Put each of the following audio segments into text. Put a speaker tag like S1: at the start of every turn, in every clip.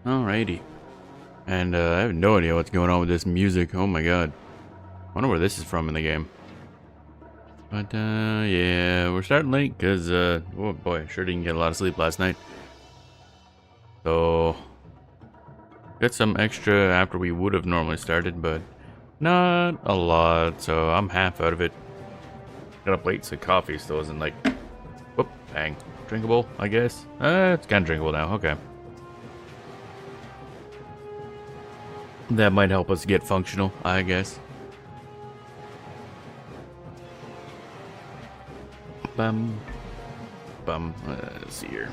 S1: Alrighty. And I have no idea what's going on with this music. Oh my god. I wonder where this is from in the game. But yeah, we're starting late because, oh boy, I sure didn't get a lot of sleep last night. So, got some extra after we would have normally started, but not a lot, so I'm half out of it. Got a plate, so coffee still isn't like, whoop, bang. Drinkable, I guess. It's kind of drinkable now, okay. That might help us get functional, I guess. Bum. Let's see here.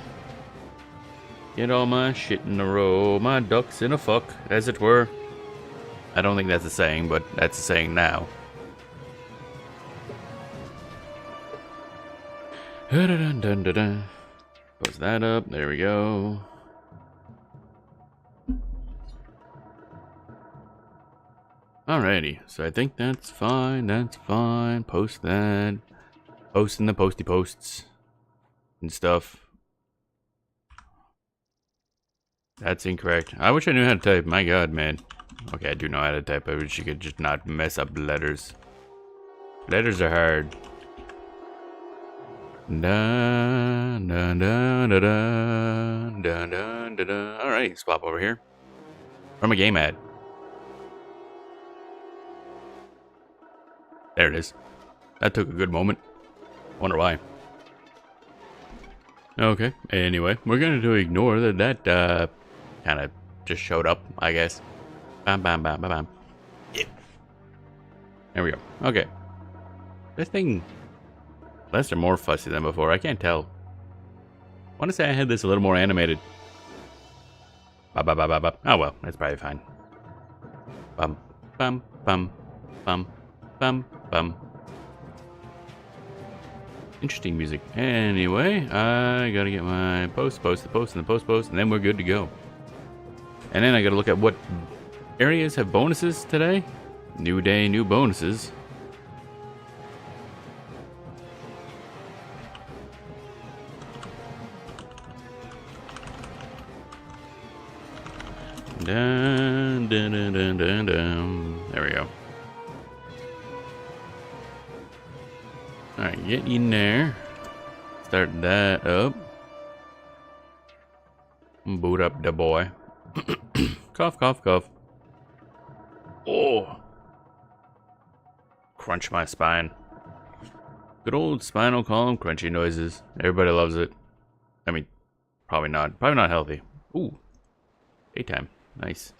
S1: Get all my shit in a row, my ducks in a fuck, as it were. I don't think that's a saying, but that's a saying now. Close that up, there we go. Alrighty, so I think that's fine, post that. Posting the posty posts and stuff. That's incorrect. I wish I knew how to type. My god, man. Okay, I do know how to type. I wish you could just not mess up the letters. Letters are hard. Da, da, da, da, da, da, da, da, da. Alright, swap over here. Where my game at? There it is. That took a good moment. Wonder why. Okay, anyway, we're going to ignore that kind of just showed up, I guess. Bam, bam, bam, bam, bam. Yeah. There we go. Okay. This thing, less or more fussy than before. I can't tell. I want to say I had this a little more animated. Ba, ba, ba, ba, ba. Oh, well, that's probably fine. Bum, bum, bum, bum, bum, bum. Interesting music. Anyway, I gotta get my post, and the post, and then we're good to go. And then I gotta look at what areas have bonuses today. New day, new bonuses. Dun, dun, dun, dun, dun, dun. There we go. Alright, get in there. Start that up. Boot up the boy. Cough, cough, cough. Oh! Crunch my spine. Good old spinal column crunchy noises. Everybody loves it. I mean, probably not. Probably not healthy. Ooh. Daytime. Nice.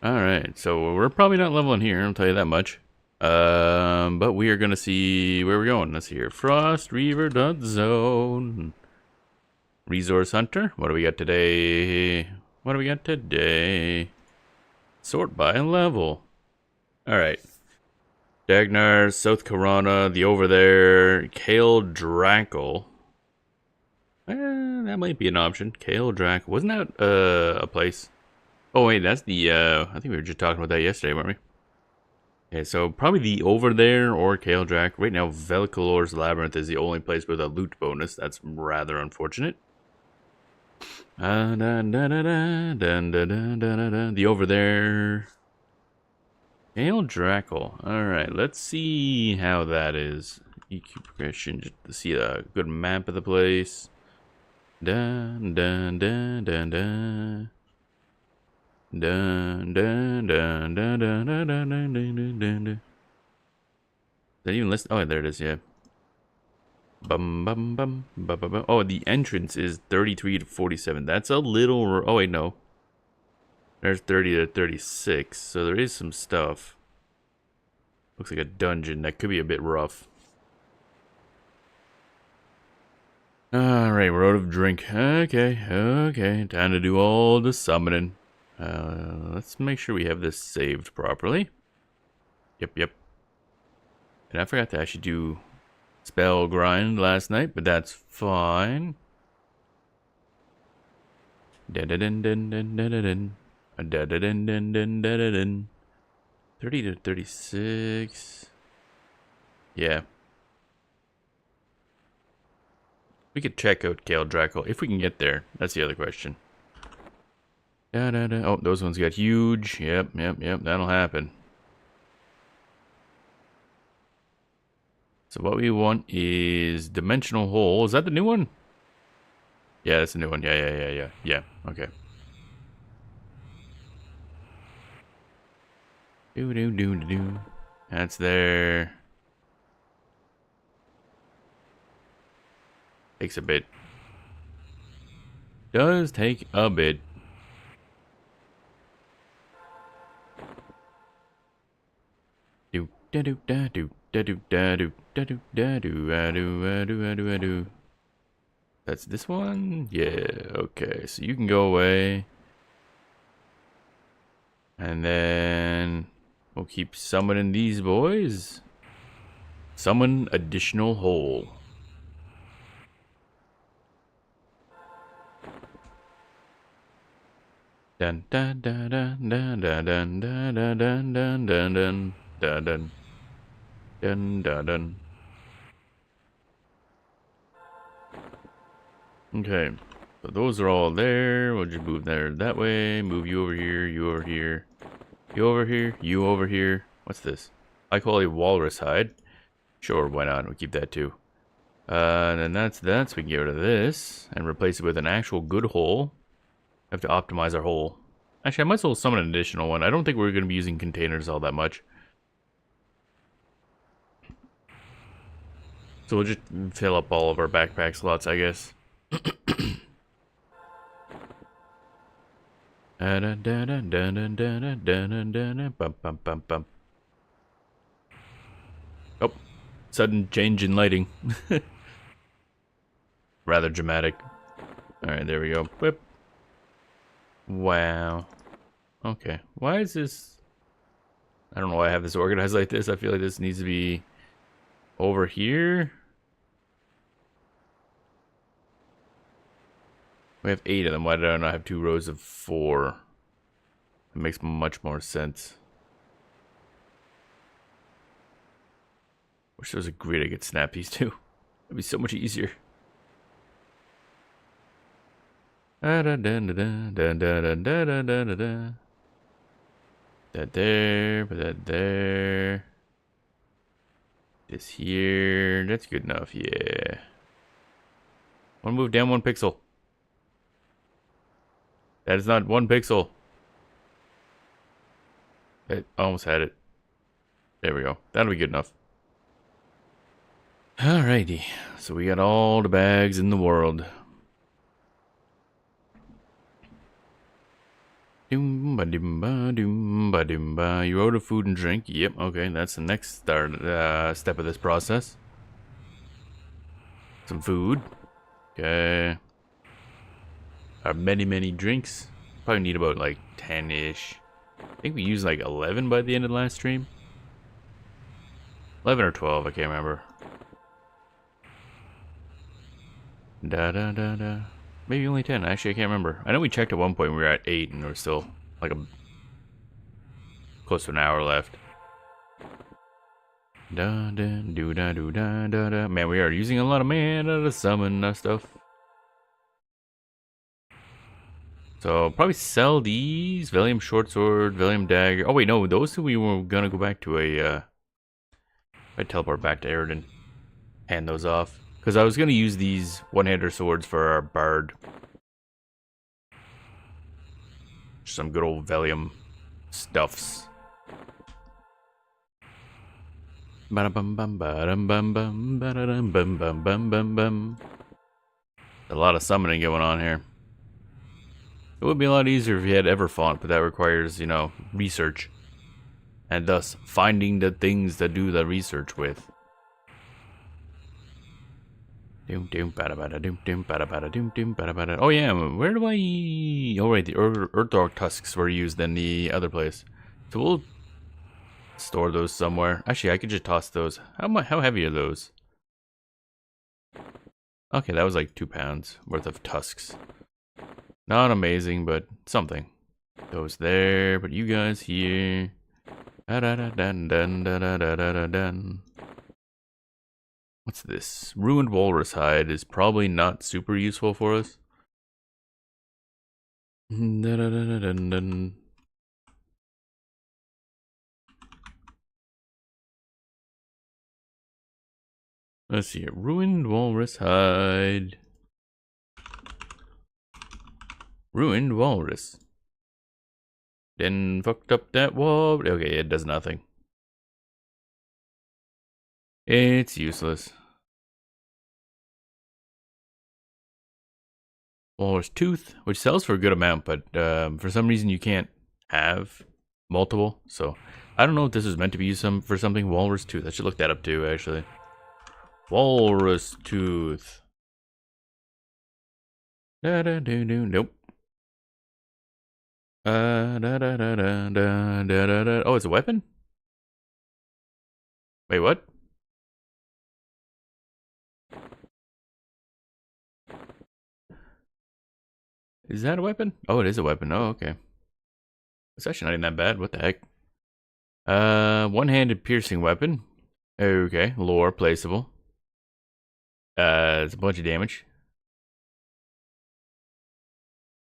S1: Alright, so we're probably not leveling here, I'll tell you that much. But we are gonna see where we're going. Let's see here. Frostreaver.zone. Resource Hunter. What do we got today? Sort by level. Alright. Dagnar, South Corona, the over there, Kale Drackle. That might be an option. Kale Drackle. Wasn't that a place? Oh wait, that's the I think we were just talking about that yesterday, weren't we? Okay, so probably the over there or Kale Drac. Right now, Velkalor's Labyrinth is the only place with a loot bonus. That's rather unfortunate. The over there. Kale Drackle. Alright, let's see how that is. EQ progression, just to see a good map of the place. Dun dun dun dun dun. Dun dun dun dun dun dun dun dun dun dun. Did that even list? Oh, there it is. Yeah. Bum bum bum bum bum. Oh, the entrance is 33 to 47. That's a little. Oh wait, no. There's 30 to 36. So there is some stuff. Looks like a dungeon. That could be a bit rough. Alright, we're out of drink. Okay. Time to do all the summoning. Let's make sure we have this saved properly. Yep. And I forgot to actually do spell grind last night, but that's fine. 30 to 36. Yeah. We could check out Kale Draco if we can get there. That's the other question. Oh, those ones got huge. Yep. That'll happen. So what we want is dimensional hole. Is that the new one? Yeah, that's the new one. Yeah. Okay. Do. That's there. Takes a bit. Does take a bit. That's this one? Yeah, okay. So you can go away. And then we'll keep summoning these boys. Summon additional hole. Dun dun dun dun dun dun dun dun dun dun dun dun dun dun dun dun dun. Okay, so those are all there. We'll just move there that way. Move you over here, you over here, you over here, you over here. What's this? High quality walrus hide. Sure, why not? We'll keep that too. And then that's that. So we can get rid of this and replace it with an actual good hole. Have to optimize our hole. Actually, I might as well summon an additional one. I don't think we're going to be using containers all that much. So we'll just fill up all of our backpack slots, I guess. Oh, sudden change in lighting. Rather dramatic. Alright, there we go. Whip. Wow. Okay. Why is this... I don't know why I have this organized like this. I feel like this needs to be over here. We have 8 of them. Why did I not have 2 rows of 4? It makes much more sense. Wish there was a grid I could snap these to. It'd be so much easier. That there, but that there. This here. That's good enough, yeah. One move down 1 pixel. That is not 1 pixel. I almost had it. There we go. That'll be good enough. Alrighty. So we got all the bags in the world. You order food and drink. Yep, okay. That's the next step of this process. Some food. Okay. Many drinks. Probably need about like 10-ish. I think we used like 11 by the end of the last stream. 11 or 12, I can't remember. Maybe only 10. Actually, I can't remember. I know we checked at one point. We were at 8, and there was still like close to an hour left. Man, we are using a lot of mana to summon stuff. So probably sell these. Valium short sword, Valium dagger. Oh wait, no, those two we were gonna go back to a. I teleport back to Aridin. Hand those off. Because I was going to use these one-hander swords for our bard. Some good old Valium stuffs. A lot of summoning going on here. It would be a lot easier if you had Everfont, but that requires, you know, research. And thus, finding the things to do the research with. Oh yeah, where do I... Oh right, the Earthdark tusks were used in the other place. So we'll store those somewhere. Actually, I could just toss those. How heavy are those? Okay, that was like 2 pounds worth of tusks. Not amazing, but something. Those there, but you guys here. What's this? Ruined walrus hide is probably not super useful for us. Dun-dun-dun-dun-dun. Let's see here. Ruined walrus hide. Ruined walrus. Then fucked up that wall. Okay, it does nothing. It's useless. Walrus tooth, which sells for a good amount, but for some reason you can't have multiple. So I don't know if this is meant to be used for something. Walrus tooth. I should look that up too, actually. Walrus tooth. Da da do do. Nope. Da da da da da da da da. Oh, it's a weapon? Wait, what? Is that a weapon? Oh, it is a weapon. Oh, okay. It's actually not even that bad. What the heck? One-handed piercing weapon. Okay, lore, placeable. It's a bunch of damage.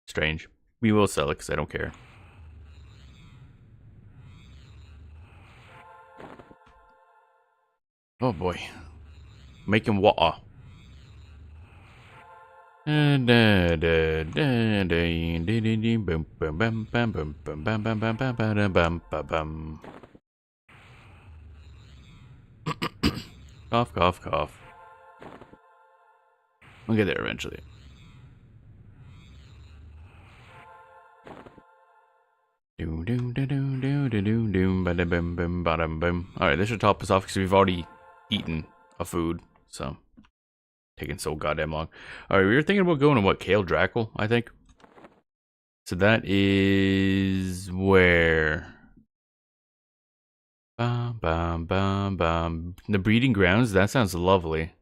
S1: Strange. We will sell it because I don't care. Oh boy. Making water. Cough, cough, cough. We'll get there eventually. Alright, this should top us off because we've already eaten a food, so taking so goddamn long. Alright, we were thinking about going to what, Kale Drackle, I think. So that is where? Bum, bum, bum, bum. The breeding grounds, that sounds lovely.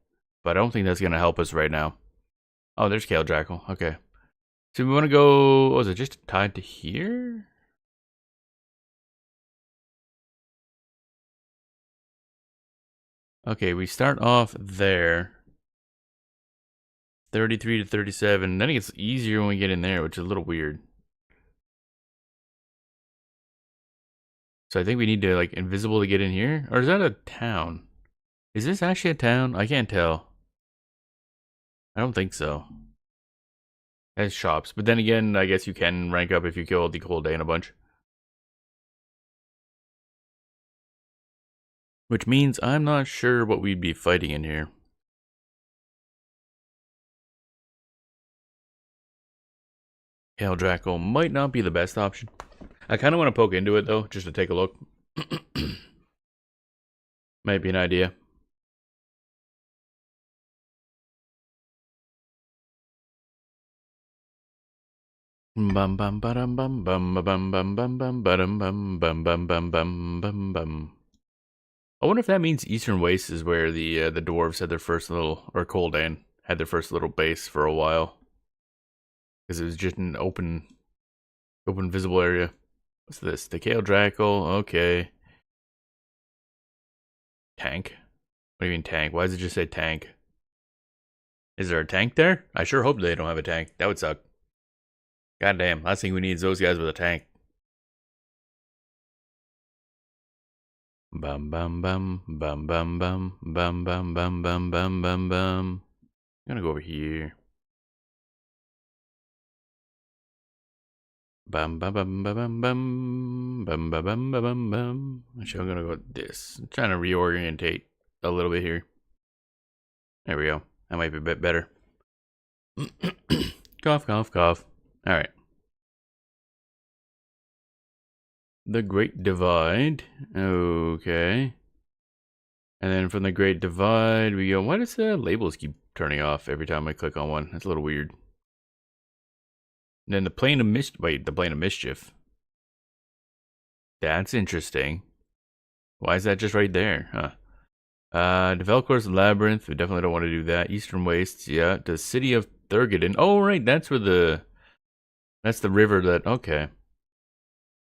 S1: But I don't think that's gonna help us right now. Oh, there's Kale Drackle. Okay. So we wanna go, was it just tied to here? Okay, we start off there. 33 to 37. Then it gets easier when we get in there, which is a little weird. So I think we need to, like, invisible to get in here? Or is that a town? Is this actually a town? I can't tell. I don't think so. It has shops. But then again, I guess you can rank up if you kill the Cold Day a bunch. Which means I'm not sure what we'd be fighting in here. Hail Draco might not be the best option. I kind of want to poke into it though, just to take a look. Might be an idea. Bum bum bum bum bum bum bum bum bum bum bum bum bum bum bum bum. I wonder if that means Eastern Waste is where the dwarves had their first little, or Coldan had their first little base for a while, because it was just an open visible area. What's this? The Kale Drackle. Okay. Tank. What do you mean tank? Why does it just say tank? Is there a tank there? I sure hope they don't have a tank. That would suck. Goddamn. Last thing we need is those guys with a tank. Bum bum bum bum bum bum bum bum bum bum bum bum bum. I'm gonna go over here. Bum bum bum bum bum bum bum bum bum bum bum. Actually, I'm gonna go with this. I'm trying to reorientate a little bit here. There we go. That might be a bit better. Cough, cough, cough. All right. The Great Divide. Okay. And then from the Great Divide, we go. Why does the labels keep turning off every time I click on one? That's a little weird. And then the Plane of Mischief. Wait, the Plane of Mischief. That's interesting. Why is that just right there? Huh. Developers Labyrinth. We definitely don't want to do that. Eastern Wastes. Yeah. The City of Thurgoden. Oh, right. That's where the. That's the river that. Okay.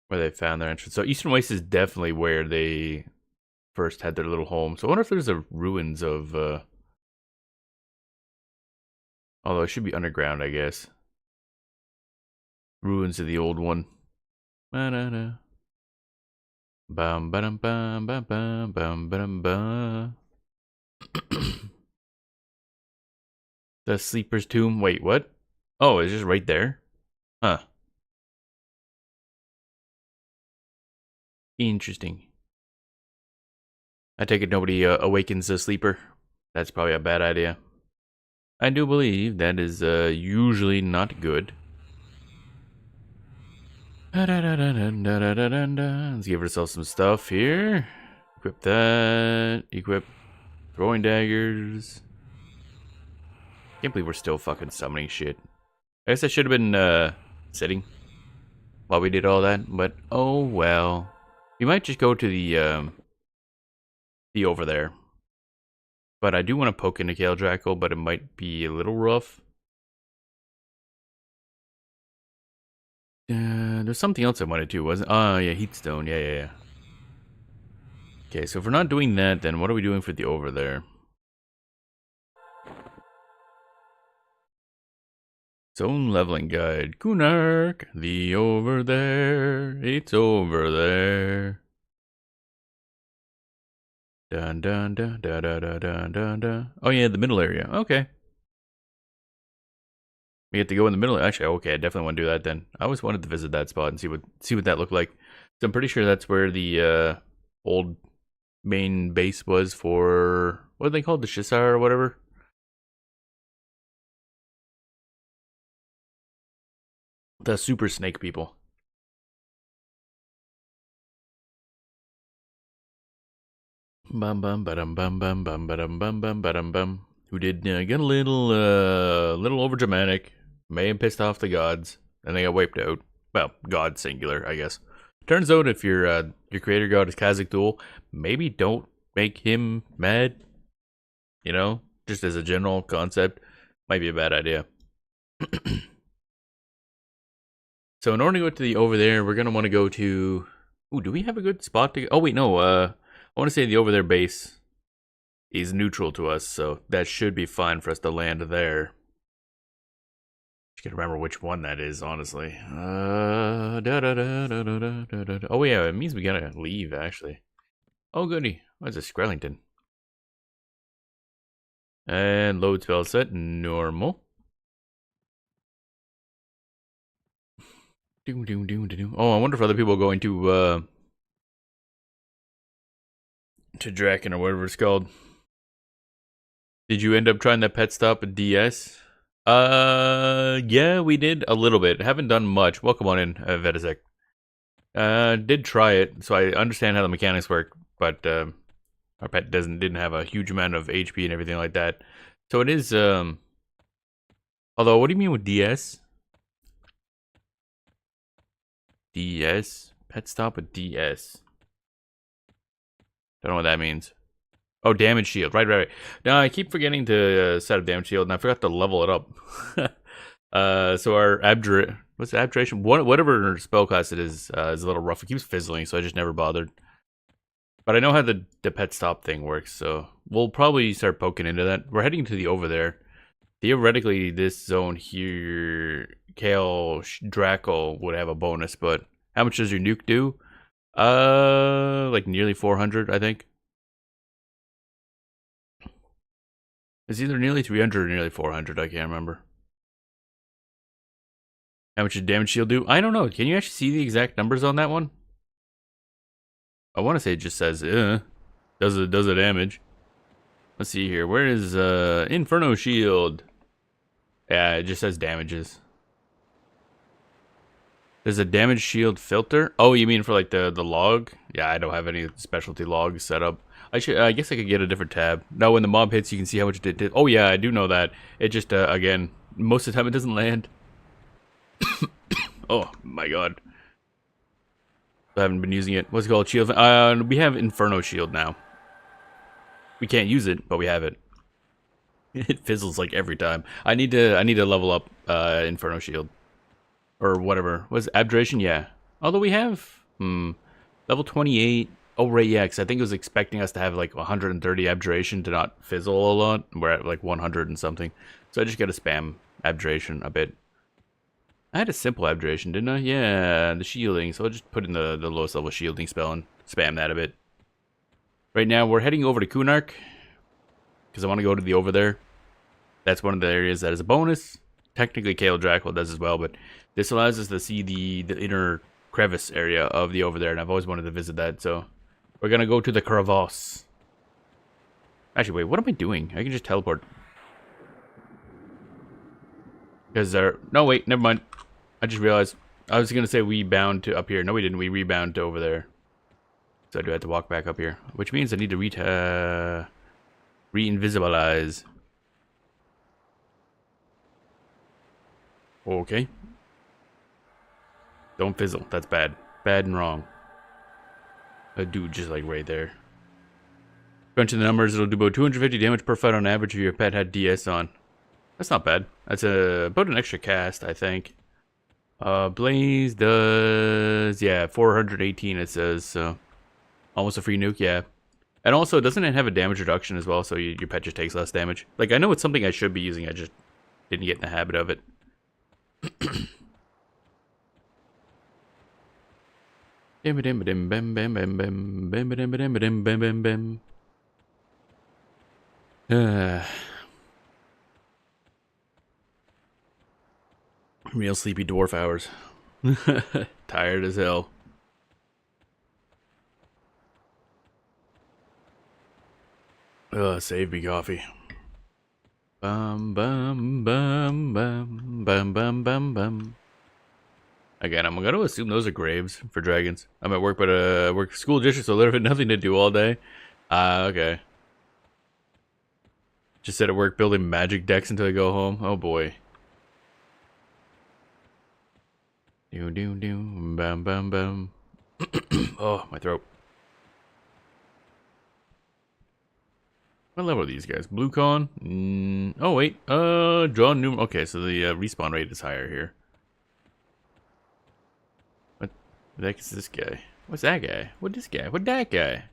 S1: Where they found their entrance. So Eastern Waste is definitely where they first had their little home. So I wonder if there's a ruins of Although it should be underground, I guess. Ruins of the old one. Ba-da-da. Bum ba dum bum bum bum bum ba-dum bum. The Sleeper's Tomb. Wait, what? Oh, it's just right there? Huh. Interesting. I take it nobody awakens a sleeper. That's probably a bad idea. I do believe that is usually not good. Let's give ourselves some stuff here. Equip that. Equip throwing daggers. Can't believe we're still fucking summoning shit. I guess I should have been sitting while we did all that, but oh well. We might just go to the over there. But I do want to poke into Kale Draco, but it might be a little rough. There's something else I wanted to, wasn't? Oh yeah, Heatstone. Yeah. Okay, so if we're not doing that, then what are we doing for the over there? Zone leveling guide. Kunark, the over there. It's over there. Dun dun dun dun dun dun dun dun dun. Oh yeah, the middle area. Okay. We get to go in the middle. Actually, okay, I definitely want to do that then. I always wanted to visit that spot and see what that looked like. So I'm pretty sure that's where the old main base was for, what are they called? The Shisar or whatever? The Super Snake people. Bum bum bum bum bum bum bum bum bum bum bum. Who did get a little over dramatic, may have pissed off the gods, and they got wiped out. Well, god singular, I guess. Turns out if your creator god is Khazak-Dul, maybe don't make him mad. You know, just as a general concept, might be a bad idea. So in order to go to the over there, we're gonna want to go to. Ooh, do we have a good spot to? Oh wait, no. I want to say the over there base is neutral to us, so that should be fine for us to land there. Just gotta remember which one that is, honestly. Oh yeah, it means we gotta leave actually. Oh goody, what's a Skrellington? And load spell set normal. Oh, I wonder if other people are going to Draken or whatever it's called. Did you end up trying that pet stop at DS? Yeah, we did a little bit. Haven't done much. Welcome on in, Vedizek. Did try it, so I understand how the mechanics work, but our pet didn't have a huge amount of HP and everything like that. So it is although, what do you mean with DS? DS? Pet stop with DS. Don't know what that means. Oh, damage shield. Right. Now, I keep forgetting to set up damage shield, and I forgot to level it up. So our what's the abjuration? Whatever spell class it is a little rough. It keeps fizzling, so I just never bothered. But I know how the pet stop thing works, so we'll probably start poking into that. We're heading to the over there. Theoretically, this zone here, Kale Draco would have a bonus, but how much does your nuke do? Like nearly 400, I think. It's either nearly 300 or nearly 400, I can't remember. How much does damage shield do? I don't know. Can you actually see the exact numbers on that one? I want to say it just says, does the damage. Let's see here. Where is Inferno Shield? Yeah, it just says damages. There's a damage shield filter. Oh, you mean for like the log? Yeah, I don't have any specialty logs set up. I guess I could get a different tab. Now, when the mob hits, you can see how much it did. Oh yeah, I do know that. It just again, most of the time it doesn't land. Oh my god. I haven't been using it. What's it called? Shield. We have Inferno Shield now. We can't use it, but we have it. It fizzles like every time. I need to level up Inferno Shield. Or whatever. Was Abjuration? Yeah. Although we have level 28. Oh, right, yeah, because I think it was expecting us to have like 130 abjuration to not fizzle a lot. We're at like 100 and something. So I just gotta spam abjuration a bit. I had a simple abjuration, didn't I? Yeah, the shielding. So I'll just put in the lowest level shielding spell and spam that a bit. Right now, we're heading over to Kunark. Because I want to go to the over there. That's one of the areas that is a bonus. Technically, Kale Draco does as well, but this allows us to see the inner crevice area of the over there, and I've always wanted to visit that, so we're gonna go to the crevasse. Actually, wait, what am I doing? I can just teleport. Because there... No, wait, never mind. I just realized. I was gonna say we bound to up here. No, we didn't. We rebound to over there. So I do have to walk back up here. Which means I need to re-invisibilize. Okay. Don't fizzle. That's bad. Bad and wrong. A dude just like right there. Crunching the numbers, it'll do about 250 damage per fight on average if your pet had DS on. That's not bad. That's about an extra cast, I think. Blaze does... Yeah, 418 it says, so... Almost a free nuke, yeah. And also, doesn't it have a damage reduction as well, so your pet just takes less damage? Like, I know it's something I should be using, I just didn't get in the habit of it. Real sleepy dwarf hours. Tired as hell. Save me coffee. Bum bum bum bum bum bum bum bum. Again, I'm gonna assume those are graves for dragons. I'm at work, but work school district, so literally nothing to do all day. Okay. Just sit at work building magic decks until I go home. Oh boy. Do do do bum bum bum. Oh, my throat. What level are these guys? Blue con? Oh wait. Draw new. Okay, so the respawn rate is higher here. What the heck is this guy? What's that guy? What this guy? What that guy?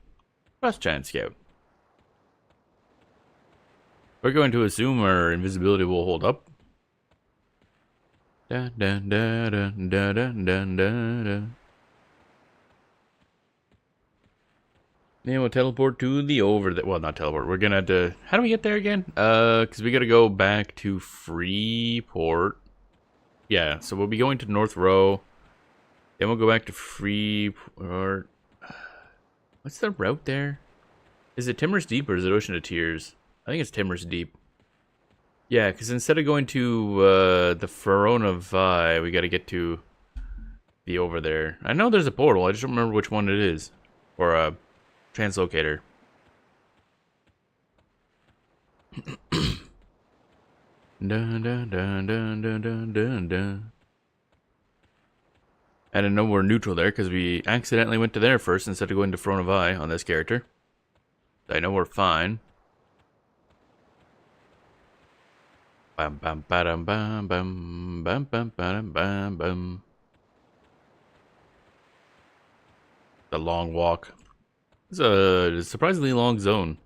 S1: Frost Giant Scout. We're going to assume our invisibility will hold up. Da da da da da da da da. Then we'll teleport to the over there. Well, not teleport. We're gonna have to... How do we get there again? Because we gotta go back to Freeport. Yeah, so we'll be going to North Row. Then we'll go back to Freeport. What's the route there? Is it Timorous Deep or is it Ocean of Tears? I think it's Timorous Deep. Yeah, because instead of going to the Verona Vi, we gotta get to the over there. I know there's a portal. I just don't remember which one it is. Or a... translocator. Dun, dun, dun, dun, dun, dun, dun, dun. I didn't know we're neutral there because we accidentally went to there first instead of going to Front of Eye on this character. I know we're fine. Bam bam bam bam bam bam bam bam bam bam. The long walk. It's a surprisingly long zone.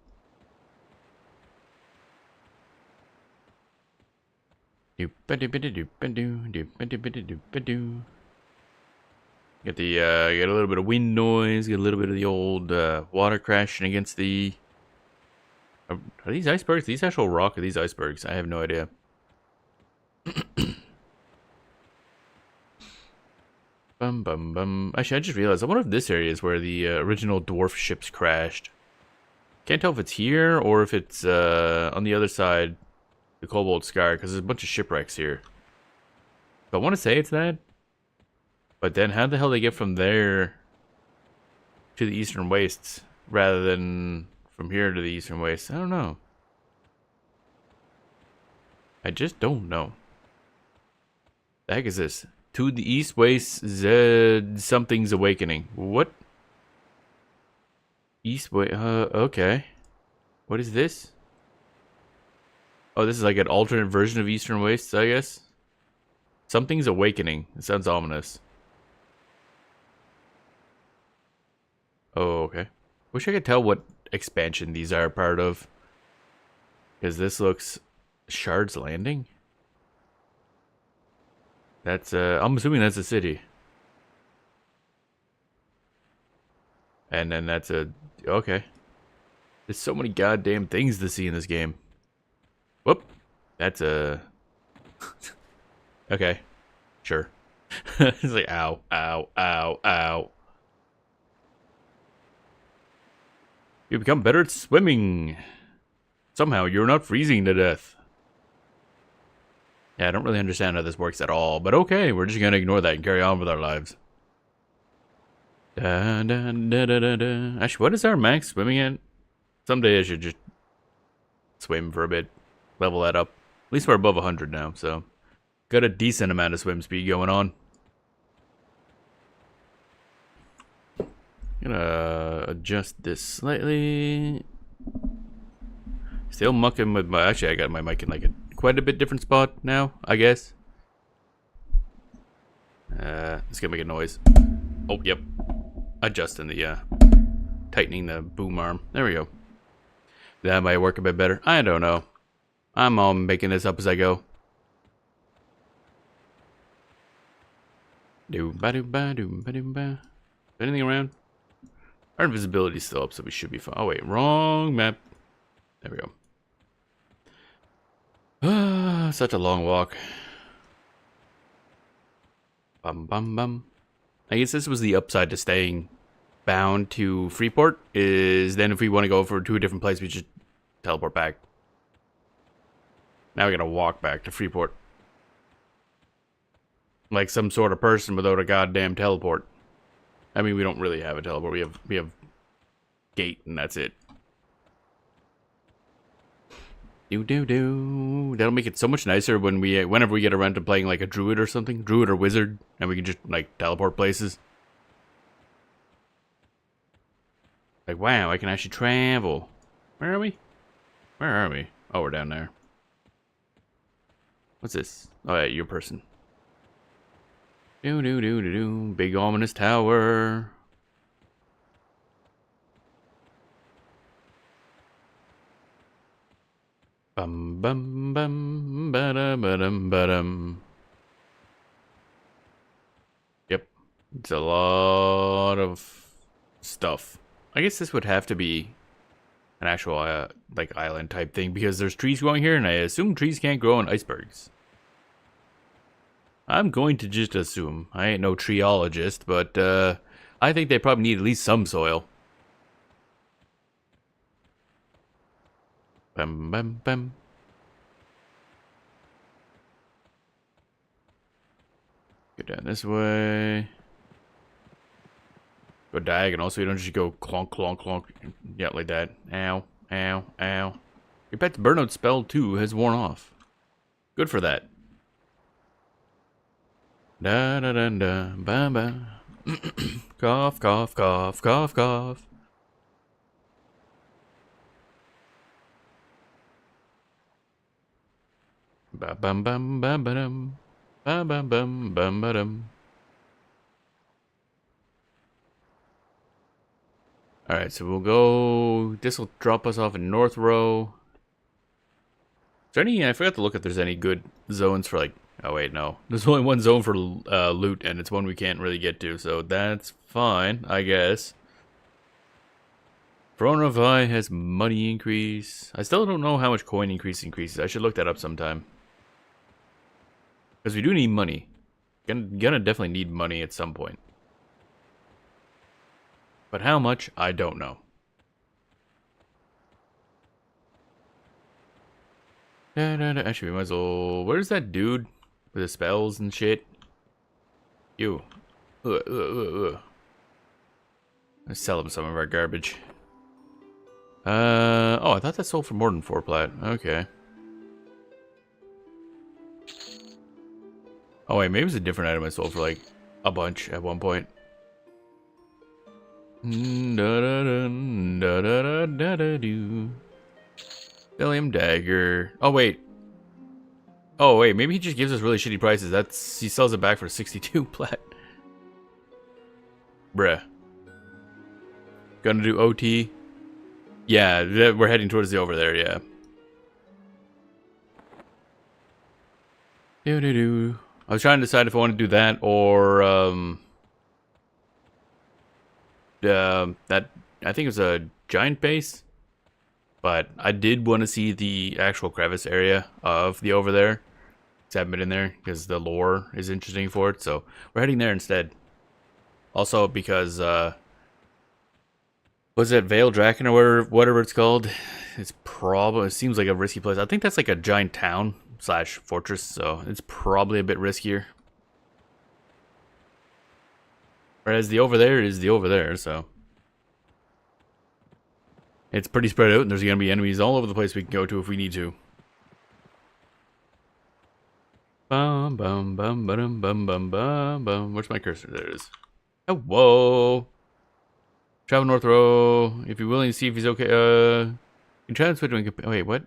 S1: Get a little bit of wind noise, get a little bit of the old water crashing against the... Are these icebergs? Are these actual rock or these icebergs? I have no idea. Bum bum bum. Actually, I just realized, I wonder if this area is where the original dwarf ships crashed. Can't tell if it's here or if it's on the other side, the Cobalt Scar, because there's a bunch of shipwrecks here. So I want to say it's that. But then how the hell they get from there to the Eastern Wastes rather than from here to the Eastern Wastes? I don't know. I just don't know. The heck is this? To the East Waste, something's awakening. What? East Waste, okay. What is this? Oh, this is like an alternate version of Eastern Wastes, I guess. Something's awakening. It sounds ominous. Oh, okay. Wish I could tell what expansion these are part of. Because this looks... Shard's Landing? That's, I'm assuming that's a city. And then that's a... Okay. There's so many goddamn things to see in this game. Whoop. That's a... Okay. Sure. It's like, ow, ow, ow, ow. You become better at swimming. Somehow you're not freezing to death. Yeah, I don't really understand how this works at all, but okay, we're just gonna ignore that and carry on with our lives. Da, da, da, da, da, da. Actually, what is our max swimming at? Someday I should just swim for a bit, level that up. At least we're above 100 now, so got a decent amount of swim speed going on. Gonna adjust this slightly. Still mucking with my... Actually, I got my mic in like a quite a bit different spot now, I guess. It's gonna make a noise. Oh, yep. Adjusting the, tightening the boom arm. There we go. That might work a bit better. I don't know. I'm making this up as I go. Do-ba-do-ba-do-ba-do-ba. Anything around? Our invisibility's still up, so we should be fine. Oh, wait. Wrong map. There we go. Ah, such a long walk. Bum, bum, bum. I guess this was the upside to staying bound to Freeport, is then if we want to go to a different place, we just teleport back. Now we gotta walk back to Freeport. Like some sort of person without a goddamn teleport. I mean, we don't really have a teleport. We have gate, and that's it. That'll make it so much nicer when whenever we get around to playing like a druid or something, druid or wizard, and we can just like teleport places. Like, wow, I can actually travel. Where are we? Where are we? Oh, we're down there. What's this? Oh yeah, your person. Big ominous tower. Bum bum bum ba-dum. Yep. It's a lot of stuff. I guess this would have to be an actual like island type thing because there's trees growing here and I assume trees can't grow on icebergs. I'm going to just assume. I ain't no treeologist, but I think they probably need at least some soil. Bum bum bum. Go down this way. Go diagonal so you don't just go clonk clonk clonk. Yeah, like that. Ow, ow, ow. Your pet's burnout spell too has worn off. Good for that. Da da da da ba ba. Cough, cough, cough, cough, cough. Ba bum bum bum ba dum. Ba bum bum bum ba dum. Alright, so we'll go. This will drop us off in North Row. Is there any? I forgot to look if there's any good zones for like. Oh wait, no. There's only one zone for loot, and it's one we can't really get to, so that's fine, I guess. Coronavi has money increase. I still don't know how much coin increases. I should look that up sometime. Because we do need money. Gonna definitely need money at some point. But how much, I don't know. Actually, we might as well... Where's that dude with the spells and shit? You. Let's sell him some of our garbage. Oh, I thought that sold for more than 4 plat. Okay. Oh wait, maybe it's a different item I sold for like a bunch at one point. Billium dagger. Oh wait. Oh wait, maybe he just gives us really shitty prices. He sells it back for 62 plat. Bruh. Gonna do OT. Yeah, we're heading towards the over there, yeah. Do. I was trying to decide if I want to do that or that I think it was a giant base, but I did want to see the actual crevice area of the over there. I haven't been in there because the lore is interesting for it, so we're heading there instead. Also because was it Vale Draken or whatever it's called? It's probably, it seems like a risky place. I think that's like a giant town / fortress, so it's probably a bit riskier. Whereas the over there is the over there, so it's pretty spread out, and there's gonna be enemies all over the place we can go to if we need to. Bum bum bum bum bum bum bum bum. Where's my cursor? There it is. Oh, whoa. Travel north row. If you're willing to see if he's okay. You can transfer to. Wait, what?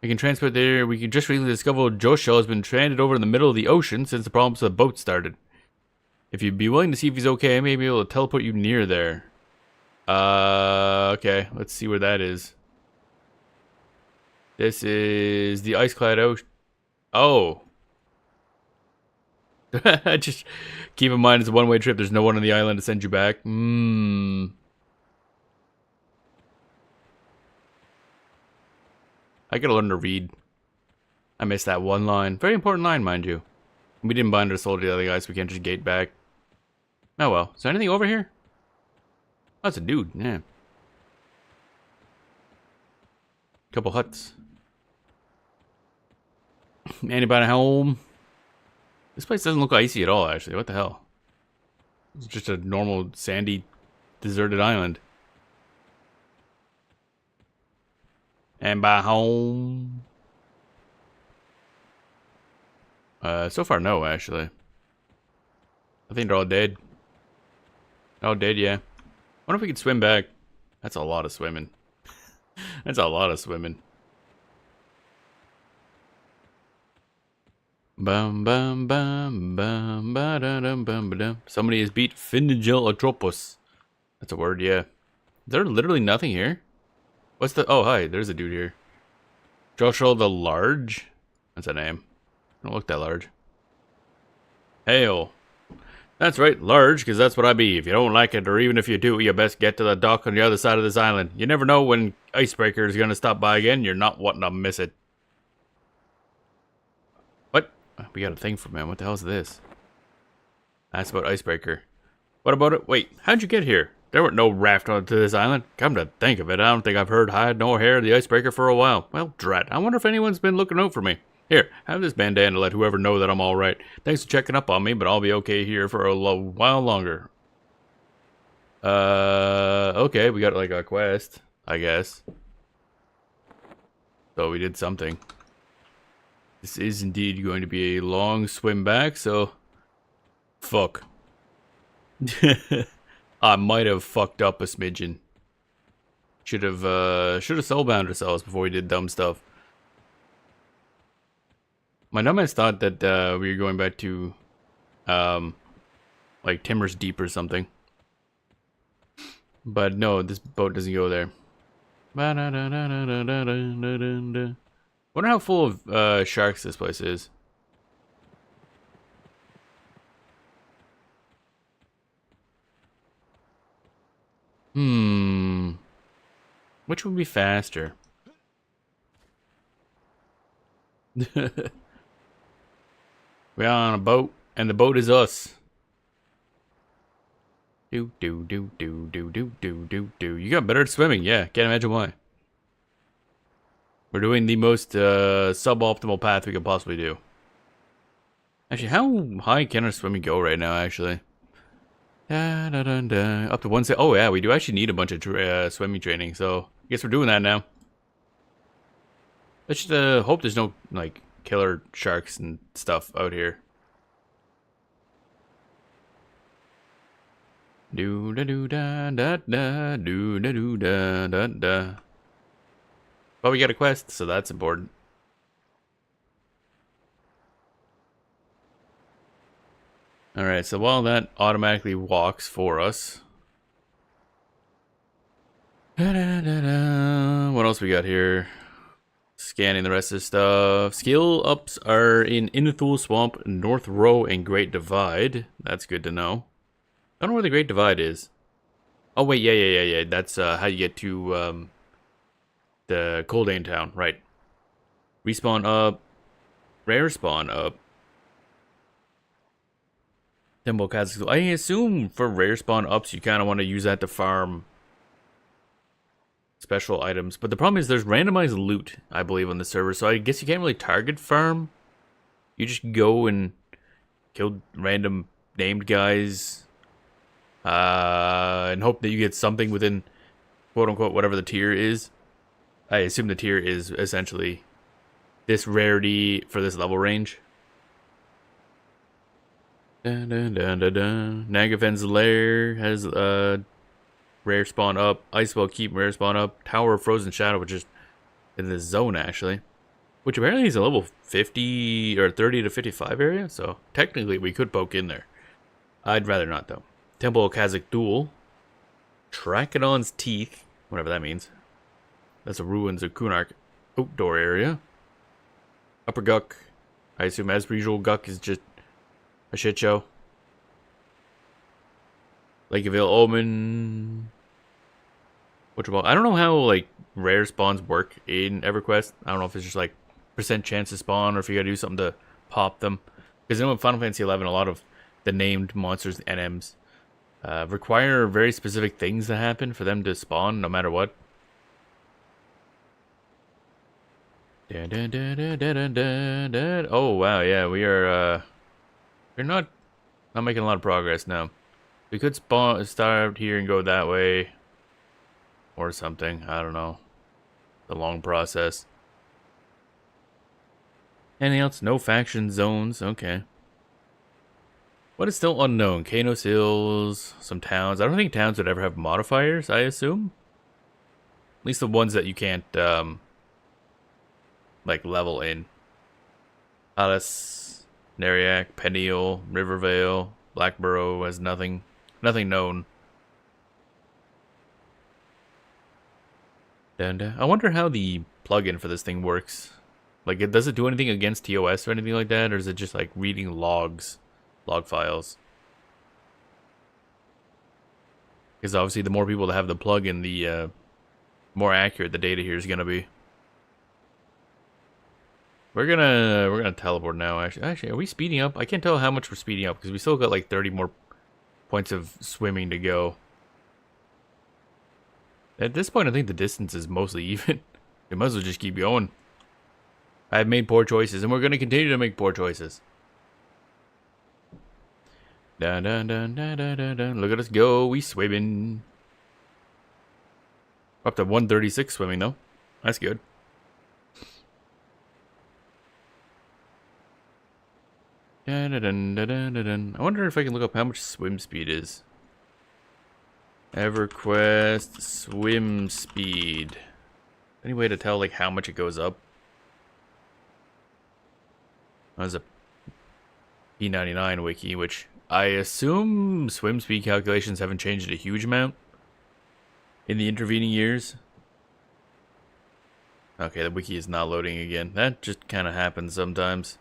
S1: We can transport there. We can just recently discover Joshua has been stranded over in the middle of the ocean since the problems with the boat started. If you'd be willing to see if he's okay, I may be able to teleport you near there. Okay. Let's see where that is. This is the ice-clad ocean. Oh. Just keep in mind it's a one-way trip. There's no one on the island to send you back. I gotta learn to read. I missed that one line. Very important line, mind you. We didn't bind our soul to the other guys, so we can't just gate back. Oh well. Is there anything over here? Oh, that's a dude, yeah. Couple huts. Anybody home? This place doesn't look icy at all, actually. What the hell? It's just a normal, sandy, deserted island. And by home... so far, no, actually. I think they're all dead. All dead, yeah. Wonder if we could swim back. That's a lot of swimming. That's a lot of swimming. Bum bum bum bum ba da dum bum ba dum. Somebody has beat Finigel Atropos. That's a word, yeah. Is there literally nothing here? What's the... Oh, hi. There's a dude here. Joshua the Large? That's a name. Don't look that large. Hail. That's right, large, because that's what I be. If you don't like it, or even if you do, you best get to the dock on the other side of this island. You never know when Icebreaker is going to stop by again. You're not wanting to miss it. What? We got a thing from him. What the hell is this? That's about Icebreaker. What about it? Wait, how'd you get here? There weren't no raft onto this island. Come to think of it, I don't think I've heard hide nor hair of the Icebreaker for a while. Well, drat. I wonder if anyone's been looking out for me. Here, have this bandana to let whoever know that I'm alright. Thanks for checking up on me, but I'll be okay here for a while longer. Okay, we got like a quest, I guess. So we did something. This is indeed going to be a long swim back, so... Fuck. I might have fucked up a smidgen. Should have soulbound ourselves before we did dumb stuff. My dumbass thought that we were going back to, like Timmer's Deep or something. But no, this boat doesn't go there. Wonder how full of sharks this place is. Which would be faster? We are on a boat, and the boat is us. Do do do do do do do do do. You got better at swimming, yeah. Can't imagine why. We're doing the most suboptimal path we could possibly do. Actually, how high can our swimming go right now? Actually, da, da, da, da. Up to 1 second. Oh yeah, we do actually need a bunch of swimming training. So I guess we're doing that now. Let's just hope there's no like killer sharks and stuff out here. Do da do da da da do da do da da da. Well, we got a quest, so that's important. Alright, so while that automatically walks for us, What else we got here? Scanning the rest of the stuff. Skill ups are in Inithul Swamp, North Row, and Great Divide. That's good to know. I don't know where the Great Divide is. Oh wait, yeah. That's how you get to the Coldane Town, right? Respawn up, rare spawn up. Temple Kazakhstan. I assume for rare spawn ups, you kind of want to use that to farm special items. But the problem is there's randomized loot, I believe, on the server. So I guess you can't really target farm. You just go and kill random named guys. And hope that you get something within, quote unquote, whatever the tier is. I assume the tier is essentially this rarity for this level range. Nagafen's Lair has rare spawn up. Icewell Keep rare spawn up. Tower of Frozen Shadow, which is in this zone actually. Which apparently is a level 50 or 30 to 55 area. So technically we could poke in there. I'd rather not though. Temple of Kazakh Duel. Trachodon's Teeth. Whatever that means. That's the ruins of Kunark outdoor area. Upper Guck. I assume as per usual Guck is just a shit show. Lakeville Omen. I don't know how like rare spawns work in EverQuest. I don't know if it's just like % chance to spawn or if you gotta do something to pop them. Because I know in Final Fantasy 11 a lot of the named monsters and NMs require very specific things to happen for them to spawn no matter what. Oh wow, yeah, we're not making a lot of progress now. We could start here and go that way. Or something, I don't know. The long process. Anything else? No faction zones, okay. What is still unknown? Kanos Hills, some towns. I don't think towns would ever have modifiers, I assume. At least the ones that you can't, like, level in. Alice, Nariak, Peniel, Rivervale, Blackborough has nothing known. And I wonder how the plugin for this thing works. Like, does it do anything against TOS or anything like that? Or is it just, like, reading log files? Because obviously the more people that have the plugin, the more accurate the data here is going to be. We're gonna teleport now, actually. Are we speeding up? I can't tell how much we're speeding up because we still got like 30 more points of swimming to go. At this point, I think the distance is mostly even. We might as well just keep going. I've made poor choices, and we're going to continue to make poor choices. Dun, dun, dun, dun, dun, dun, dun. Look at us go. We swimming. Up to 136 swimming, though. That's good. Dun, dun, dun, dun, dun, dun, dun. I wonder if I can look up how much swim speed is. EverQuest swim speed. Any way to tell like how much it goes up? There's a P99 wiki, which I assume swim speed calculations haven't changed a huge amount in the intervening years. Okay, the wiki is not loading again. That just kind of happens sometimes.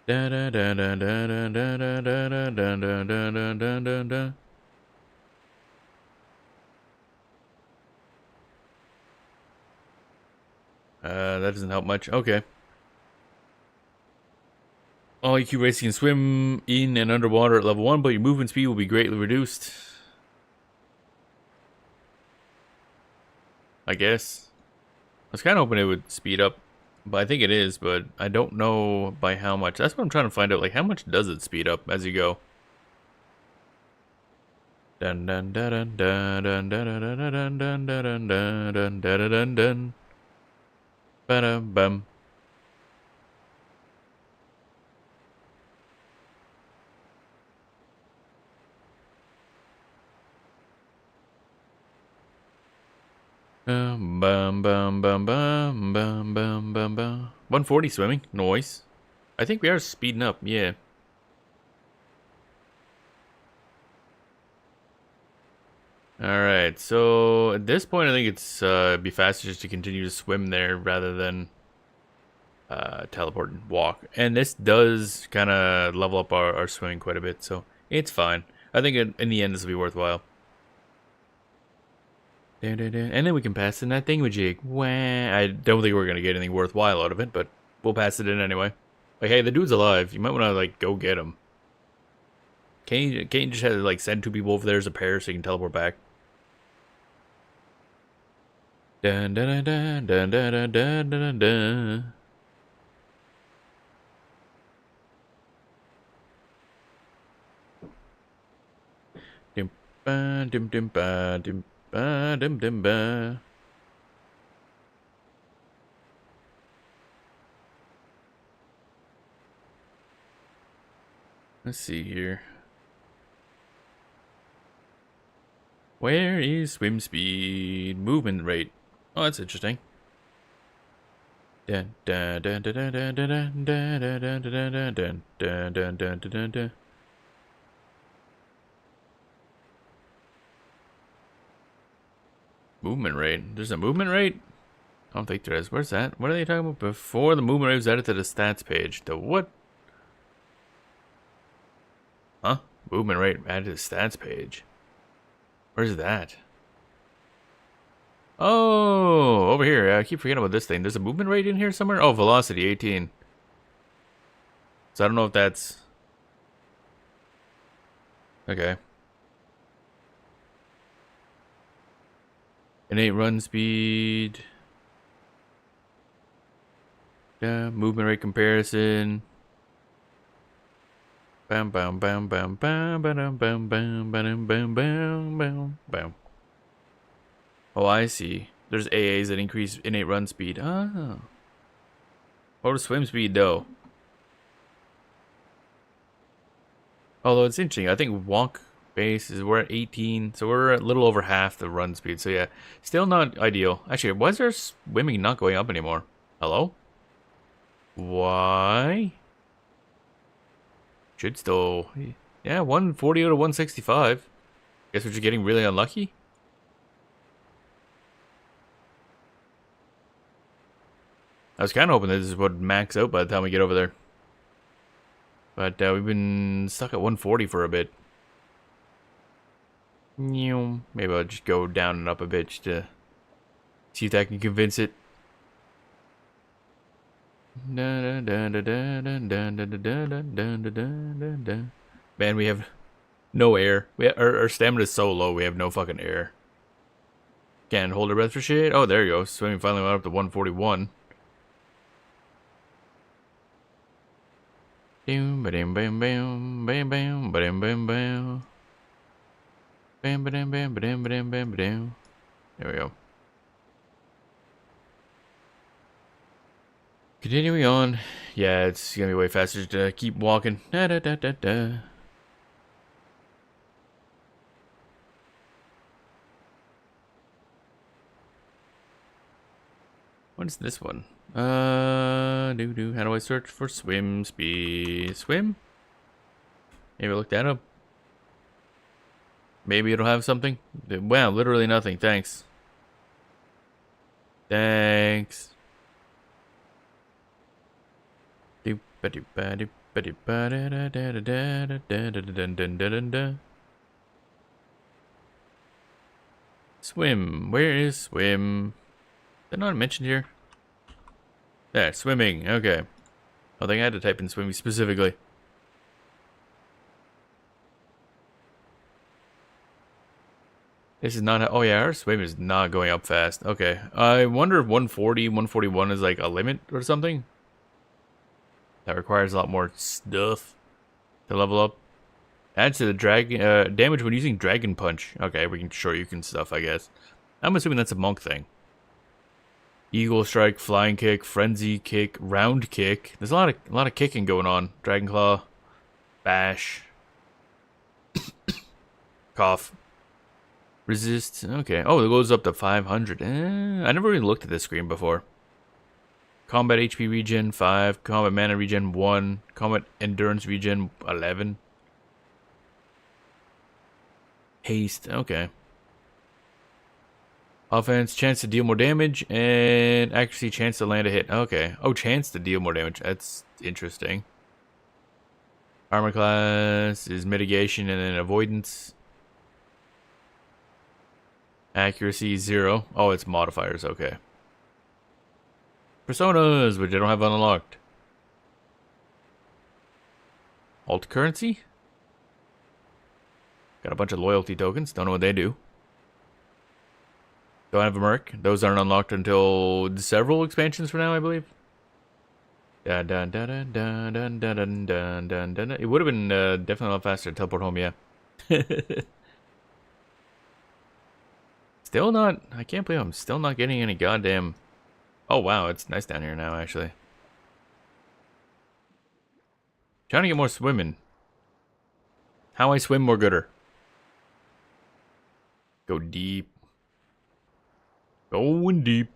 S1: Da da da da da da da da da da da da da da da. That doesn't help much. Okay. All IQ racing can swim in and underwater at level 1, but your movement speed will be greatly reduced. I guess. I was kind of hoping it would speed up. But I think it is, but I don't know by how much. That's what I'm trying to find out. Like, how much does it speed up as you go? Dun dun dun dun dun dun dun dun dun dun dun dun dun dun dun dun. Ba-dum-bum. Bum bum bum bum bum bum bum bum. 140 swimming, noise. I think we are speeding up, yeah. Alright, so at this point I think it's be faster just to continue to swim there rather than teleport and walk. And this does kind of level up our swimming quite a bit, so it's fine. I think in the end this will be worthwhile. And then we can pass in that thingamajig. Wah. I don't think we're going to get anything worthwhile out of it, but we'll pass it in anyway. Like, hey, the dude's alive. You might want to, like, go get him. Can't you just have to, like, send 2 people over there as a pair so you can teleport back? Dun dun dun dun dun dun dun dun dun. Dim ba dim dim ba dim ba dim dim ba. Let's see here. Where is swim speed? Movement rate. Oh, that's interesting. Dun dun dun dun dun dun dun dun dun dun dun dun dun dun dun dun dun. Movement rate. There's a movement rate? I don't think there is. Where's that? What are they talking about? Before the movement rate was added to the stats page. The what? Huh? Movement rate added to the stats page. Where's that? Oh, over here. I keep forgetting about this thing. There's a movement rate in here somewhere? Oh, velocity 18. So I don't know if that's... Okay. Innate run speed. Yeah, movement rate comparison. Bam bam bam bam bam bam bam bam bam bam bam bam bam. Oh, I see. There's AAs that increase innate run speed. Oh. What was swim speed though? Although it's interesting, I think walk base is we're at 18, so we're a little over half the run speed. So yeah, still not ideal. Actually, why is there swimming not going up anymore? Hello? Why? Should still... Yeah, 140 out of 165. Guess we're just getting really unlucky? I was kind of hoping that this would max out by the time we get over there. But we've been stuck at 140 for a bit. Maybe I'll just go down and up a bit just to see if that can convince it. Man, we have no air. Our stamina is so low, we have no fucking air. Can't hold our breath for shit. Oh, there you go. Swimming finally went up to 141. Bam bam bam bam bam bam bam bam bam. Bam bam bam bam bam bam bam. There we go. Continuing on. Yeah, it's gonna be way faster to keep walking. Da da da da da. What is this one? How do I search for swim speed? Swim? Maybe look that up. Maybe it'll have something. Wow, literally nothing. Thanks. Thanks. Swim. Where is swim? Is that not mentioned here? There, swimming. Okay. I think I had to type in swimming specifically. This is not... Oh yeah, our swim is not going up fast. Okay. I wonder if 140, 141 is like a limit or something. That requires a lot more stuff to level up. Adds to the damage when using Dragon Punch. Okay, we can show you can stuff, I guess. I'm assuming that's a monk thing. Eagle Strike, Flying Kick, Frenzy Kick, Round Kick. There's a lot of kicking going on. Dragon Claw, Bash, Cough, Resist. Okay. Oh, it goes up to 500. I never really looked at this screen before. Combat HP regen 5, Combat Mana regen 1, Combat Endurance regen 11. Haste. Okay. Offense, chance to deal more damage, and accuracy, chance to land a hit. Okay. Oh, chance to deal more damage. That's interesting. Armor class is mitigation and then avoidance. Accuracy 0. Oh, it's modifiers. Okay. Personas, which I don't have unlocked. Alt currency? Got a bunch of loyalty tokens. Don't know what they do. Don't have a merc. Those aren't unlocked until several expansions from now, I believe. Dun, dun, dun, dun, dun, dun, dun, dun, dun, dun. It would have been definitely a lot faster to teleport home, yeah. Still not... I can't believe I'm still not getting any goddamn... Oh, wow. It's nice down here now, actually. Trying to get more swimming. How I swim more gooder. Go deep. Going deep.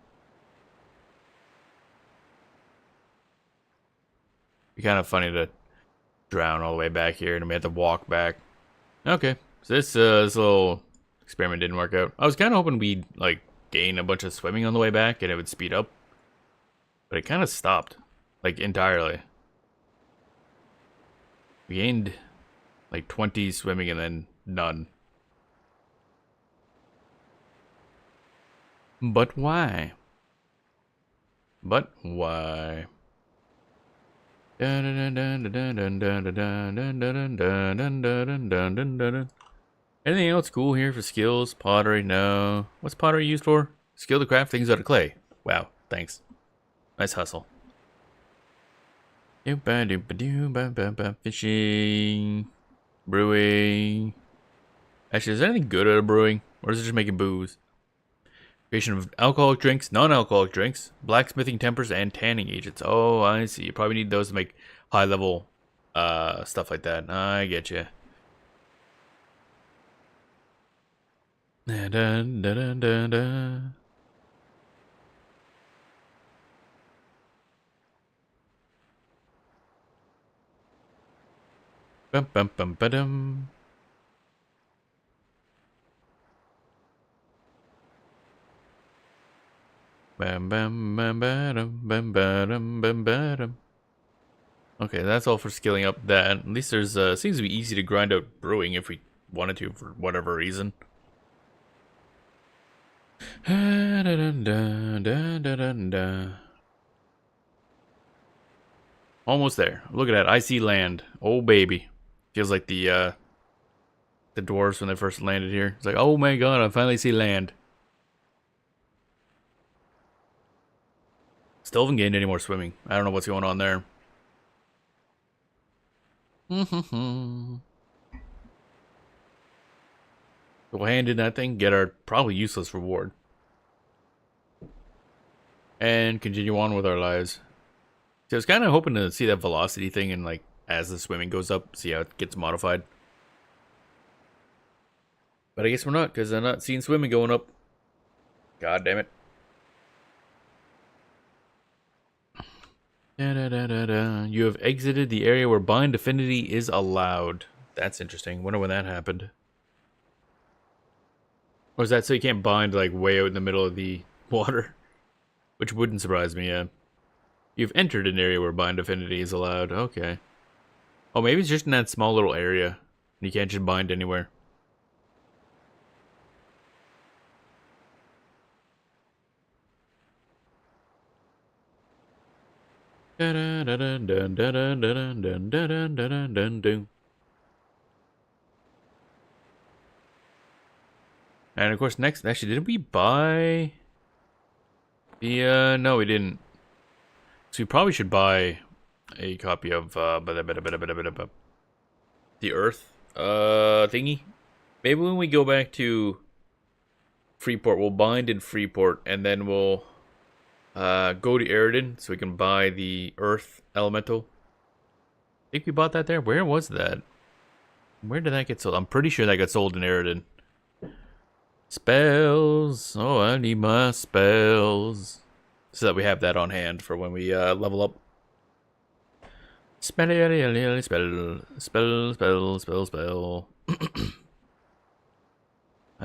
S1: Be kind of funny to drown all the way back here and we have to walk back. Okay. So this little experiment didn't work out. I was kind of hoping we'd, like, gain a bunch of swimming on the way back and it would speed up. But it kind of stopped. Like, entirely. We gained, like, 20 swimming and then none. But why? But why? Anything else cool here for skills? Pottery? No. What's pottery used for? Skill to craft things out of clay. Wow, thanks. Nice hustle. Fishing. Brewing. Actually, is there anything good out of brewing? Or is it just making booze? Creation of alcoholic drinks, non-alcoholic drinks, blacksmithing tempers, and tanning agents. Oh, I see. You probably need those to make high-level stuff like that. I get you. Bum bum bum ba-dum. Bam bam bam bam bam bam bam bam. Okay, that's all for scaling up that. At least there's seems to be easy to grind out brewing if we wanted to for whatever reason. Almost there. Look at that. I see land. Oh baby. Feels like the dwarves when they first landed here. It's like, oh my god, I finally see land. Still haven't gained any more swimming. I don't know what's going on there. We'll hand in that thing, get our probably useless reward. And continue on with our lives. So I was kind of hoping to see that velocity thing and like as the swimming goes up, see how it gets modified. But I guess we're not, because I'm not seeing swimming going up. God damn it. You have exited the area where bind affinity is allowed. That's interesting. Wonder when that happened. Or is that so you can't bind like way out in the middle of the water? Which wouldn't surprise me, yeah. You've entered an area where bind affinity is allowed. Okay. Oh, maybe it's just in that small little area. You can't just bind anywhere. And of course, next, actually, did we buy the, no, we didn't. So we probably should buy a copy of, the Earth, thingy. Maybe when we go back to Freeport, we'll bind in Freeport, and then we'll, go to Eridan so we can buy the Earth Elemental. I think we bought that there. Where was that? Where did that get sold? I'm pretty sure that got sold in Eridan. Spells. Oh, I need my spells. So that we have that on hand for when we level up. Spell.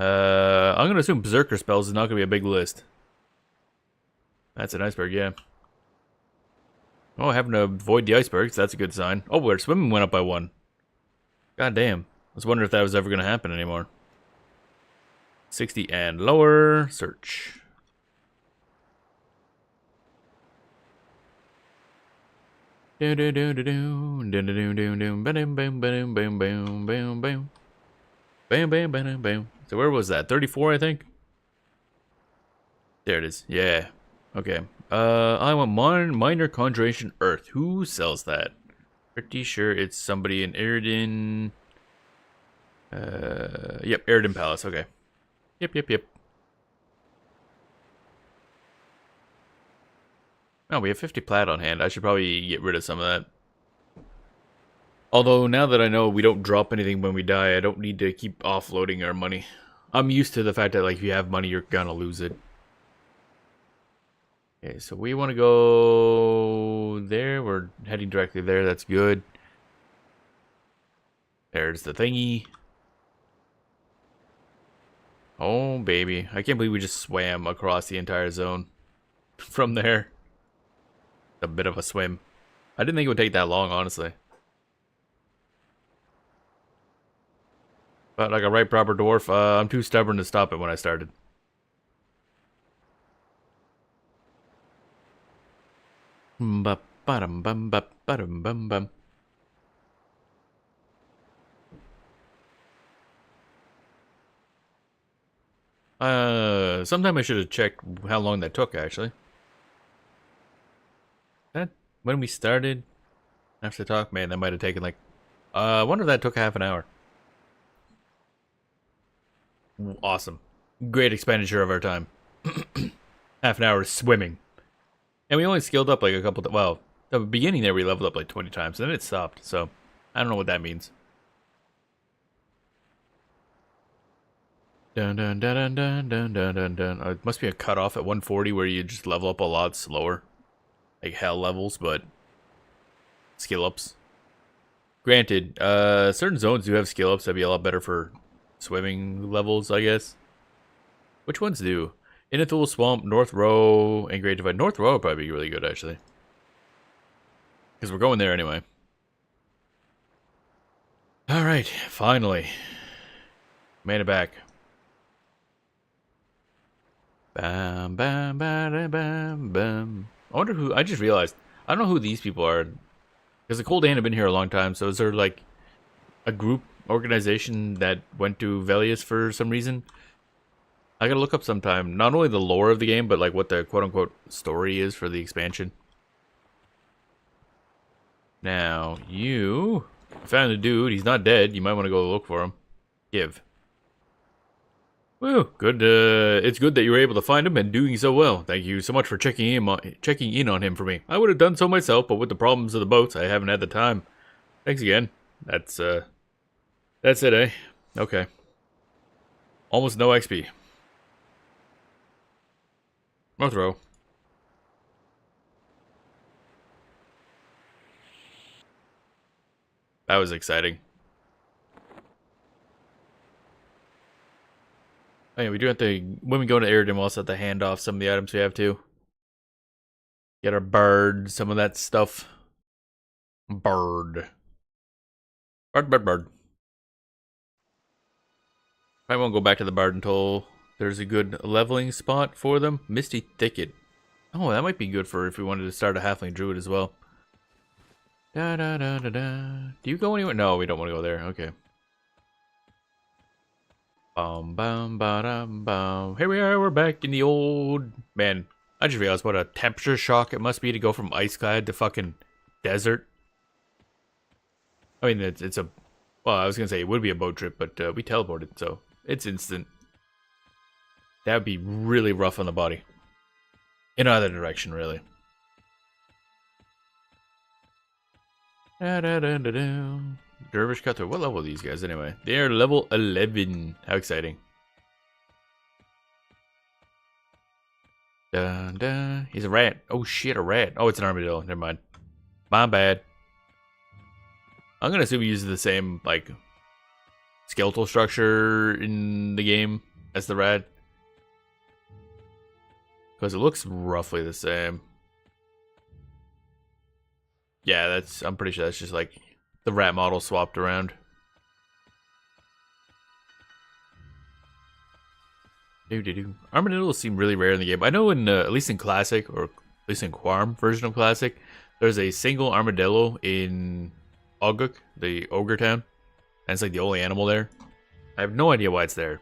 S1: I'm gonna assume Berserker spells is not gonna be a big list. That's an iceberg, yeah. Oh, having to avoid the icebergs, that's a good sign. Oh, our swimming went up by 1. God damn. I was wondering if that was ever gonna happen anymore. 60 and lower. Search. Do do do do do do do do do bam bam bam bam bam bam bam bam bam bam bam. So where was that? 34, I think. There it is. Yeah. Okay. I want minor conjuration earth. Who sells that? Pretty sure it's somebody in Eridan. Yep, Eridan Palace. Okay. Yep. Oh, we have 50 plat on hand. I should probably get rid of some of that. Although, now that I know we don't drop anything when we die, I don't need to keep offloading our money. I'm used to the fact that, like, if you have money, you're gonna lose it. Okay, so we want to go there. We're heading directly there. That's good. There's the thingy. Oh, baby. I can't believe we just swam across the entire zone from there. A bit of a swim. I didn't think it would take that long, honestly. But like a right proper dwarf, I'm too stubborn to stop it when I started. Sometime I should have checked how long that took, actually. That when we started, after the talk, man, that might have taken like, I wonder if that took half an hour. Awesome. Great expenditure of our time. Half an hour swimming. And we only skilled up like a couple, well, the beginning there we leveled up like 20 times, and then it stopped, so I don't know what that means. Dun dun dun dun dun dun dun dun. It must be a cutoff at 140 where you just level up a lot slower. Like hell levels, but skill ups. Granted, certain zones do have skill ups that'd be a lot better for swimming levels, I guess. Which ones do? Inithul, Swamp, North Row, and Great Divide. North Row would probably be really good, actually. Because we're going there anyway. Alright, finally. Made it back. Bam, bam, bam, bam, bam. I wonder who, I just realized, I don't know who these people are. Because the Cold Hand have been here a long time, so is there like a group organization that went to Velius for some reason? I gotta look up sometime, not only the lore of the game, but like what the quote-unquote story is for the expansion. Now, you found a dude, he's not dead, you might want to go look for him. Give. Woo, good, it's good that you were able to find him and doing so well. Thank you so much for checking in on him for me. I would have done so myself, but with the problems of the boats, I haven't had the time. Thanks again. That's it, eh? Okay. Almost no XP. North Row. That was exciting. Oh yeah, we do have to, when we go to Eridan, we also have to hand off some of the items we have too. Get our bird, some of that stuff. Bird. Bird. I won't go back to the bird until there's a good leveling spot for them. Misty Thicket. Oh, that might be good for if we wanted to start a halfling druid as well. Da da da da da. Do you go anywhere? No, we don't want to go there. Okay. Bum bum ba-dum bum. Here we are, we're back in the old... Man, I just realized what a temperature shock it must be to go from ice-clad to fucking desert. I mean, it's a... Well, I was gonna say it would be a boat trip, but we teleported, so it's instant. That would be really rough on the body. In either direction, really. Da da da da da. Dervish Cutthroat. What level are these guys anyway? They are level 11. How exciting. Dun, dun. He's a rat. Oh shit, a rat. Oh, it's an armadillo. Never mind. My bad. I'm gonna assume he uses the same, like, skeletal structure in the game
S2: as the rat. Because it looks roughly the same. Yeah, I'm pretty sure that's just like the rat model swapped around. Armadillos seem really rare in the game. I know in, at least in Classic, or at least in Quarm version of Classic, there's a single armadillo in Oguk, the ogre town. And it's like the only animal there. I have no idea why it's there.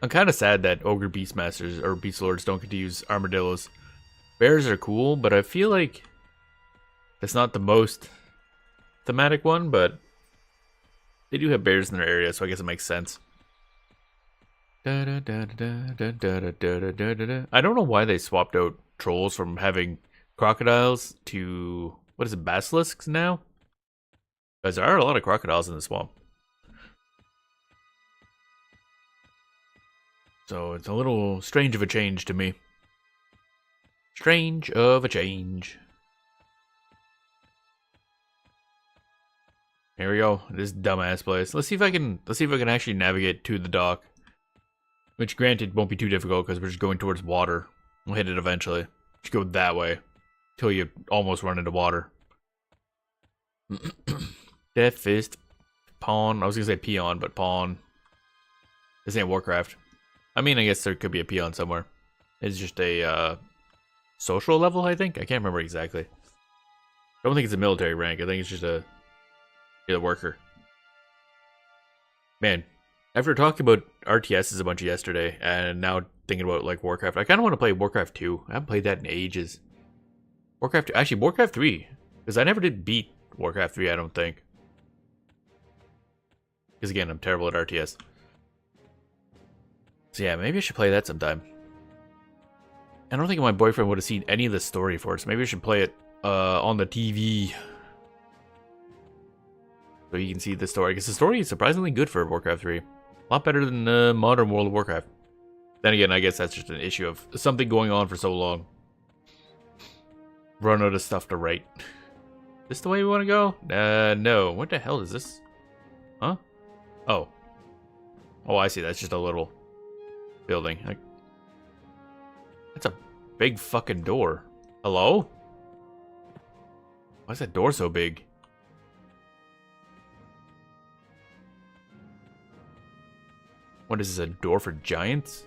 S2: I'm kind of sad that ogre beastmasters or beast lords don't get to use armadillos. Bears are cool, but I feel like it's not the most thematic one, but they do have bears in their area, so I guess it makes sense. I don't know why they swapped out trolls from having crocodiles to, what is it, basilisks now? Because there are a lot of crocodiles in the swamp. So it's a little strange of a change to me. Strange of a change. Here we go. This dumbass place. Let's see if I can actually navigate to the dock. Which granted won't be too difficult because we're just going towards water. We'll hit it eventually. Just go that way. Till you almost run into water. Death Fist. Pawn. I was gonna say peon, but pawn. This ain't Warcraft. I mean, I guess there could be a peon somewhere. It's just a social level, I think. I can't remember exactly. I don't think it's a military rank. I think it's just a worker. Man, after talking about RTSs a bunch yesterday, and now thinking about like Warcraft, I kind of want to play Warcraft 2. I haven't played that in ages. Warcraft 2, actually Warcraft 3, because I never did beat Warcraft 3. I don't think. Because again, I'm terrible at RTS. So yeah, maybe I should play that sometime. I don't think my boyfriend would have seen any of the story for us. Maybe I should play it on the TV. So you can see the story. Because the story is surprisingly good for Warcraft 3. A lot better than modern World of Warcraft. Then again, I guess that's just an issue of something going on for so long. Run out of stuff to write. This the way we want to go? No. What the hell is this? Huh? Oh. Oh, I see. That's just a little building. That's a big fucking door. Hello? Why is that door so big? What is this, a door for giants?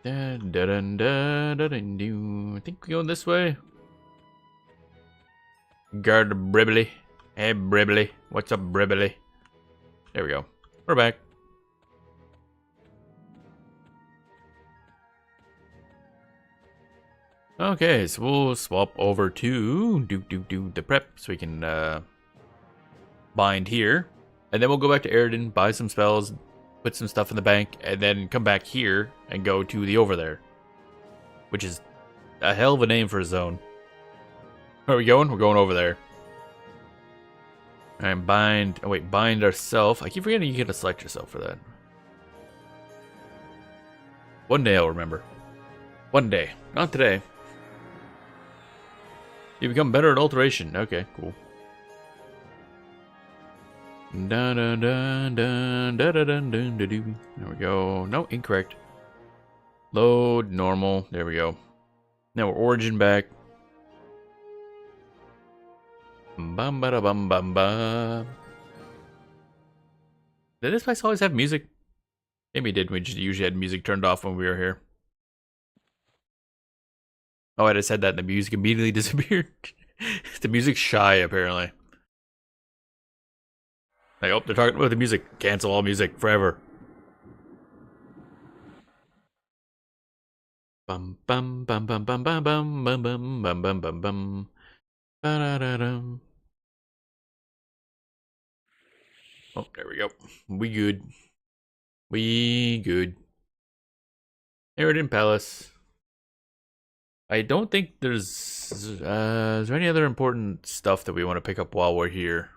S2: I think we go this way. Guard Bribbly. Hey Bribbly. What's up, Bribbly? There we go. We're back. Okay, so we'll swap over to the prep so we can bind here. And then we'll go back to Eridan, buy some spells, put some stuff in the bank, and then come back here and go to the over there. Which is a hell of a name for a zone. Where are we going? We're going over there. And bind, oh wait, bind ourselves. I keep forgetting you get to select yourself for that. One day I'll remember. One day. Not today. You become better at alteration. Okay, cool. There we go. No, incorrect. Load, normal. There we go. Now we're origin back. Bum ba da bum bum bum. Did this place always have music? Maybe it did. We just usually had music turned off when we were here. Oh, I just said that and the music immediately disappeared. The music's shy, apparently. Like, oh, they're talking about the music. Cancel all music forever. Bum bum bum bum bum bum bum bum bum bum bum bum bum. Ba-da-da-dum. Oh, there we go. We good. We good. Eridan Palace. I don't think there's... is there any other important stuff that we want to pick up while we're here?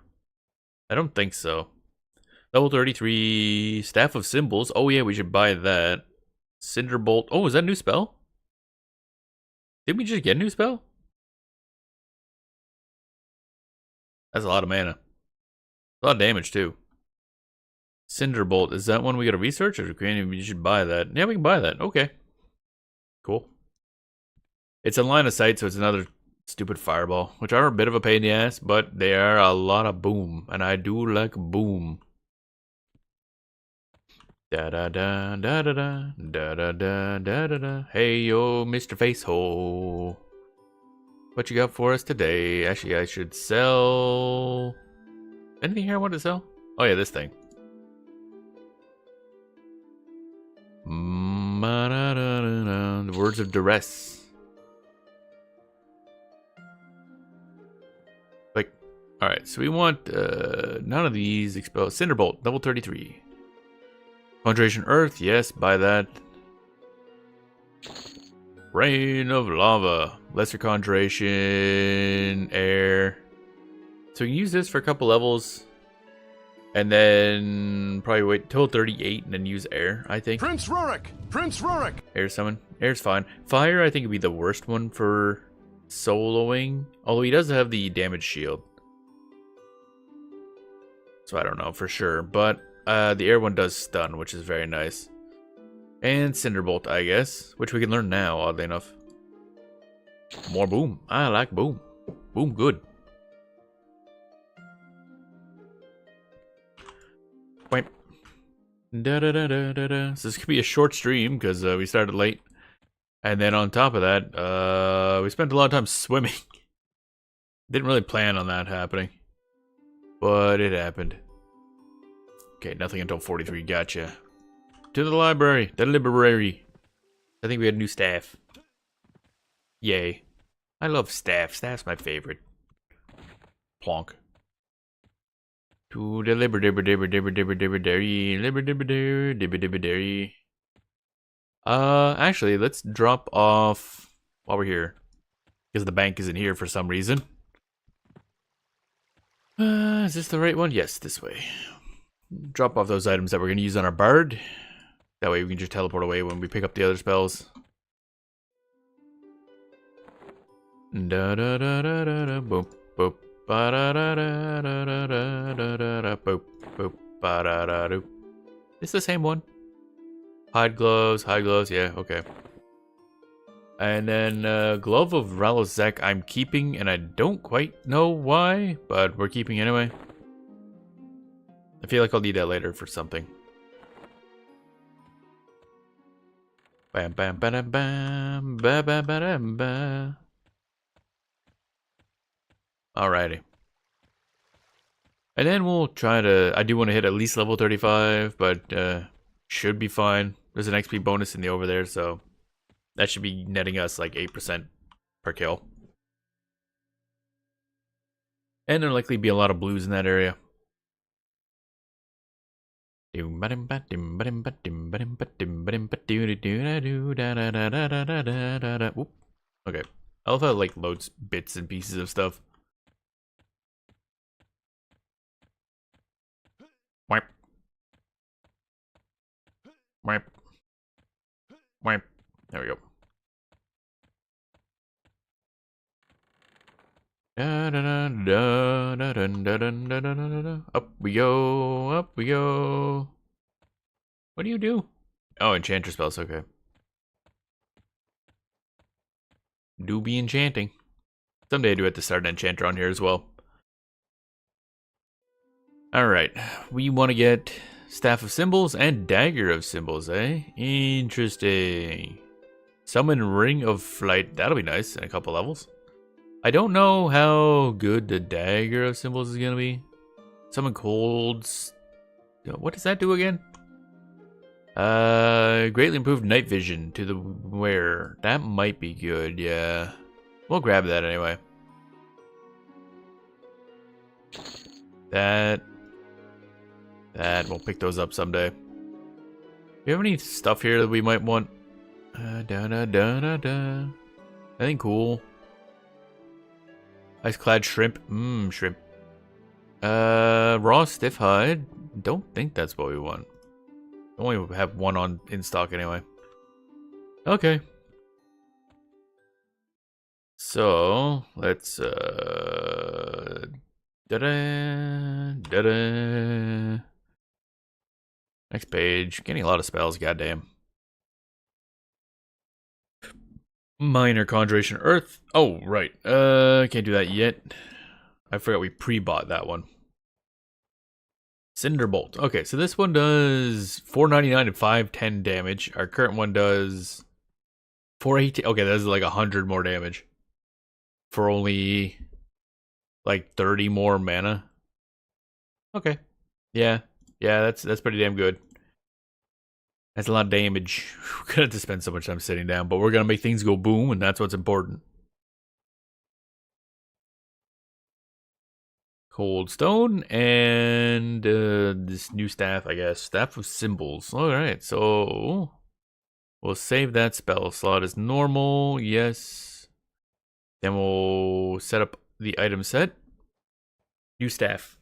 S2: I don't think so. Level 33, Staff of Symbols. Oh yeah, we should buy that. Cinderbolt. Oh, is that a new spell? Did we just get a new spell? That's a lot of mana. A lot of damage too. Cinderbolt, is that one we gotta research, or we should buy that? Yeah, we can buy that. Okay. Cool. It's a line of sight, so it's another stupid fireball, which are a bit of a pain in the ass, but they are a lot of boom, and I do like boom. Da da da da da da da da da da da da. Hey yo, Mr. Facehole. What you got for us today? Actually, I should sell anything here I want to sell? Oh yeah, this thing. The words of duress. Like, alright, so we want none of these expel. Cinderbolt, level 33. Concentration Earth, yes, buy that. Rain of Lava, lesser concentration, air. So we can use this for a couple levels. And then probably wait till 38 and then use air, I think.
S3: Prince Rurik! Prince Rurik!
S2: Air summon. Air's fine. Fire, I think, would be the worst one for soloing. Although he does have the damage shield. So I don't know for sure. But the air one does stun, which is very nice. And Cinderbolt, I guess. Which we can learn now, oddly enough. More boom. I like boom. Boom good. Wipe. Da da da da da da. So this could be a short stream because we started late, and then on top of that, we spent a lot of time swimming. Didn't really plan on that happening, but it happened. Okay, nothing until 43. Gotcha. To the library. The library. I think we had new staff. Yay! I love staff. Staff's my favorite. Plonk. To the library. Actually, let's drop off while we're here. Because the bank isn't here for some reason. Is this the right one? Yes, this way. Drop off those items that we're going to use on our bard. That way we can just teleport away when we pick up the other spells. Da da da da da da boop boop. Ba da da da da da da da da da boop boop ba da da doo. It's the same one. Hide gloves, yeah, okay. And then Glove of Ralozek I'm keeping, and I don't quite know why, but we're keeping anyway. I feel like I'll need that later for something. Bam bam bam bam ba ba ba bam ba. Alrighty. And then we'll try to... I do want to hit at least level 35, but should be fine. There's an XP bonus in the over there, so that should be netting us like 8% per kill. And there'll likely be a lot of blues in that area. Whoop. Okay. I love how it like loads bits and pieces of stuff. Wipe. Wipe. Wipe. There we go. Up we go. Up we go. What do you do? Oh, enchanter spells. Okay. Do be enchanting. Someday I do have to start an enchanter on here as well. Alright, we want to get Staff of Symbols and Dagger of Symbols, eh? Interesting. Summon Ring of Flight, that'll be nice in a couple levels. I don't know how good the Dagger of Symbols is going to be. Summon Colds. What does that do again? Greatly improved night vision to the wearer. That might be good, yeah. We'll grab that anyway. That we'll pick those up someday. Do you have any stuff here that we might want? Anything cool? Ice-clad shrimp. Shrimp. Raw stiff hide. Don't think that's what we want. I only have one on in stock anyway. Okay. So let's Next page. Getting a lot of spells, goddamn. Minor Conjuration Earth. Oh, right. Can't do that yet. I forgot we pre-bought that one. Cinderbolt. Okay, so this one does 499 and 510 damage. Our current one does 418. Okay, that's like 100 more damage. For only like 30 more mana. Okay. Yeah. Yeah, that's pretty damn good. That's a lot of damage. We're gonna have to spend so much time sitting down, but we're gonna make things go boom, and that's what's important. Cold Stone and this new staff, I guess. Staff of Symbols. Alright, so we'll save that spell slot as normal. Yes. Then we'll set up the item set. New staff.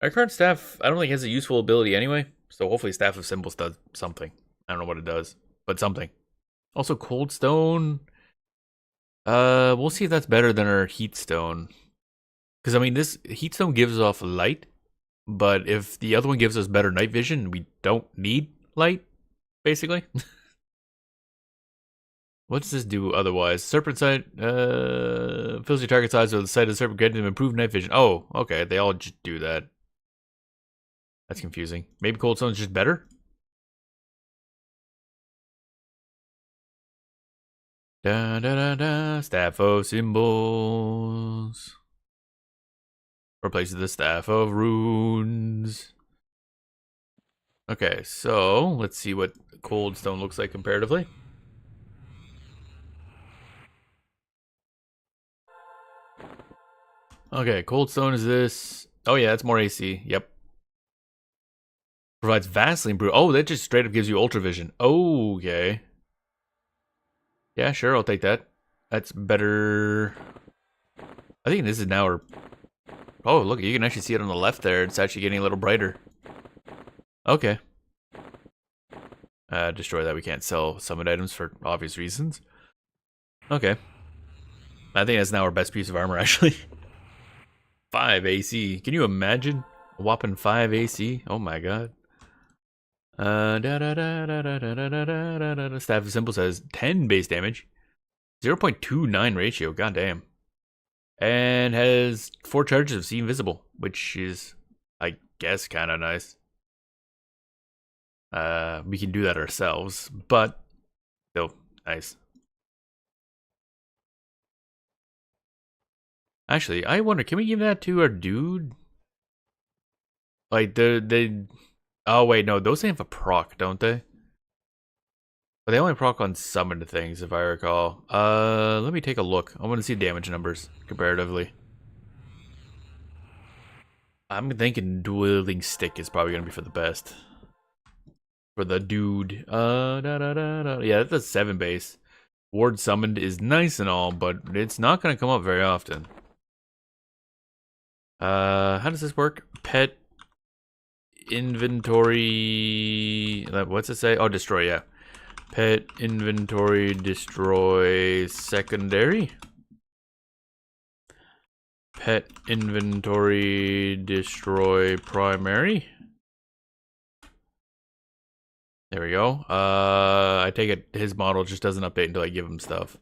S2: Our current staff, I don't think has a useful ability anyway. So hopefully Staff of Symbols does something. I don't know what it does, but something. Also Cold Stone. We'll see if that's better than our Heat Stone. Because, I mean, this Heat Stone gives off light, but if the other one gives us better night vision, we don't need light, basically. What does this do otherwise? Serpent Sight fills your target's eyes with the sight of the serpent, granting them improved night vision. Oh, okay, they all just do that. That's confusing. Maybe Cold Stone's just better? Da da da da. Staff of Symbols. Replaces the Staff of Runes. Okay, so let's see what Cold Stone looks like comparatively. Okay, Cold Stone is this. Oh yeah, that's more AC. Yep. Provides vastly improved. Oh, that just straight up gives you Ultra Vision. Okay. Yeah, sure, I'll take that. That's better. I think this is now our... Oh, look, you can actually see it on the left there. It's actually getting a little brighter. Okay. Destroy that. We can't sell summoned items for obvious reasons. Okay. I think that's now our best piece of armor, actually. 5 AC. Can you imagine? A whopping 5 AC? Oh my god. Staff of Symbols has 10 base damage. 0.29 ratio. God damn. And has 4 charges of See Invisible, which is, I guess, kind of nice. We can do that ourselves, but still nice. Actually, I wonder, can we give that to our dude? Like they oh wait, no, those have a proc, don't they? But they only proc on summoned things, if I recall. Let me take a look. I want to see damage numbers comparatively. I'm thinking Dueling Stick is probably gonna be for the best. For the dude. Yeah, that's a 7 base. Ward summoned is nice and all, but it's not gonna come up very often. How does this work? Pet inventory. What's it say? Oh, destroy, yeah. Pet inventory destroy secondary. Pet inventory destroy primary. There we go. I take it his model just doesn't update until I give him stuff.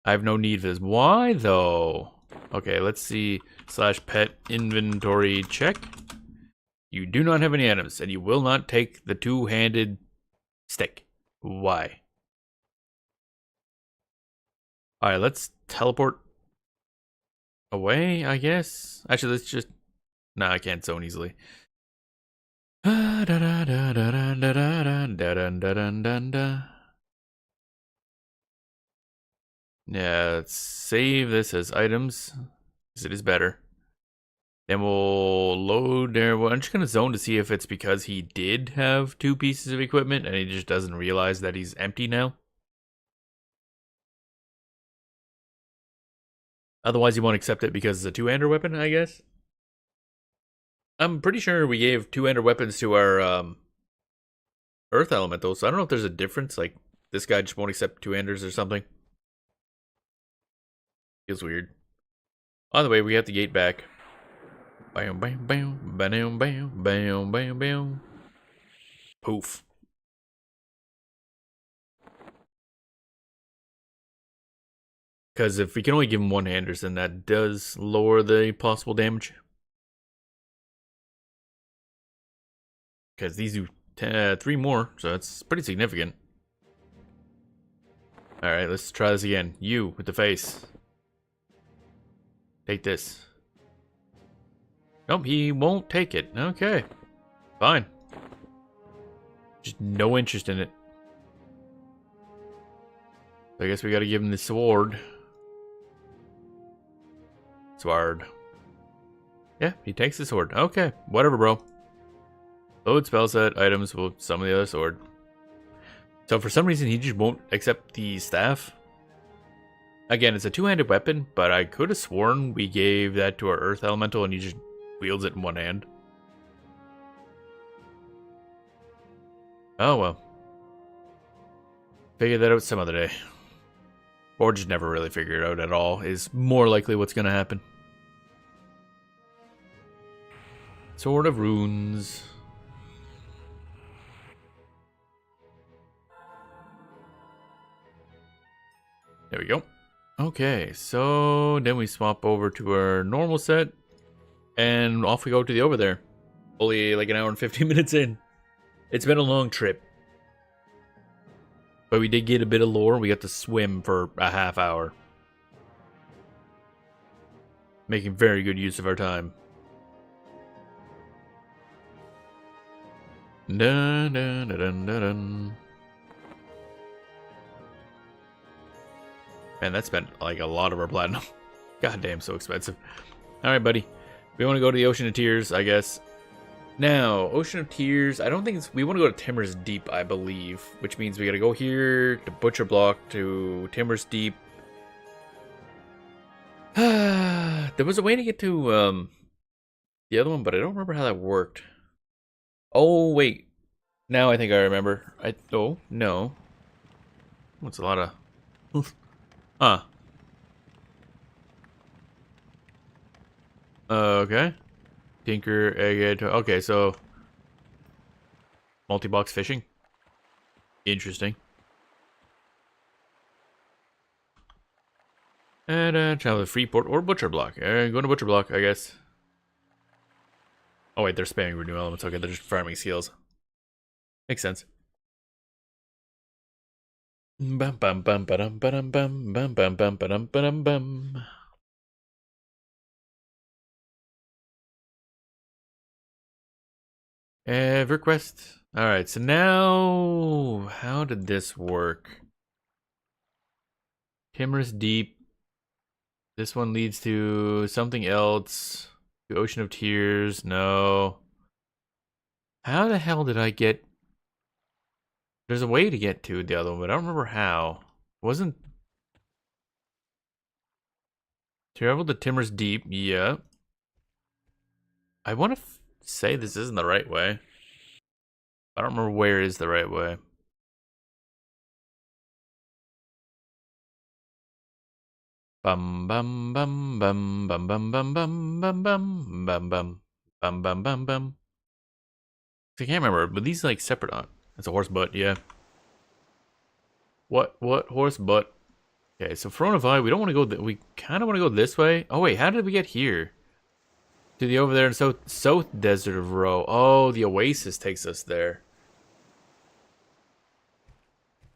S2: I have no need for this. Why though? Okay, let's see. / pet inventory check. You do not have any items, and you will not take the 2-handed stick. Why? Alright, let's teleport away, I guess. Actually, let's just... Nah, I can't zone easily. Yeah, let's save this as items, because it is better. Then we'll load there. Well, I'm just going to zone to see if it's because he did have 2 pieces of equipment and he just doesn't realize that he's empty now. Otherwise, he won't accept it because it's a 2-hander weapon, I guess. I'm pretty sure we gave 2-hander weapons to our Earth Elemental, so I don't know if there's a difference. Like, this guy just won't accept 2-handers or something. Feels weird. On the way, we have the gate back. Bam, bam, bam, bam, bam, bam, bam, bam. Poof. Because if we can only give him one Anderson, that does lower the possible damage. Because these do 3 more, so that's pretty significant. Alright, let's try this again. You, with the face. Take this. Nope, he won't take it. Okay. Fine. Just no interest in it. I guess we gotta give him the sword. Sword. Yeah, he takes the sword. Okay, whatever, bro. Load spell set, items, will summon the other sword. So for some reason, he just won't accept the staff. Again, it's a two-handed weapon, but I could have sworn we gave that to our earth elemental and he just wields it in one hand. Oh well. Figure that out some other day. Or just never really figure it out at all is more likely what's going to happen. Sword of Runes. There we go. Okay, so then we swap over to our normal set. And off we go to the over there. Only like an hour and 15 minutes in. It's been a long trip. But we did get a bit of lore. We got to swim for a half hour. Making very good use of our time. Dun, dun, dun, dun, dun, dun. Man, that spent like a lot of our platinum. God damn, so expensive. Alright, buddy. We want to go to the Ocean of Tears, I guess. Now, Ocean of Tears, I don't think it's... We want to go to Timber's Deep, I believe. Which means we gotta go here to Butcher Block to Timber's Deep. There was a way to get to the other one, but I don't remember how that worked. Oh, wait. Now I think I remember. Oh, no. What's a lot of... Huh. Okay. Tinker, egg, okay, so... Multi-box fishing. Interesting. And travel to Freeport or Butcher Block. Go to Butcher Block, I guess. Oh wait, they're spamming renew elements. Okay, they're just farming seals. Makes sense. Bum bum bum ba-dum ba-dum bum bum bum bum ba-dum ba-dum bum. EverQuest. Alright, so now how did this work? Timorous Deep. This one leads to something else. The Ocean of Tears. No. How the hell did I get... There's a way to get to the other one, but I don't remember how. Wasn't... Travel to Timorous Deep. Yeah. I want to say this isn't the right way. I don't remember where is the right way. Bum bum bum bum bum bum bum bum bum bum bum bum bum bum bum bum. I can't remember, but these like separate on. It's a horse butt, yeah. What horse butt? Okay, so Fronavi, we don't want to go. We kind of want to go this way. Oh wait, how did we get here? To the over there in South Desert of Roe. Oh, the Oasis takes us there.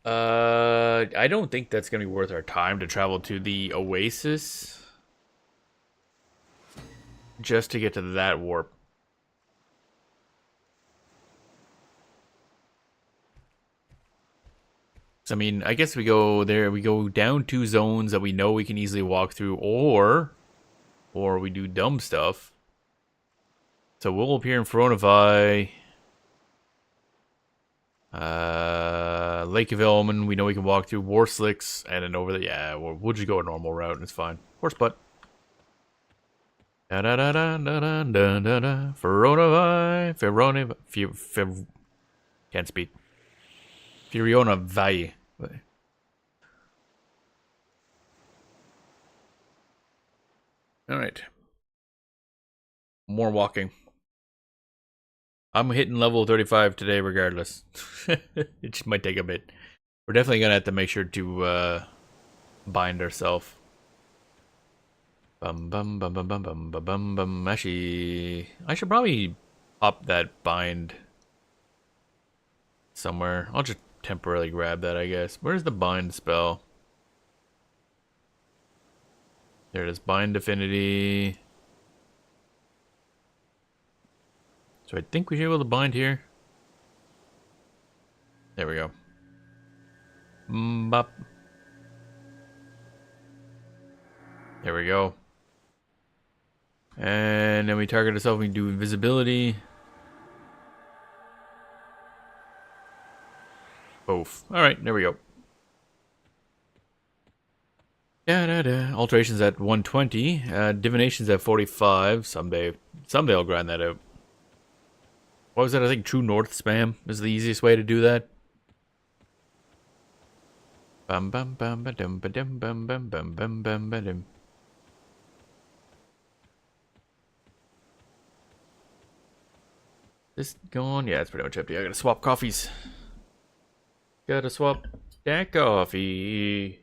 S2: I don't think that's gonna be worth our time to travel to the Oasis just to get to that warp. So, I mean, I guess we go there. We go down 2 zones that we know we can easily walk through, or we do dumb stuff. So we'll appear in Fronavi. Lake of Elman, we know we can walk through. War Slicks, and then over there. Yeah, we'll just go a normal route, and it's fine. Horse butt. Da da da da da da da da da. Fronavi. Can't speak. Fronavi. All right. More walking. I'm hitting level 35 today regardless. It just might take a bit. We're definitely gonna have to make sure to bind ourselves. Bum bum bum bum bum bum bum bum bum. Actually, I should probably pop that bind somewhere. I'll just temporarily grab that, I guess. Where's the bind spell? There it is. Bind affinity. So I think we should be able to bind here. There we go. Bop. There we go. And then we target ourselves. We can do invisibility. Both. Alright, there we go. Alterations at 120. Divinations at 45. Someday I'll grind that out. What was that? I think True North spam is the easiest way to do that. Bum bum bum ba dum ba dum bum bum bum bum bum ba dum. This going? Yeah, it's pretty much empty. I gotta swap coffees. Gotta swap that coffee.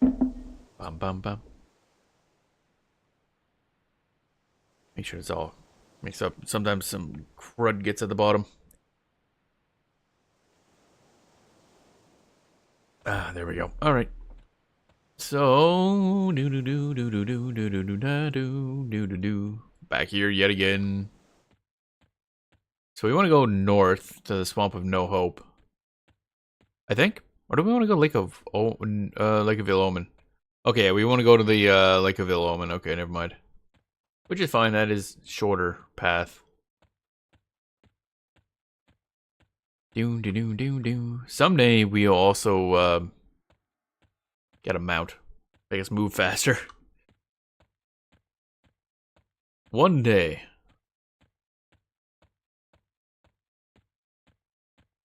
S2: Bum bum bum. Make sure it's all mixed up. Sometimes some crud gets at the bottom. Ah, there we go. All right. So back here yet again. So we want to go north to the Swamp of No Hope, I think. Or do we want to go Lake of Ill Omen? Okay, we want to go to the Lake of Ill Omen. Okay, never mind. Which is fine. That is shorter path. Someday we'll also get a mount. Make us move faster. One day.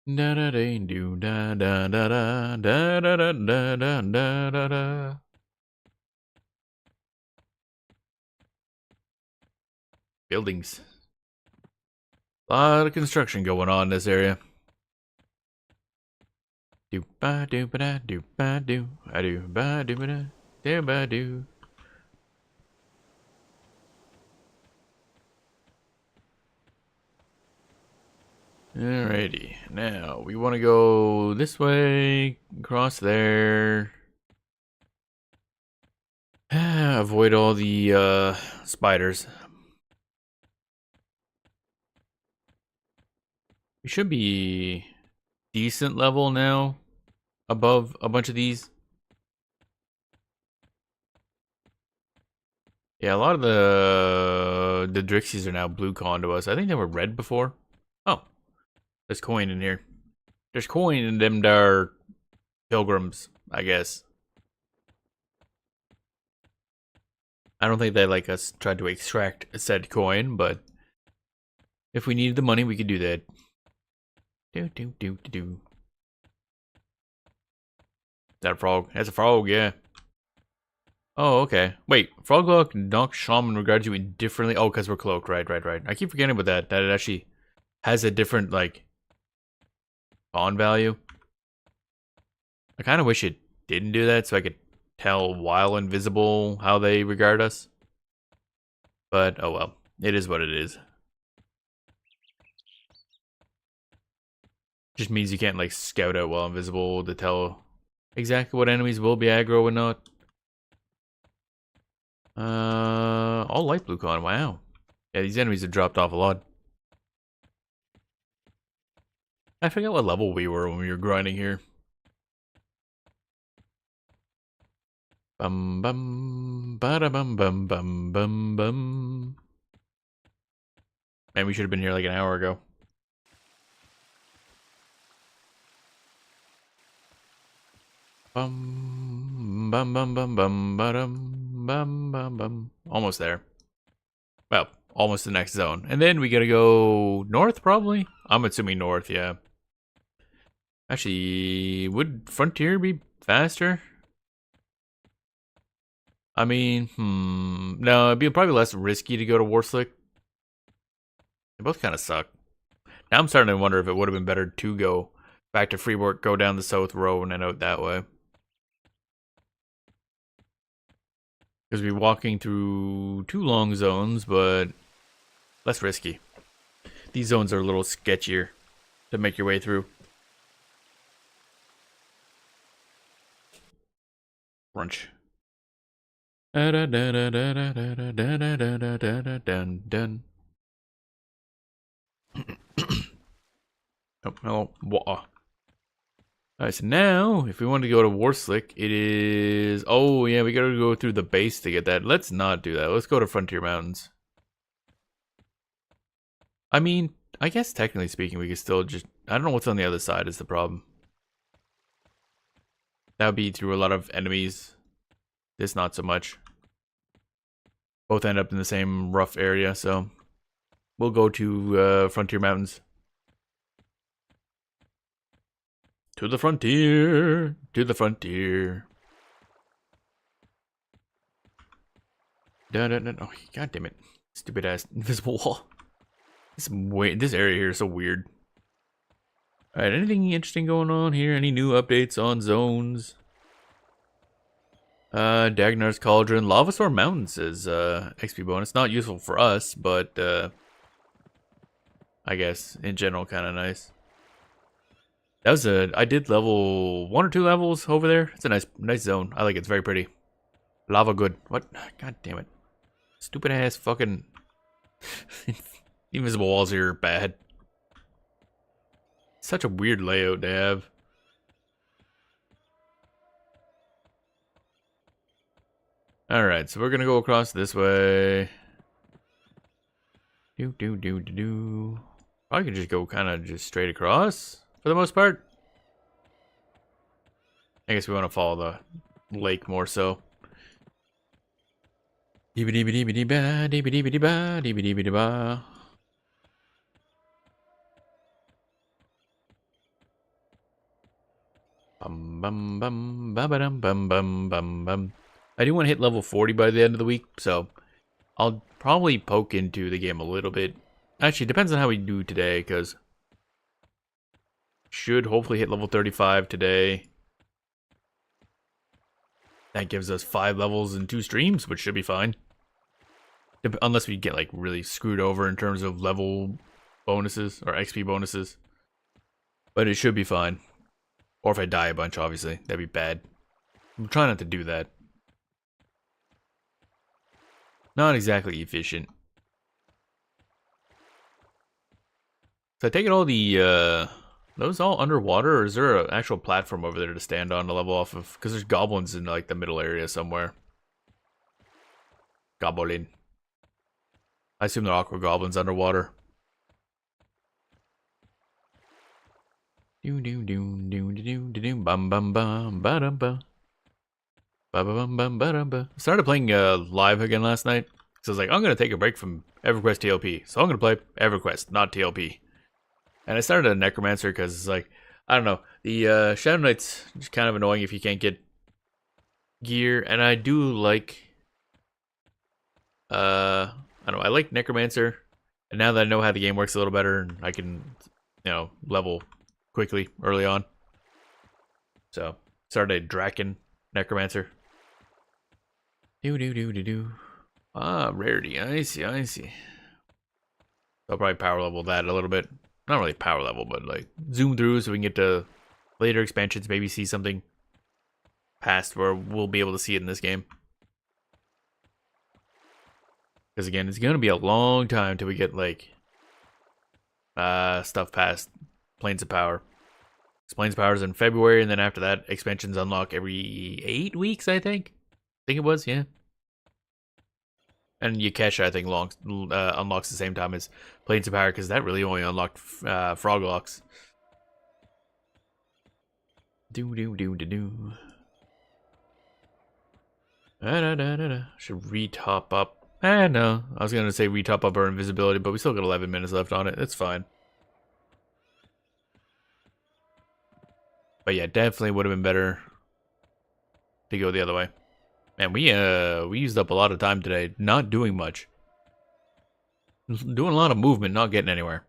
S2: Da da da do da da da da da da da da da da da. Buildings. A lot of construction going on in this area. Do ba do ba da do ba do I do ba do ba da do ba do. Alrighty, now we want to go this way, across there. Avoid all the spiders. We should be decent level now, above a bunch of these. Yeah, a lot of the Drixies are now blue con to us. I think they were red before. Oh, there's coin in here. There's coin in them there pilgrims, I guess. I don't think they like us tried to extract said coin, but if we needed the money, we could do that. Is that a frog? That's a frog, yeah. Oh, okay. Wait, frog look knock shaman regards you indifferently. Oh, because we're cloaked. Right. I keep forgetting about that. That it actually has a different, like, on value. I kind of wish it didn't do that so I could tell while invisible how they regard us. But, oh well. It is what it is. Just means you can't, like, scout out while invisible to tell exactly what enemies will be aggro and not. All light blue con, wow. Yeah, these enemies have dropped off a lot. I forget what level we were when we were grinding here. Bum bum bada bum bum bum bum bum. Man, we should have been here like an hour ago. Bum bum bum bum bum bum bum bum bum. Almost there. Well, almost the next zone. And then we gotta go north, probably? I'm assuming north, yeah. Actually, would Frontier be faster? I mean, no, it'd be probably less risky to go to Warslick. They both kind of suck. Now I'm starting to wonder if it would have been better to go back to Freeport, go down the South Road and out that way. Because we'd be walking through 2 long zones, but less risky. These zones are a little sketchier to make your way through. Brunch. Oh, hello. Water. Alright, so now, if we want to go to Warslick, it is... Oh, yeah, we gotta go through the base to get that. Let's not do that. Let's go to Frontier Mountains. I mean, I guess technically speaking, we could still just... I don't know what's on the other side is the problem. That would be through a lot of enemies. This, not so much. Both end up in the same rough area, so... We'll go to Frontier Mountains. To the frontier, to the frontier. Oh, god damn it. Stupid ass invisible wall. This area here is so weird. Alright, anything interesting going on here? Any new updates on zones? Dagnar's Cauldron. Lavastorm Mountains is XP bonus. Not useful for us, but I guess in general kind of nice. That was I did level 1 or 2 levels over there. It's a nice zone. I like it. It's very pretty. Lava good. What? God damn it. Stupid ass fucking invisible walls here are bad. Such a weird layout to have. Alright, so we're gonna go across this way. Probably could just go kind of just straight across. For the most part. I guess we want to follow the lake more so. Dee-ba-dee-ba-dee-ba-dee-ba, dee-ba-dee-ba-dee-ba, dee-ba-dee-ba-dee-ba. Bum bum bum ba-ba-dum bum bum bum bum. I do want to hit level 40 by the end of the week, so I'll probably poke into the game a little bit. Actually, it depends on how we do today, because should hopefully hit level 35 today. That gives us 5 levels in 2 streams, which should be fine. Unless we get like really screwed over in terms of level bonuses or XP bonuses. But it should be fine. Or if I die a bunch, obviously. That'd be bad. I'm trying not to do that. Not exactly efficient. So I take it all the those all underwater, or is there an actual platform over there to stand on to level off of? Because there's goblins in like the middle area somewhere. Goblin. I assume they're aqua goblins underwater. Do do do do do do do bum bum bum ba dum ba. Ba ba bum bum ba dum ba. I started playing live again last night. So I was like, I'm gonna take a break from EverQuest TLP. So I'm gonna play EverQuest, not TLP. And I started a Necromancer because it's like, I don't know, the Shadow Knight's just kind of annoying if you can't get gear. And I do like, I don't know, I like Necromancer. And now that I know how the game works a little better, and I can, you know, level quickly early on. So, started a Draken Necromancer. Do. Ah, rarity. I see. I'll probably power level that a little bit. Not really power level, but like zoom through so we can get to later expansions, maybe see something past where we'll be able to see it in this game. Because again, it's going to be a long time till we get like stuff past Plains of Power. Plains of Power is in February, and then after that, expansions unlock every 8 weeks, I think. I think it was, yeah. And Yakesha, I think, unlocks the same time as Plains of Power, because that really only unlocked Froglocks. Do. Should re-top up. No. I was going to say re-top up our invisibility, but we still got 11 minutes left on it. That's fine. But yeah, definitely would have been better to go the other way. Man, we used up a lot of time today, not doing much. Doing a lot of movement, not getting anywhere.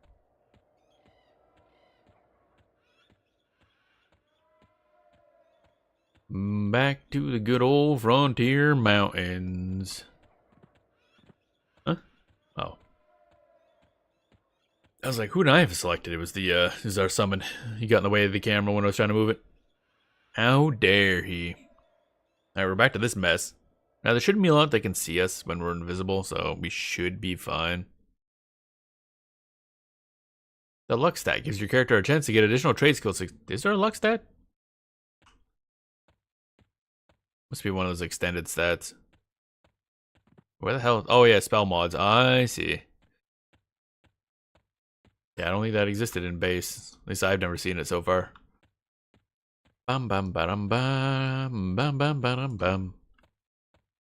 S2: Back to the good old frontier mountains. Huh? Oh. I was like, who did I have selected? It was the is our summon. He got in the way of the camera when I was trying to move it. How dare he? Alright, we're back to this mess. Now, there shouldn't be a lot that can see us when we're invisible, so we should be fine. The luck stat gives your character a chance to get additional trade skills. Is there a luck stat? Must be one of those extended stats. Where the hell? Oh, yeah, spell mods. I see. Yeah, I don't think that existed in base. At least I've never seen it so far. Bum bum bum bum bum bum bum bum.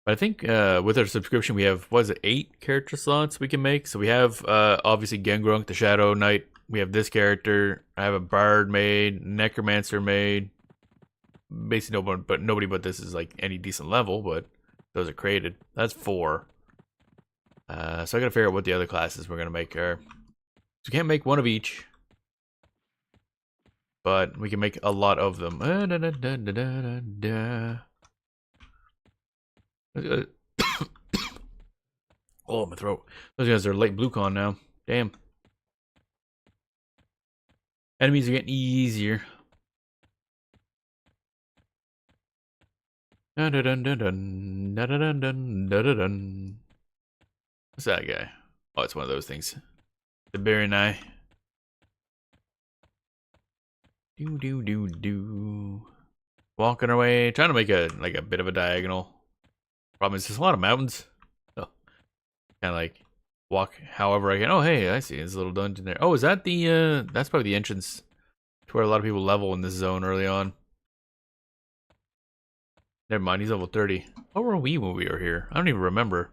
S2: But I think with our subscription we have, what is it, 8 character slots we can make. So we have obviously Gengrunk, the Shadow Knight. We have this character. I have a Bard made, Necromancer made. Basically nobody but this is like any decent level, but those are created. That's 4. So I gotta figure out what the other classes we're gonna make are. So we can't make one of each, but we can make a lot of them. Oh, my throat. Those guys are light blue con now. Damn. Enemies are getting easier. What's that guy? Oh, it's one of those things. The Baron Eye. Do. Walking our way, trying to make a bit of a diagonal. Problem is there's a lot of mountains. So kind of like walk however I can. Oh, hey, I see. There's a little dungeon there. Oh, is that the that's probably the entrance to where a lot of people level in this zone early on. Never mind, he's level 30. What were we when we were here? I don't even remember.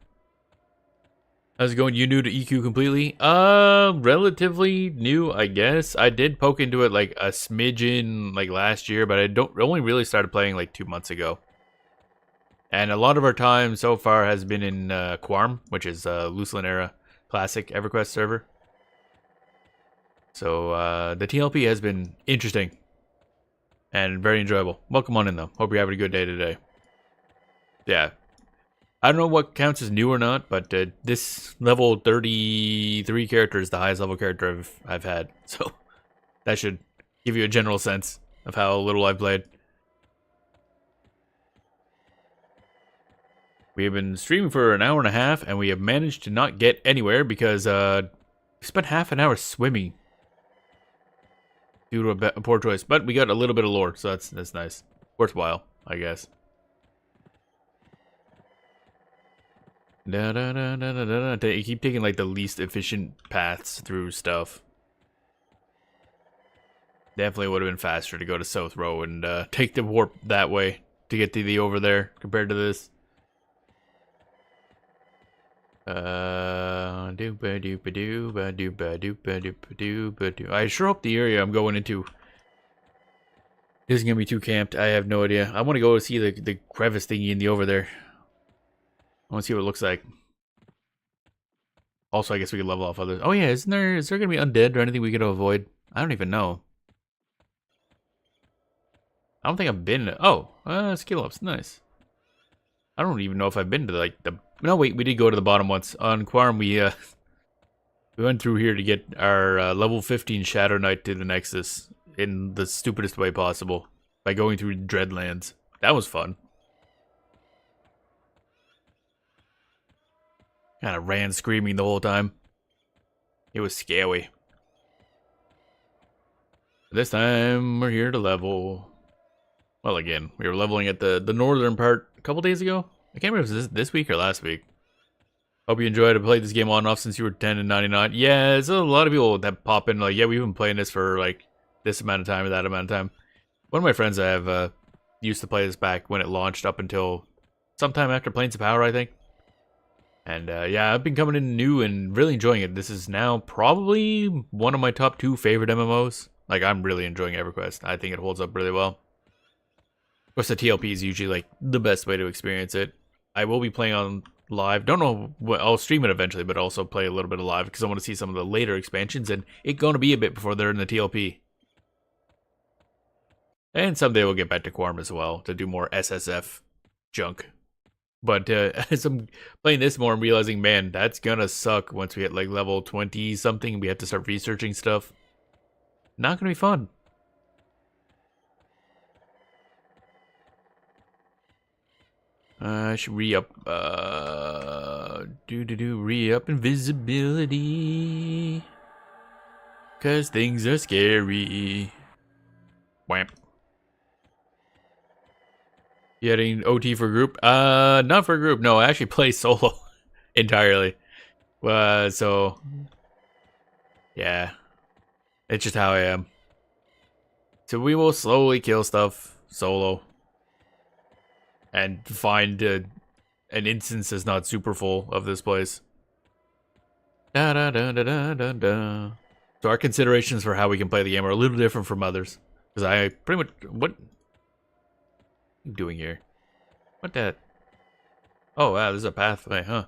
S2: How's it going? You new to EQ completely? Relatively new, I guess. I did poke into it like a smidgen like last year, but I only really started playing like 2 months ago. And a lot of our time so far has been in Quarm, which is Luceland era classic EverQuest server. So the TLP has been interesting and very enjoyable. Welcome on in though. Hope you're having a good day today. Yeah. I don't know what counts as new or not, but this level 33 character is the highest level character I've had. So that should give you a general sense of how little I've played. We have been streaming for an hour and a half, and we have managed to not get anywhere because we spent half an hour swimming due to a poor choice. But we got a little bit of lore, so that's nice. Worthwhile, I guess. You keep taking like the least efficient paths through stuff. Definitely would have been faster to go to South Row and take the warp that way to get to the over there compared to this. I sure hope the area I'm going into isn't gonna be too camped. I have no idea. I want to go see the crevice thingy in the over there. I want to see what it looks like. Also, I guess we could level off others. Oh yeah, is there gonna be undead or anything we could avoid? I don't even know. I don't think I've been. Oh, skill ups, nice. I don't even know if I've been to like the. No, wait, we did go to the bottom once on Quarm. We went through here to get our level 15 Shadow Knight to the Nexus in the stupidest way possible by going through Dreadlands. That was fun. Kind of ran screaming the whole time. It was scary. This time we're here to level. Well, again, we were leveling at the northern part a couple days ago. I can't remember if it was this week or last week. Hope you enjoyed. I played this game on and off since you were 10 and 99. Yeah, there's a lot of people that pop in like, yeah, we've been playing this for like this amount of time or that amount of time. One of my friends I have used to play this back when it launched up until sometime after Planes of Power, I think. And yeah, I've been coming in new and really enjoying it. This is now probably one of my top 2 favorite MMOs. Like, I'm really enjoying EverQuest. I think it holds up really well. Of course, the TLP is usually like the best way to experience it. I will be playing on live. Don't know what I'll stream it eventually, but also play a little bit of live because I want to see some of the later expansions, and it's gonna be a bit before they're in the TLP. And someday we'll get back to Quorum as well to do more SSF junk. But as I'm playing this more, I'm realizing, man, that's gonna suck once we hit like level 20 something. We have to start researching stuff. Not gonna be fun. I should re-up, re-up invisibility. Cause things are scary. Wham. You getting OT for group? Not for group, no, I actually play solo entirely. So, yeah. It's just how I am. So we will slowly kill stuff solo. And find an instance that's not super full of this place. Da da da da da da da. So our considerations for how we can play the game are a little different from others. Because I pretty much... What are you doing here? What that? Oh wow, there's a pathway, huh?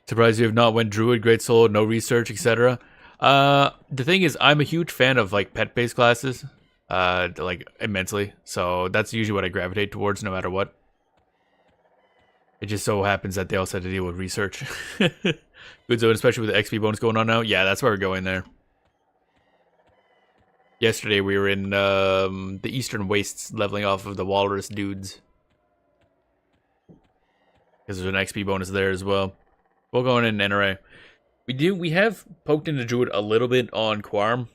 S2: Surprised you have not went druid, great soul, no research, etc. The thing is, I'm a huge fan of like pet-based classes. Like immensely. So that's usually what I gravitate towards no matter what. It just so happens that they also have to deal with research. Good zone, especially with the XP bonus going on now. Yeah, that's why we're going there. Yesterday we were in the Eastern Wastes leveling off of the Walrus dudes. Because there's an XP bonus there as well. We'll go in NRA. We have poked into Druid a little bit on Quarm.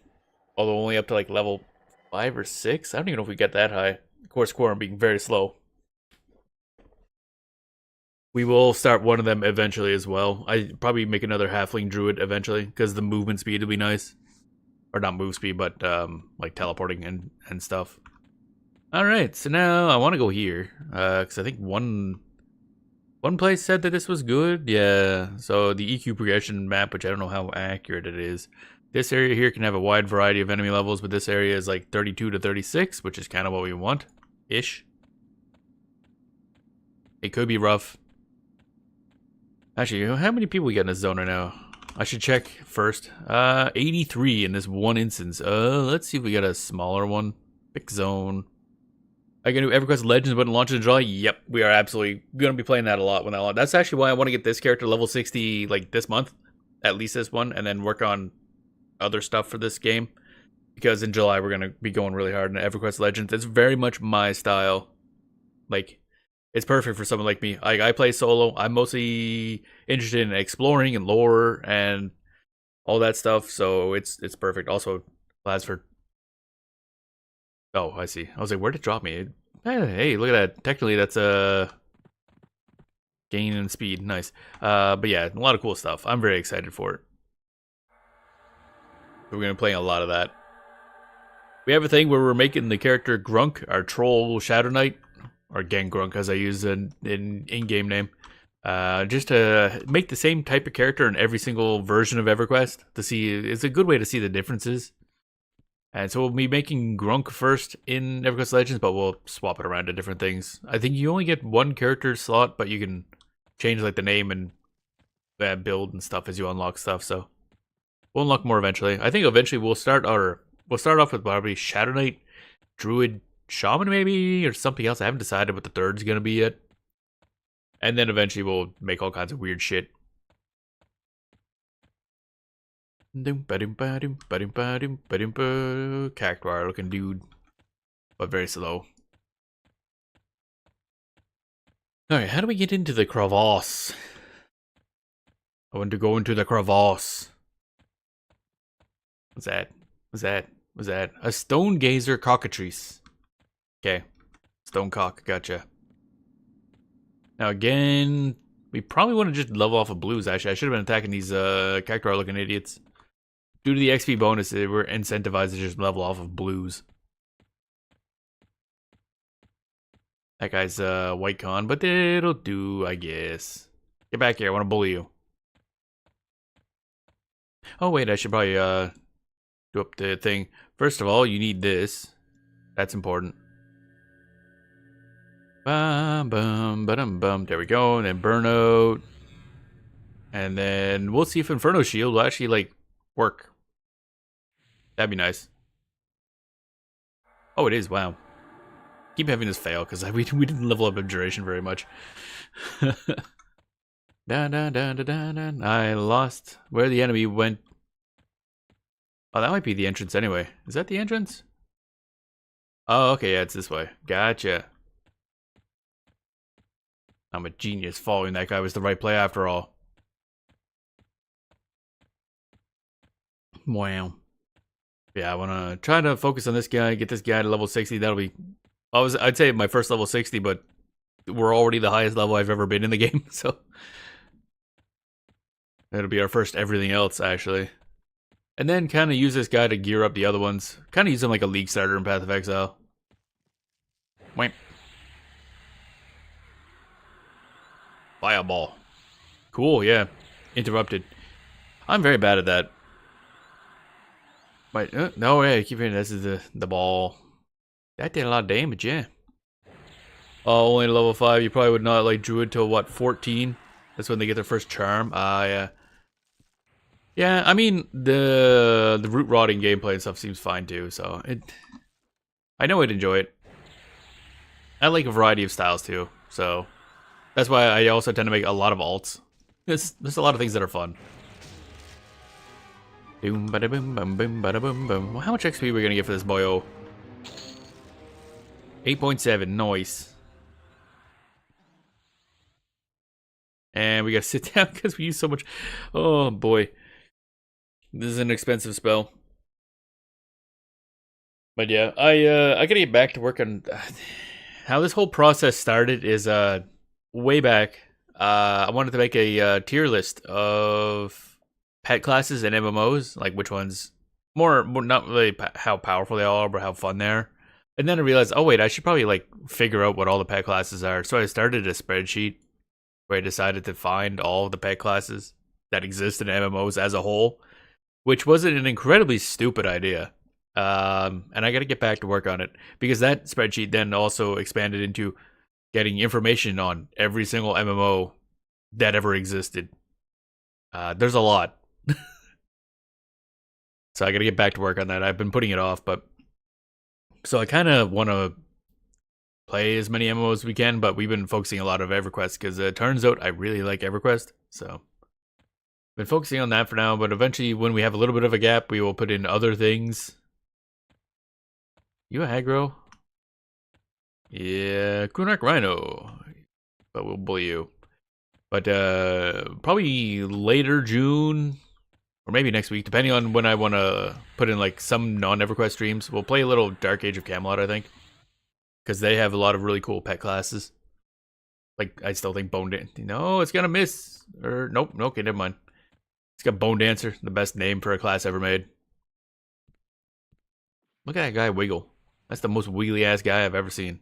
S2: Although only up to like level 5 or 6. I don't even know if we get that high. Of course, Quorum being very slow. We will start one of them eventually as well. I probably make another halfling druid eventually because the movement speed will be nice, or not move speed, but like teleporting and stuff. All right, so now I want to go here because I think one place said that this was good. Yeah, so the EQ progression map, which I don't know how accurate it is. This area here can have a wide variety of enemy levels, but this area is like 32 to 36, which is kind of what we want-ish. It could be rough. Actually, how many people we got in this zone right now? I should check first. 83 in this one instance. Let's see if we got a smaller one. Big zone. Are you gonna do EverQuest Legends when it launches in July? Yep, we are absolutely gonna be playing that a lot when that launches. That's actually why I want to get this character level 60 like this month. At least this one, and then work on other stuff for this game, because in July we're gonna be going really hard in EverQuest Legends. It's very much my style. Like, it's perfect for someone like me. I play solo. I'm mostly interested in exploring and lore and all that stuff, so it's perfect. Also, allows for... Oh, I see. I was like, where'd it drop me? Hey, look at that. Technically, that's a gain in speed. Nice. But yeah, a lot of cool stuff. I'm very excited for it. We're going to be playing a lot of that. We have a thing where we're making the character Grunk, our troll Shadow Knight, or Gang Grunk as I use in in-game name, just to make the same type of character in every single version of EverQuest. To see, it's a good way to see the differences. And so we'll be making Grunk first in EverQuest Legends, but we'll swap it around to different things. I think you only get one character slot, but you can change like the name and build and stuff as you unlock stuff. So we'll unlock more eventually. I think eventually we'll start off with probably Shadow Knight, Druid, Shaman maybe, or something else. I haven't decided what the third's gonna be yet. And then eventually we'll make all kinds of weird shit. Cactuar looking dude, but very slow. Alright, how do we get into the crevasse? I want to go into the crevasse. What's that? What's that? What's that? A stone gazer cockatrice. Okay. Stone cock, gotcha. Now again, we probably want to just level off of blues, actually. I should have been attacking these Cactuar looking idiots. Due to the XP bonus, we're incentivized to just level off of blues. That guy's white con, but it'll do, I guess. Get back here, I want to bully you. Oh wait, I should probably do up the thing. First of all, you need this. That's important. Bum, bum, ba-dum, bum. There we go. And then Burnout. And then we'll see if Inferno Shield will actually, like, work. That'd be nice. Oh, it is. Wow. Keep having this fail because we didn't level up Abjuration very much. Da, da, da, da, da, da. I lost where the enemy went. Oh, that might be the entrance anyway. Is that the entrance? Oh, okay. Yeah, it's this way. Gotcha. I'm a genius. Following that guy was the right play after all. Wow. Yeah, I want to try to focus on this guy, get this guy to level 60. That'll be... I'd say my first level 60, but we're already the highest level I've ever been in the game, so... That'll be our first everything else, actually. And then kind of use this guy to gear up the other ones. Kind of use him like a League starter in Path of Exile. Wham. Fireball. Cool, yeah. Interrupted. I'm very bad at that. But, no, yeah, keep hearing this is the ball. That did a lot of damage, yeah. Oh, only level 5. You probably would not like Druid till, what, 14? That's when they get their first charm. Yeah. Yeah, I mean, the root rotting gameplay and stuff seems fine, too, so... I know I'd enjoy it. I like a variety of styles, too, so... That's why I also tend to make a lot of alts. There's a lot of things that are fun. Boom, bada boom, boom, boom, bada boom, boom. Well, how much XP are we gonna get for this boyo? 8.7, nice. And we gotta sit down because we use so much. Oh boy, this is an expensive spell. But yeah, I gotta get back to work on how this whole process started. Is way back. I wanted to make a tier list of pet classes and MMOs, like which ones more not really how powerful they are, but how fun they are. And then I realized, oh wait, I should probably like figure out what all the pet classes are. So I started a spreadsheet where I decided to find all of the pet classes that exist in MMOs as a whole, which wasn't an incredibly stupid idea. And I got to get back to work on it because that spreadsheet then also expanded into getting information on every single MMO that ever existed. There's a lot. So I got to get back to work on that. I've been putting it off, but so I kind of want to play as many MMOs as we can, but we've been focusing a lot on EverQuest because it turns out I really like EverQuest. So been focusing on that for now, but eventually when we have a little bit of a gap, we will put in other things. You aggro? Yeah, Kunak Rhino. But we'll bully you. But probably later June, or maybe next week, depending on when I want to put in like some non-EverQuest streams. We'll play a little Dark Age of Camelot, I think. Because they have a lot of really cool pet classes. Like, I still think Bone Dancer. No, it's gonna miss. Or, nope, okay, never mind. It's got Bone Dancer, the best name for a class ever made. Look at that guy wiggle. That's the most wiggly ass guy I've ever seen.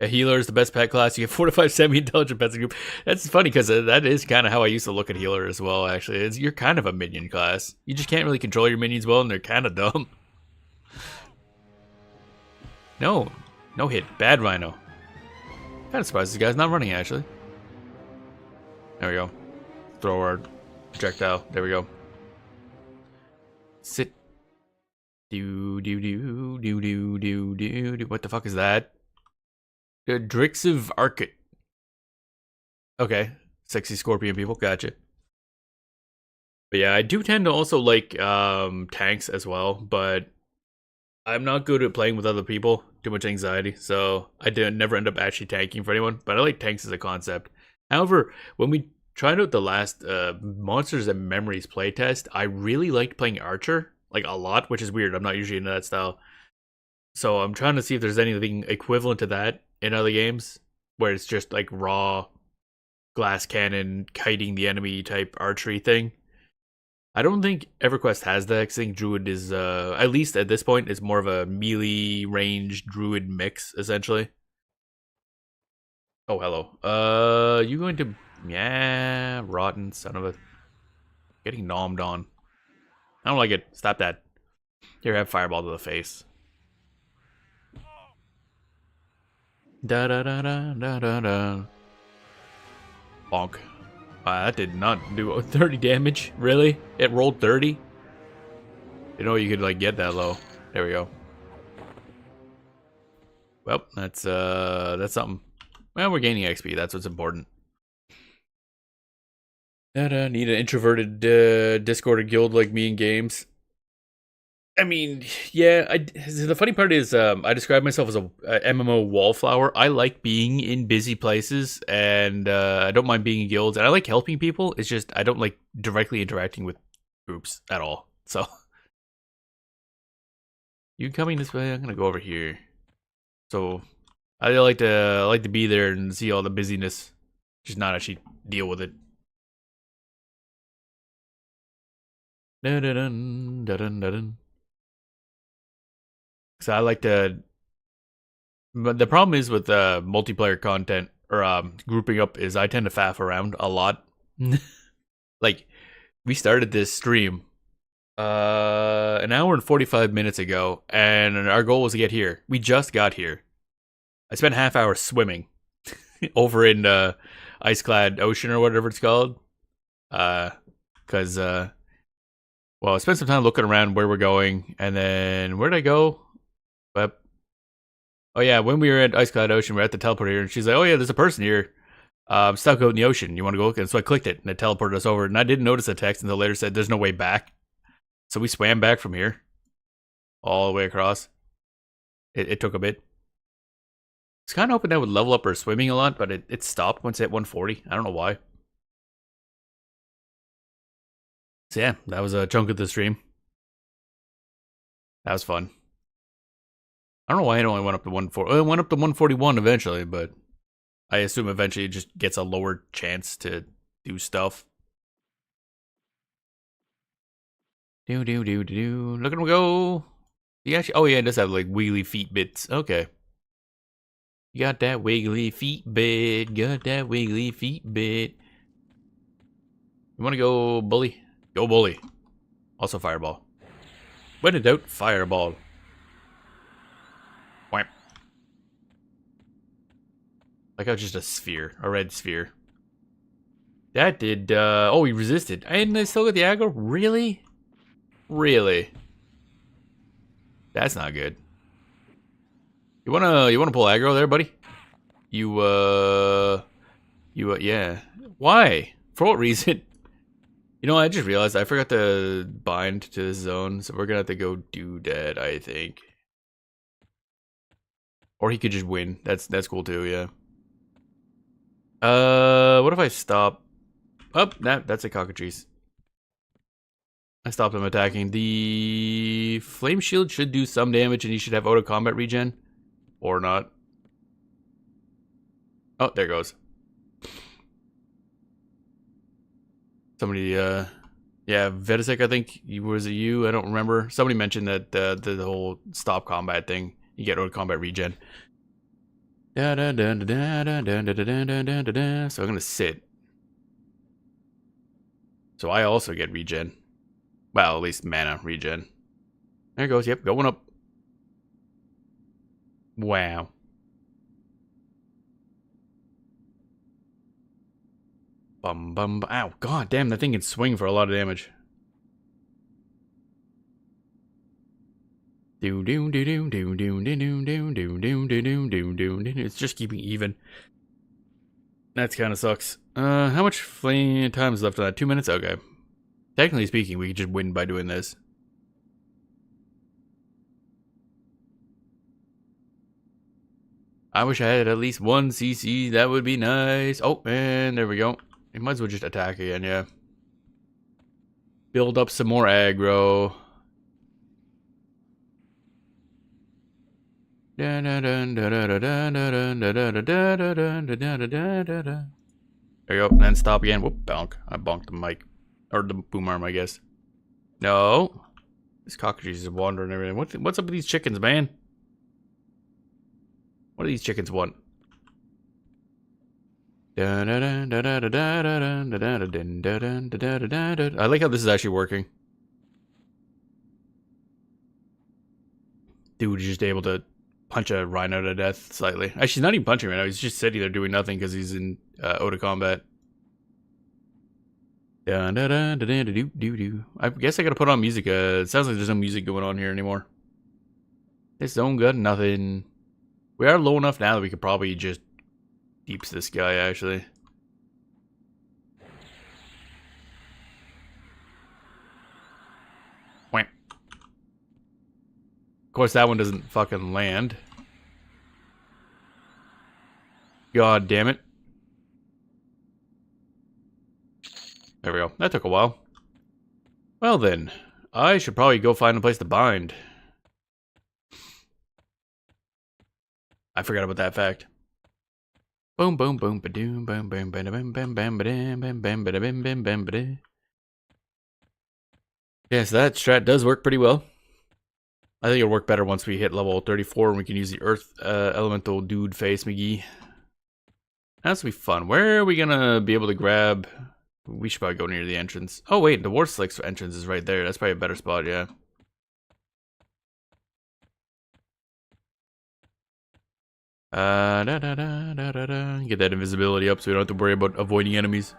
S2: A healer is the best pet class. You get 4 to 5 semi-intelligent pets in group. That's funny because that is kind of how I used to look at healer as well, actually. You're kind of a minion class. You just can't really control your minions well, and they're kind of dumb. No hit. Bad Rhino. Kind of surprised this guy's not running, actually. There we go. Throw our projectile. There we go. Sit. Do. What the fuck is that? The Drixiv Archit. Okay. Sexy scorpion people. Gotcha. But yeah, I do tend to also like tanks as well, but I'm not good at playing with other people. Too much anxiety, so I never end up actually tanking for anyone. But I like tanks as a concept. However, when we tried out the last Monsters and Memories playtest, I really liked playing Archer, like a lot, which is weird. I'm not usually into that style. So I'm trying to see if there's anything equivalent to that in other games, where it's just like raw glass cannon kiting the enemy type archery thing. I don't think EverQuest has that. I think Druid is, at least at this point, is more of a melee range Druid mix, essentially. Oh, hello. You going to... Yeah, rotten son of a... Getting nommed on. I don't like it. Stop that. Here, have Fireball to the face. Da da da da da da da. Bonk. That did not do 30 damage. Really? It rolled 30? You know you could like get that low. There we go. Well, that's something. Well, we're gaining XP. That's what's important. Need an introverted Discorded guild like me in games. I mean, yeah. The funny part is, I describe myself as a MMO wallflower. I like being in busy places, and I don't mind being in guilds, and I like helping people. It's just I don't like directly interacting with groups at all. So, you coming this way? I'm gonna go over here. So, I like to be there and see all the busyness, just not actually deal with it. Dun dun dun dun dun dun. So I like to, but the problem is with multiplayer content or grouping up is I tend to faff around a lot. Like we started this stream an hour and 45 minutes ago, and our goal was to get here. We just got here. I spent half hour swimming over in ice-clad ocean or whatever it's called. Because well, I spent some time looking around where we're going, and then where'd I go? But oh yeah, when we were at Ice-clad Ocean, we we're at the teleporter, and she's like, "Oh yeah, there's a person here, stuck out in the ocean. You want to go look?" And so I clicked it, and it teleported us over. And I didn't notice the text until later said, "There's no way back." So we swam back from here, all the way across. It took a bit. I was kind of hoping that would level up our swimming a lot, but it stopped once it hit 140. I don't know why. So yeah, that was a chunk of the stream. That was fun. I don't know why it only went up to 140. It went up to 141 eventually, but I assume eventually it just gets a lower chance to do stuff. Look at him go. He actually, oh yeah, it does have like wiggly feet bits. Okay. You got that wiggly feet bit. Got that wiggly feet bit. You want to go bully? Go bully. Also fireball. When in doubt, fireball. Wham. Like how it's just a sphere, a red sphere. That did, oh, he resisted. And I still got the aggro? Really? Really? That's not good. You wanna pull aggro there, buddy? Yeah. Why? For what reason? You know, I just realized I forgot to bind to this zone, so we're gonna have to go do that, I think. Or he could just win. That's cool too, yeah. What if I stop? Oh, that's a cockatrice. I stopped him attacking. The flame shield should do some damage, and he should have auto combat regen, or not. Oh, there goes. Somebody, yeah, Vedisek, I think. Was it you? I don't remember. Somebody mentioned that the whole stop combat thing, you get auto combat regen. So I'm gonna sit. So I also get regen. Well, at least mana regen. There it goes. Yep, going up. Wow. Bum bum. Ow! God damn, that thing can swing for a lot of damage. It's just keeping even. That kind of sucks. How much flame time is left on that? 2 minutes? Okay. Technically speaking, we could just win by doing this. I wish I had at least one CC. That would be nice. Oh, and there we go. We might as well just attack again, yeah. Build up some more aggro. There you go, and then stop again. Whoop, bonk. I bonked the mic. Or the boom arm, I guess. No. This cockatrice is wandering everything. What's up with these chickens, man? What do these chickens want? I like how this is actually working. Dude is just able to punch a rhino to death slightly. Actually, he's not even punching right now. He's just sitting there doing nothing because he's in Ode of Combat. I guess I gotta put on music. It sounds like there's no music going on here anymore. This don't got nothing. We are low enough now that we could probably just deeps this guy, actually. Wham. Of course, that one doesn't fucking land. God damn it. There we go. That took a while. Well then, I should probably go find a place to bind. I forgot about that fact. Boom, boom, boom, ba-doom, boom, boom, ba-da-bam, bam, bam, ba-dam, bam, bam, ba-da-bam, bam, bam, ba-da. Yes, that strat does work pretty well. I think it'll work better once we hit level 34 and we can use the Earth Elemental Dude Face McGee. That's gonna be fun. Where are we gonna be able to grab? We should probably go near the entrance. Oh wait, the War Slick's entrance is right there. That's probably a better spot, yeah. Get that invisibility up so we don't have to worry about avoiding enemies.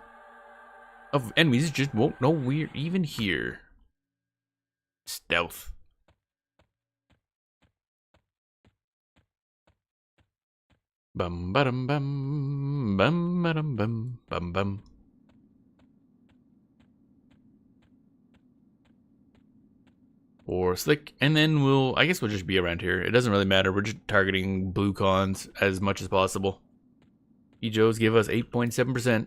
S2: Enemies just won't know we're even here. Stealth. Bum bum bum bum bum bum bum bum. Or slick, and then I guess we'll just be around here. It doesn't really matter. We're just targeting blue cons as much as possible. E-Joes give us 8.7%.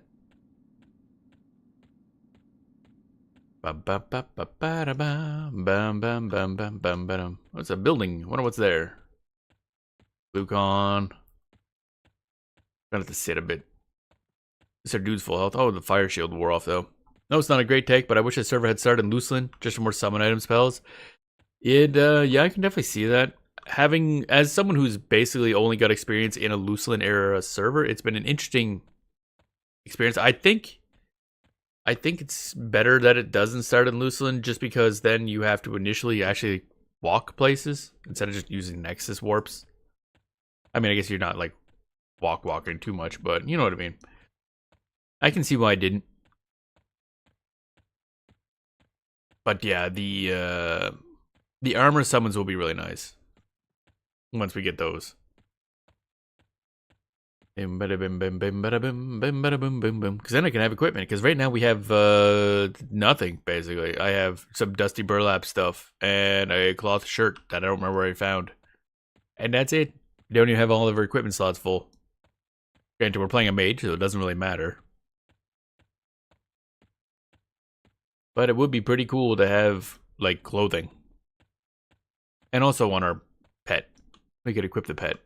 S2: What's a building? I wonder what's there. Blue con. Gonna have to sit a bit. This our dude's full health. Oh, the fire shield wore off though. No, it's not a great take, but I wish the server had started in Luceland just for more summon item spells. Yeah, I can definitely see that. As someone who's basically only got experience in a Luceland era server, it's been an interesting experience. I think it's better that it doesn't start in Luceland just because then you have to initially actually walk places instead of just using Nexus warps. I mean, I guess you're not like walking too much, but you know what I mean. I can see why I didn't. But yeah, the armor summons will be really nice once we get those. Because then I can have equipment. Because right now we have nothing, basically. I have some dusty burlap stuff and a cloth shirt that I don't remember where I found. And that's it. We don't even have all of our equipment slots full. Granted, we're playing a mage, so it doesn't really matter. But it would be pretty cool to have, like, clothing. And also on our pet. We could equip the pet.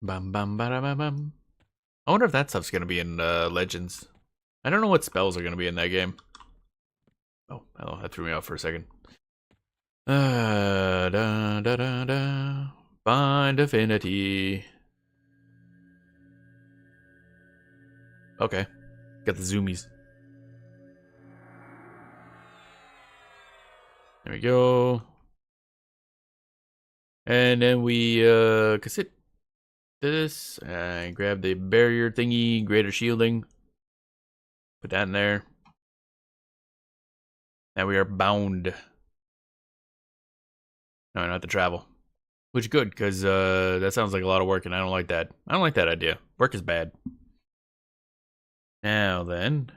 S2: Bum bum ba bum bum. I wonder if that stuff's gonna be in Legends. I don't know what spells are gonna be in that game. Oh, hello, that threw me off for a second. Bind affinity. Okay. Got the zoomies. There we go. And then we cassette this and grab the barrier thingy, greater shielding. Put that in there. Now we are bound. No, not to travel. Which is good, because that sounds like a lot of work, and I don't like that. I don't like that idea. Work is bad. Now then,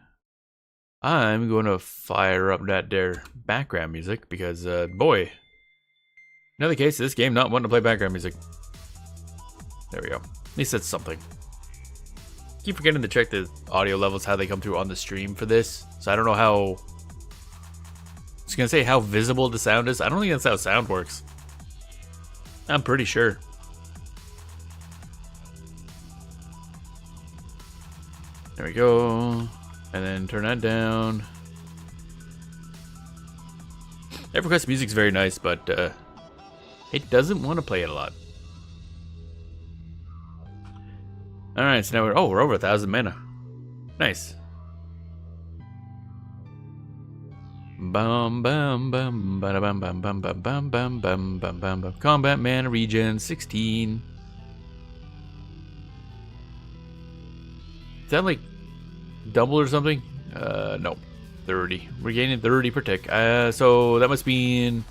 S2: I'm going to fire up that there background music, because, boy. In other case, this game not wanting to play background music. There we go. At least that's something. Keep forgetting to check the audio levels, how they come through on the stream for this. So I don't know how... I was going to say how visible the sound is. I don't think that's how sound works. I'm pretty sure. There we go. And then turn that down. EverQuest music's very nice, but it doesn't want to play it a lot. Alright, so now we're over 1,000 mana. Nice. bum bum bum bada bum bum bum bum bum bum bum bum bum bum. Combat mana regen 16. Is that like double or something? No. 30. We're gaining 30 per tick. So that must mean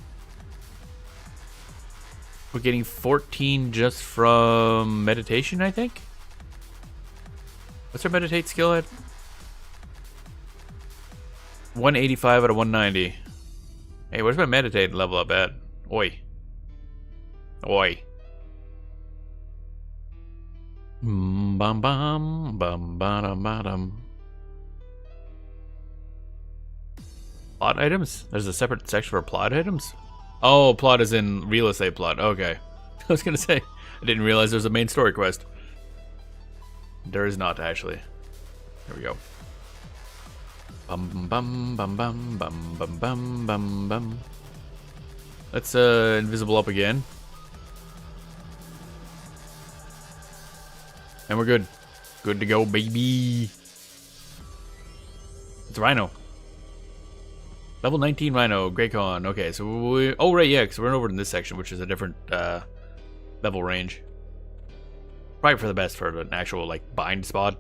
S2: we're getting 14 just from meditation, I think? What's our meditate skill at? 185 out of 190. Hey, where's my meditate level up at? Oi. Oi. Bum bum bum bum bum. Plot items? There's a separate section for plot items? Oh, plot is in real estate plot. Okay. I was gonna say, I didn't realize there's a main story quest. There is not, actually. Here we go. Bum bum bum bum bum bum bum bum bum. Let's invisible up again. And we're good. Good to go, baby. It's Rhino. Level 19 Rhino, Greycon. Okay, so we... Oh, right, yeah, because we're over in this section, which is a different level range. Probably for the best for an actual, like, bind spot.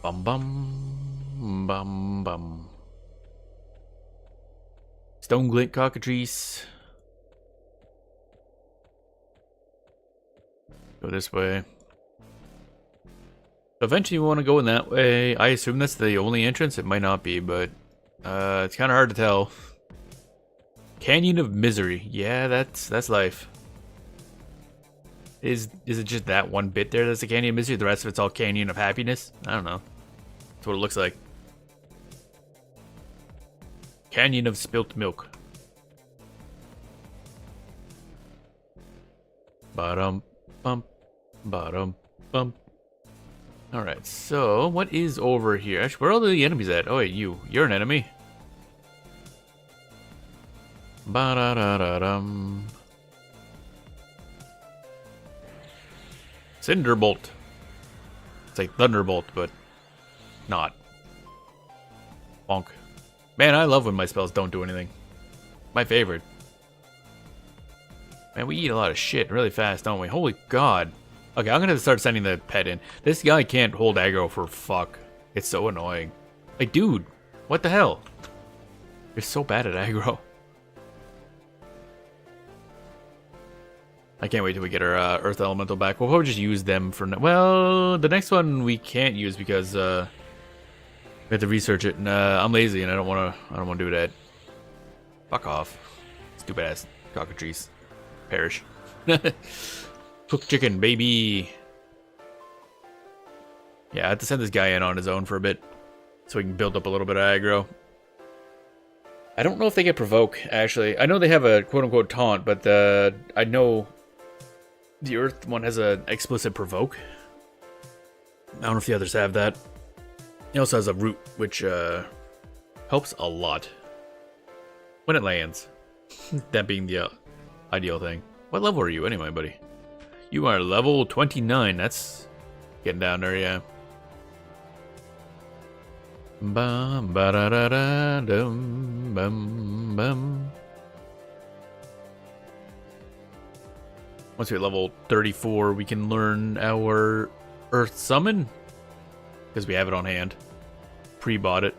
S2: Bum bum. Bum bum. Stone glint cockatrice. Go this way. Eventually we want to go in that way. I assume that's the only entrance. It might not be, but it's kind of hard to tell. Canyon of Misery. Yeah, that's life. Is it just that one bit there that's the Canyon of Misery? The rest of it's all Canyon of Happiness? I don't know. That's what it looks like. Canyon of Spilt Milk. Bottom bump. Bottom bump. Alright, so what is over here? Actually, where are all the enemies at? Oh wait, you're an enemy. Ba-da-da-da-dum. Cinderbolt. It's like Thunderbolt, but not. Bonk. Man, I love when my spells don't do anything. My favorite. Man, we eat a lot of shit really fast, don't we? Holy God. Okay, I'm gonna start sending the pet in. This guy can't hold aggro for fuck. It's so annoying. Like, dude, what the hell? You're so bad at aggro. I can't wait till we get our Earth Elemental back. We'll probably just use them for... Well, the next one we can't use because we have to research it, and I'm lazy and I don't want to do that. Fuck off, stupid ass cockatrice. Perish. Cooked chicken, baby. Yeah, I have to send this guy in on his own for a bit so we can build up a little bit of aggro. I don't know if they get provoke, actually. I know they have a quote-unquote taunt, but I know the Earth one has an explicit provoke. I don't know if the others have that. He also has a root, which helps a lot when it lands. That being the ideal thing. What level are you anyway, buddy? You are level 29. That's getting down there, yeah. Bum ba da da da dum bum bum. Once we're level 34, we can learn our Earth Summon because we have it on hand. Pre-bought it,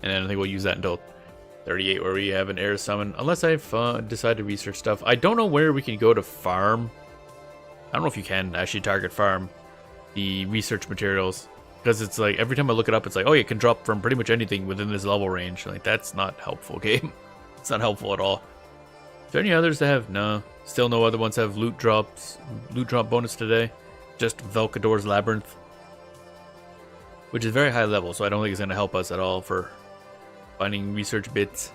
S2: and then I think we'll use that until 38, where we have an air summon, unless I've decided to research stuff. I don't know where we can go to farm. I don't know if you can actually target farm the research materials, because it's like every time I look it up, it's like, oh, you can drop from pretty much anything within this level range. Like, that's not helpful, game. It's not helpful at all. Is there any others that have? No, still no other ones have loot drop bonus today. Just Velkador's Labyrinth, which is very high level, so I don't think it's going to help us at all for finding research bits.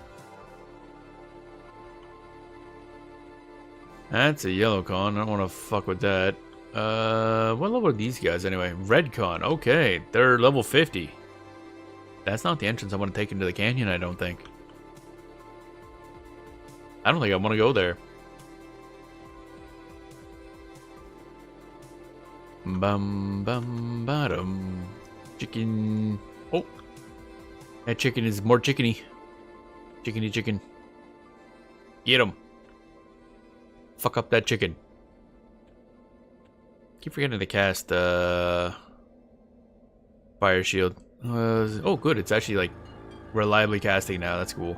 S2: That's a yellow con. I don't want to fuck with that. What level are these guys anyway? Red con. Okay, they're level 50. That's not the entrance I want to take into the canyon, I don't think. I don't think I want to go there. Bum bum bottom. Chicken. Oh. That chicken is more chickeny. Chickeny chicken. Get him. Fuck up that chicken. Keep forgetting to cast fire shield. Oh, good. It's actually like reliably casting now. That's cool.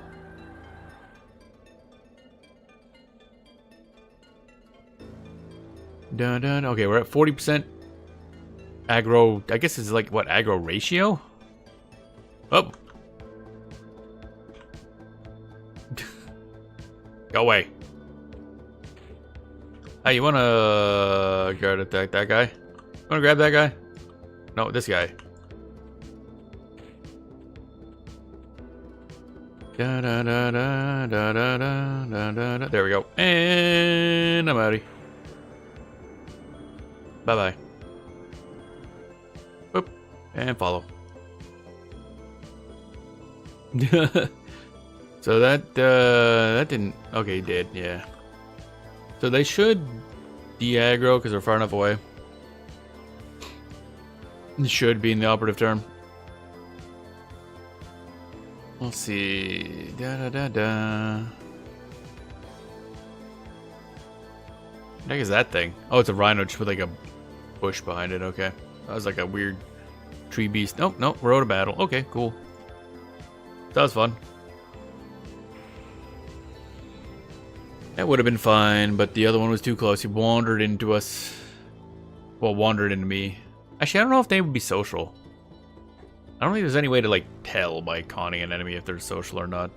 S2: Dun, dun. Okay, we're at 40%. Aggro. I guess it's like what, aggro ratio? Oh. Go away. Hey, you wanna guard attack that guy? Wanna grab that guy? No, this guy. Da, da, da, da, da, da, da, da, da. There we go. And I'm outie. Bye-bye. Boop. And follow. So that didn't... Okay, did, yeah. So they should de-aggro because they're far enough away. It should be in the operative term. Let's see. Da-da-da-da. What the heck is that thing? Oh, it's a rhino just with like a bush behind it. Okay. That was like a weird tree beast. Nope, nope. We're out of battle. Okay, cool. That was fun. That would have been fine, but the other one was too close. He wandered into us. Well, wandered into me. Actually, I don't know if they would be social. I don't think there's any way to, like, tell by conning an enemy if they're social or not.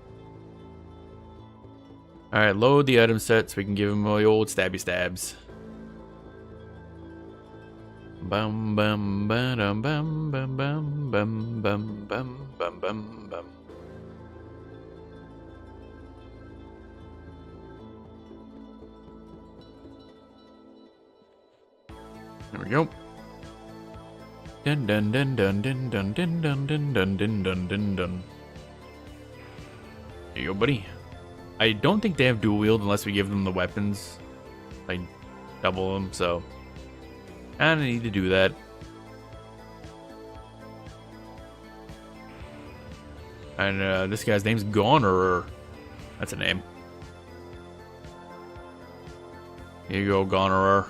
S2: Alright, load the item set so we can give him the old stabby stabs. Bum bum ba dum bum bum bum bum bum bum bum bum bum. There we go. Dun dun dun dun dun dun dun dun dun dun dun dun dun dun. There you go, buddy. I don't think they have dual wield unless we give them the weapons. Like double them, so I don't need to do that. And this guy's name's Goner. That's a name. Here you go, Goner.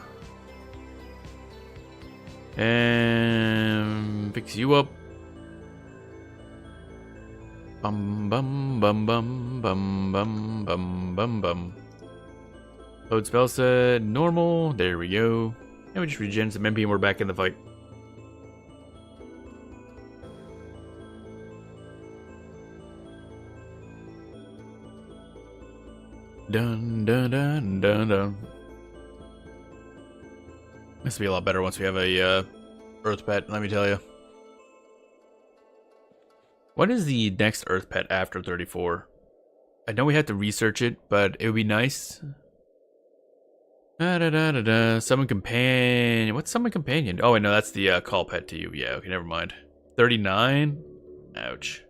S2: And fix you up. Bum bum bum bum bum bum bum bum bum. Load spell set normal. There we go. And we just regen some MP and we're back in the fight. Dun dun dun dun dun. This will be a lot better once we have a Earth Pet, let me tell you. What is the next Earth Pet after 34? I know we have to research it, but it would be nice. Summon Companion. What's Summon Companion? Oh, wait, no, that's the call pet to you. Yeah, okay, never mind. 39? Ouch.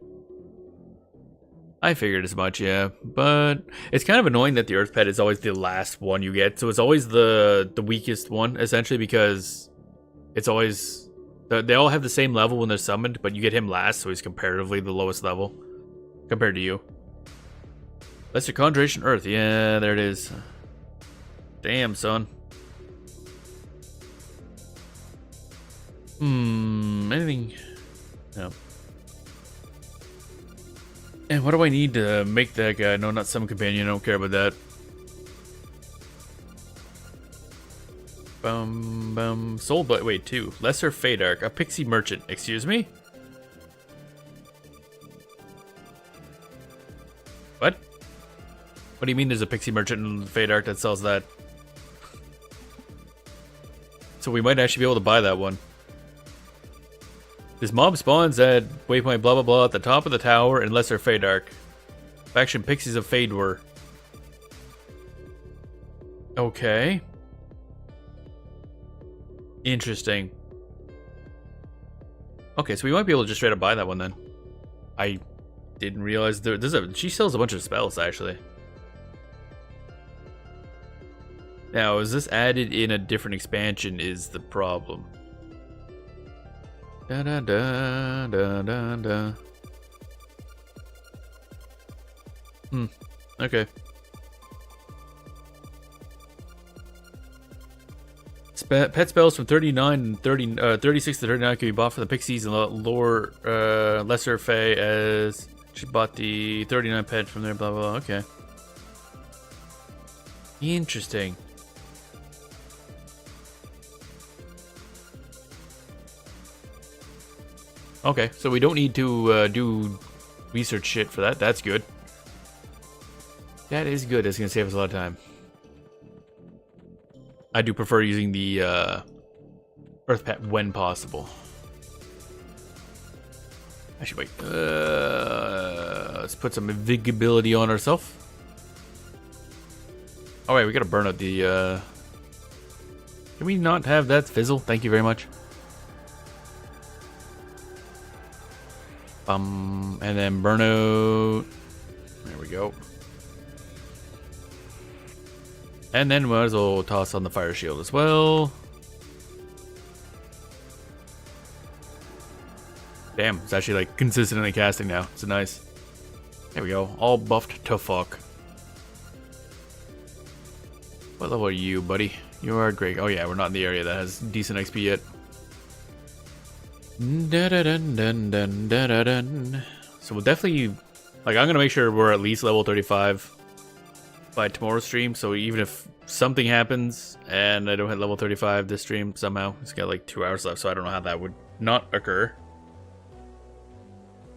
S2: I figured as much, yeah. But it's kind of annoying that the Earth Pet is always the last one you get. So it's always the weakest one, essentially, because it's always... They all have the same level when they're summoned, but you get him last, so he's comparatively the lowest level compared to you. Lesser Conjuration Earth. Yeah, there it is. Damn, son. Anything? No. And what do I need to make that guy? No, not Summon Companion. I don't care about that. Bum bum. Soul but wait, 2. Lesser Fade Arc. A Pixie Merchant. Excuse me? What? What do you mean there's a Pixie Merchant in Fade Arc that sells that? So we might actually be able to buy that one. This mob spawns at waypoint blah blah blah at the top of the tower in Lesser Fade Arc. Faction Pixies of Fade were. Okay. Interesting. Okay, so we might be able to just straight up buy that one then. I didn't realize she sells a bunch of spells actually. Now, is this added in a different expansion is the problem. Da da da da da da. Okay. Pet spells from 39 and 36 to 39 can be bought for the pixies and lower lesser fae as she bought the 39 pet from there, blah, blah, blah. Okay. Interesting. Okay, so we don't need to do research shit for that. That's good. That is good. That's going to save us a lot of time. I do prefer using the Earth Pet when possible. Actually, wait. Let's put some invigilability on ourselves. Oh, wait, we got to burn out the... Can we not have that fizzle? Thank you very much. And then burn out... There we go. And then we might as well toss on the fire shield as well. Damn, it's actually like consistently casting now. It's nice. There we go. All buffed to fuck. What level are you, buddy? You are great. Oh yeah, we're not in the area that has decent XP yet. So we'll definitely... Like, I'm gonna make sure we're at least level 35 by tomorrow's stream, so even if something happens and I don't hit level 35 this stream somehow, it's got like 2 hours left, so I don't know how that would not occur.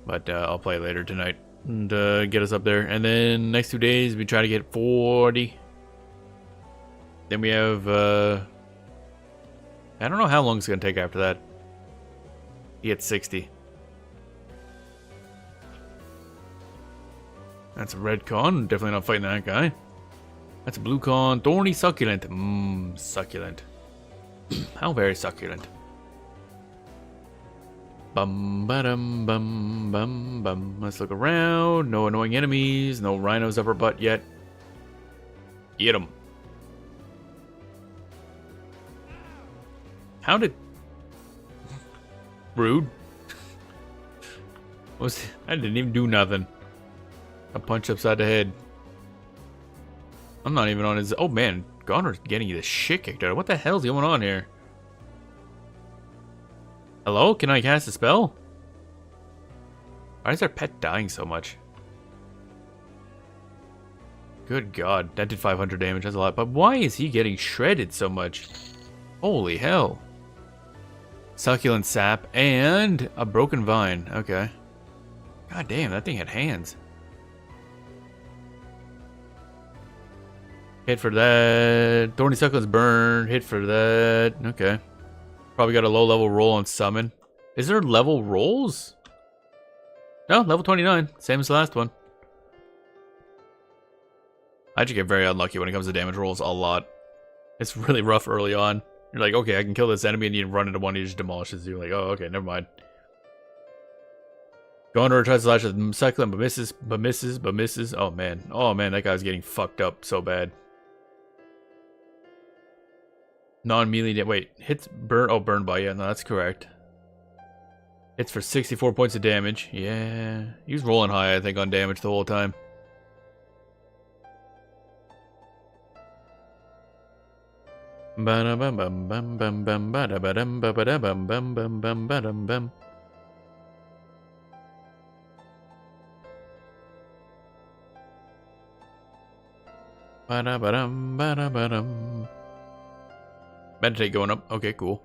S2: But I'll play later tonight and get us up there. And then next 2 days we try to get 40. Then we have I don't know how long it's gonna take after that. You get 60. That's a red con. Definitely not fighting that guy. That's a blue con. Thorny succulent. Mmm, succulent. How very succulent. Bum ba-dum bum bum bum. Let's look around. No annoying enemies. No rhinos up our butt yet. Get them. How did... Rude. I didn't even do nothing. A punch upside the head. I'm not even on his... Oh man, Goner's getting the shit kicked out of. What the hell's going on here? Hello? Can I cast a spell? Why is our pet dying so much? Good god, that did 500 damage. That's a lot. But why is he getting shredded so much? Holy hell. Succulent sap and a broken vine. Okay. God damn, that thing had hands. Hit for that. Thorny Succulent's burn. Hit for that. Okay. Probably got a low level roll on summon. Is there level rolls? No, level 29. Same as the last one. I just get very unlucky when it comes to damage rolls a lot. It's really rough early on. You're like, okay, I can kill this enemy, and you run into one, he just demolishes you. Like, oh, okay, never mind. Goner tries to slash with Succulent, but misses. Oh man, that guy's getting fucked up so bad. Non-melee, wait, hits burn, oh, burn by, yeah, no, that's correct. Hits for 64 points of damage, yeah. He was rolling high, I think, on damage the whole time. Meditate going up. Okay, cool.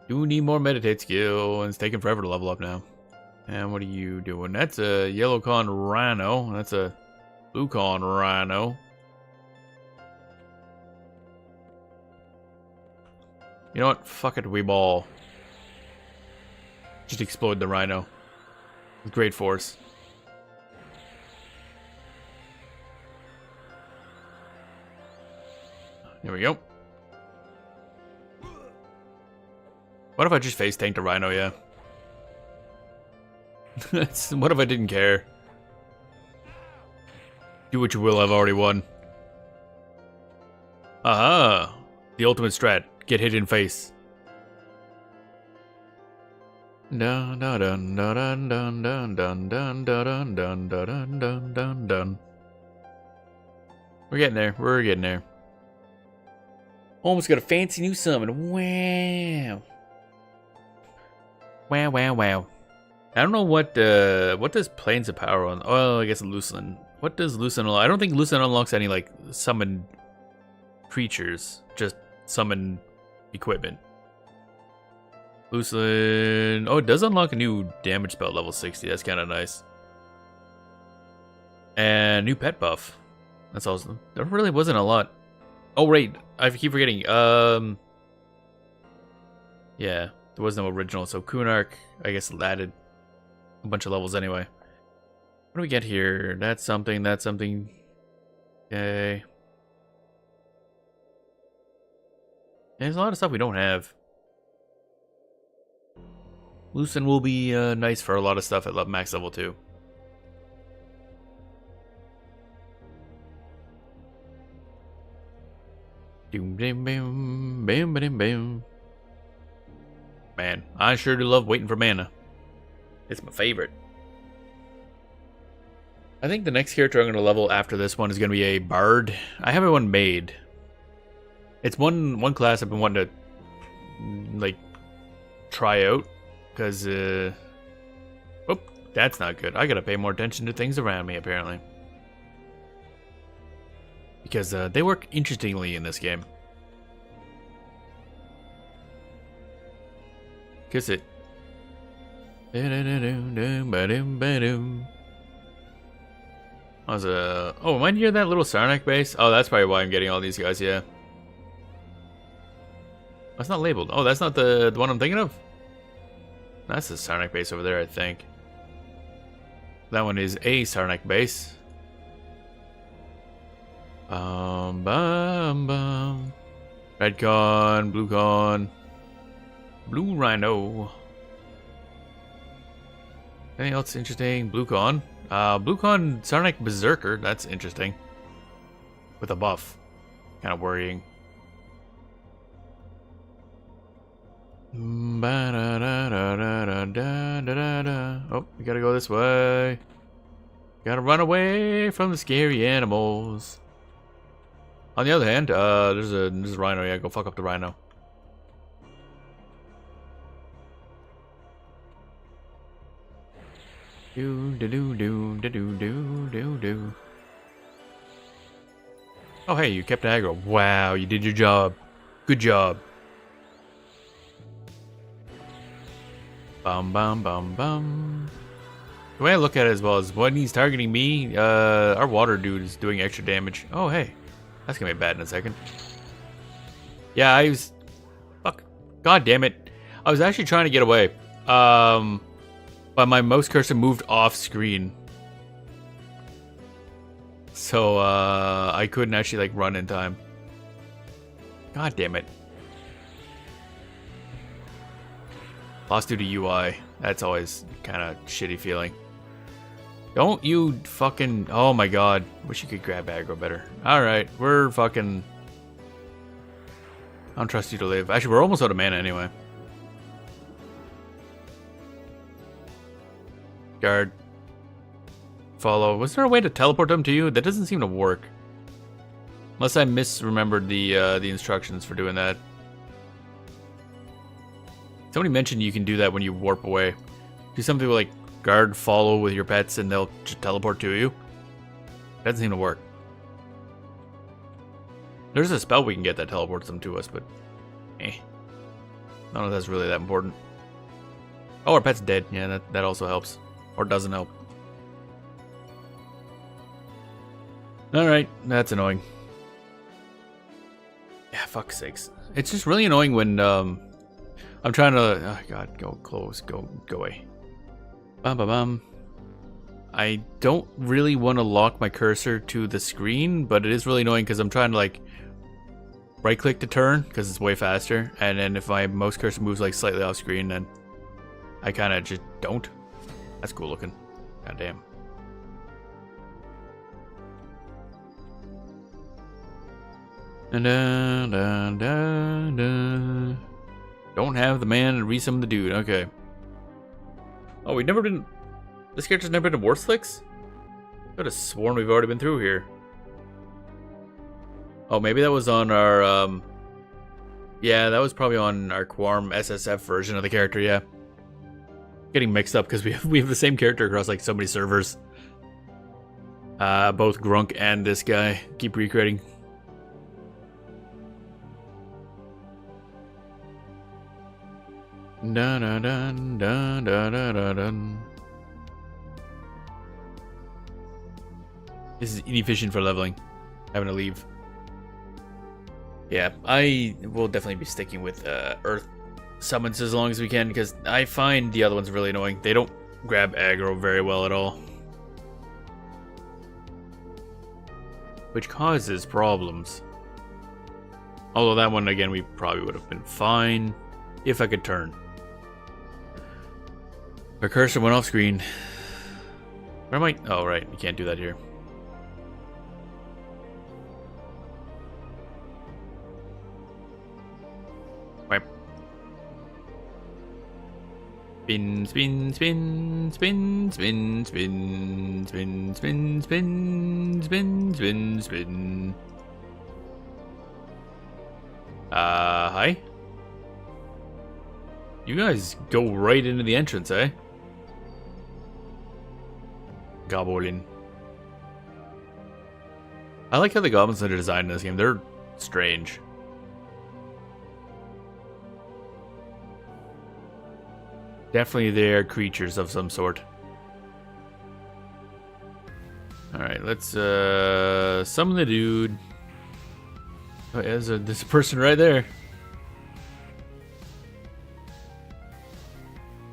S2: Do need more meditate skill, and it's taking forever to level up now. And what are you doing? That's a yellow con rhino. That's a blue con rhino. You know what? Fuck it, we ball. Just explode the rhino. With great force. There we go. What if I just face tanked a rhino, yeah? What if I didn't care? Do what you will, I've already won. Aha! The ultimate strat. Get hit in face. Dun dun dun dun dun dun dun dun dun dun dun dun dun dun dun. We're getting there. We're getting there. Almost got a fancy new summon. Wow. Wow, wow, wow. I don't know what does Planes of Power on. Oh, I guess Lucin. What does Lucin unlock? I don't think Lucin unlocks any like summoned creatures, just summon equipment. Lucin. Oh, it does unlock a new damage spell level 60. That's kind of nice. And new pet buff. That's awesome. There really wasn't a lot. Oh wait, I keep forgetting. Yeah, there was no original. So Kunark, I guess, added a bunch of levels anyway. What do we get here? That's something. That's something. Okay. There's a lot of stuff we don't have. Lucin will be nice for a lot of stuff at max level 2. Doom, bim, bim, bim, bim, bim. Man, I sure do love waiting for mana. It's my favorite. I think the next character I'm going to level after this one is going to be a bard. I haven't one made. It's one class I've been wanting to like try out because oh, that's not good. I got to pay more attention to things around me apparently. Because they work interestingly in this game. Kiss it. Oh, am I near that little Sarnak base? Oh, that's probably why I'm getting all these guys, yeah. That's not labeled. Oh, that's not the one I'm thinking of? That's the Sarnak base over there, I think. That one is a Sarnak base. Bum, bum. Red con, blue con, blue rhino. Anything else interesting? Blue con. Blue con Sarnak Berserker. That's interesting. With a buff. Kind of worrying. Oh, we gotta go this way. Gotta run away from the scary animals. On the other hand, there's a rhino. Yeah, go fuck up the rhino. Do do do do do do do do. Oh hey, you kept aggro. Wow, you did your job. Good job. Bum bum bum bum. The way I look at it as well is when he's targeting me, our water dude is doing extra damage. Oh hey. That's gonna be bad in a second. Yeah, I was... Fuck. God damn it. I was actually trying to get away. But my mouse cursor moved off screen. So, I couldn't actually, like, run in time. God damn it. Lost due to UI. That's always kind of shitty feeling. Don't you fucking... Oh my god. Wish you could grab aggro better. Alright, we're fucking... I don't trust you to live. Actually, we're almost out of mana anyway. Guard. Follow. Was there a way to teleport them to you? That doesn't seem to work. Unless I misremembered the instructions for doing that. Somebody mentioned you can do that when you warp away. Do something like guard, follow with your pets, and they'll just teleport to you. Doesn't seem to work. There's a spell we can get that teleports them to us, but none of that's really that important. Oh, our pet's dead. Yeah, that also helps. Or doesn't help. Alright, that's annoying. Yeah, fuck's sakes. It's just really annoying when I'm trying to... Oh god, go close. Go away. Bum bum bum. I don't really want to lock my cursor to the screen, but it is really annoying because I'm trying to like right click to turn because it's way faster, and then if my mouse cursor moves like slightly off screen, then I kind of just don't. That's cool looking. God damn. Don't have the man to resummon the dude. Okay. Oh, we never been... This character's never been to Warslicks? Could have sworn we've already been through here. Oh, maybe that was on our, yeah, that was probably on our Quarm SSF version of the character, yeah. Getting mixed up because we have the same character across like so many servers. Both Grunk and this guy keep recreating. Dun dun dun dun dun dun dun. This is inefficient for leveling. Having to leave. Yeah, I will definitely be sticking with Earth summons as long as we can, because I find the other ones really annoying. They don't grab aggro very well at all, which causes problems. Although that one, again, we probably would have been fine if I could turn. Our cursor went off screen. Where am I? Oh, right, you can't do that here. Spin, spin, spin, spin, spin, spin, spin, spin, spin, spin, spin, spin. Hi? You guys go right into the entrance, eh? Goblin. I like how the goblins that are designed in this game. They're strange. Definitely they're creatures of some sort. Alright, let's summon the dude. Oh, yeah, there's a person right there.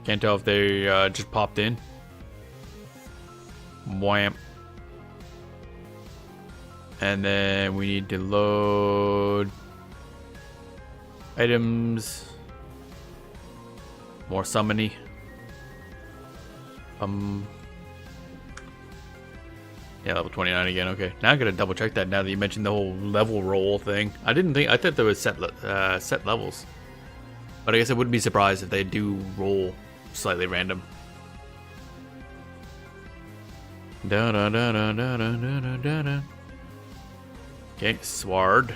S2: Can't tell if they just popped in. Wham. And then we need to load items. More summoning. Yeah, level 29 again. Okay, now I gotta double check that. Now that you mentioned the whole level roll thing, I thought there was set levels, but I guess I wouldn't be surprised if they do roll slightly random. Da da da da da da da da da. Okay, Sword.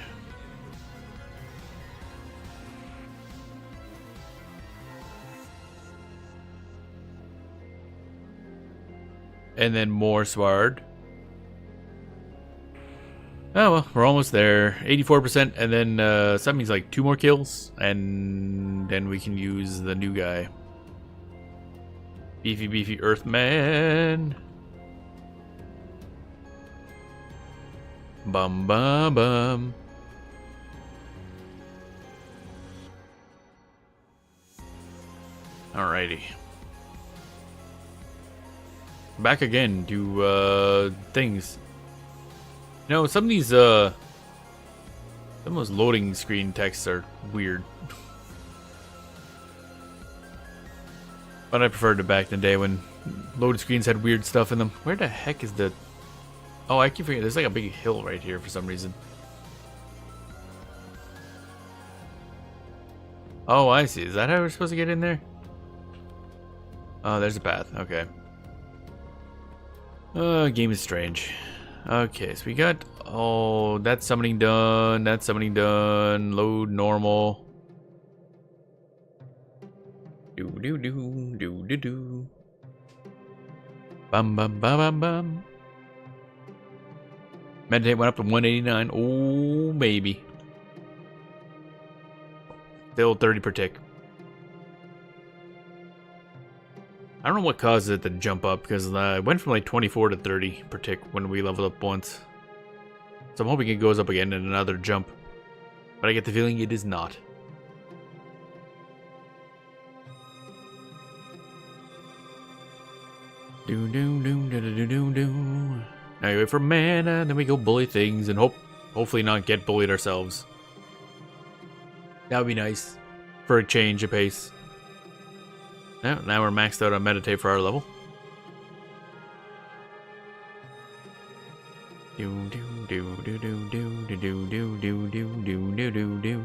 S2: And then more Sword. Oh well, we're almost there. 84%, and then something's like 2 more kills, and then we can use the new guy. Beefy, beefy Earthman. Bum bum bum. Alrighty. Back again to things. You know, some of those loading screen texts are weird. But I preferred it back in the day when loaded screens had weird stuff in them. Where the heck is the... Oh, I keep forgetting. There's like a big hill right here for some reason. Oh, I see. Is that how we're supposed to get in there? Oh, there's a path. Okay. Game is strange. Okay, so we got that summoning done, that summoning done, load normal. Do do do do do do. Bum bum bum bum bum. Meditate went up to 189. Oh, maybe. Still 30 per tick. I don't know what causes it to jump up, because it went from like 24 to 30 per tick when we leveled up once. So I'm hoping it goes up again in another jump. But I get the feeling it is not. Do do do do do do do. Now you wait for mana, and then we go bully things and hopefully not get bullied ourselves. That would be nice for a change of pace. Now we're maxed out on meditate for our level. Do do do do do do do do do do do do do do.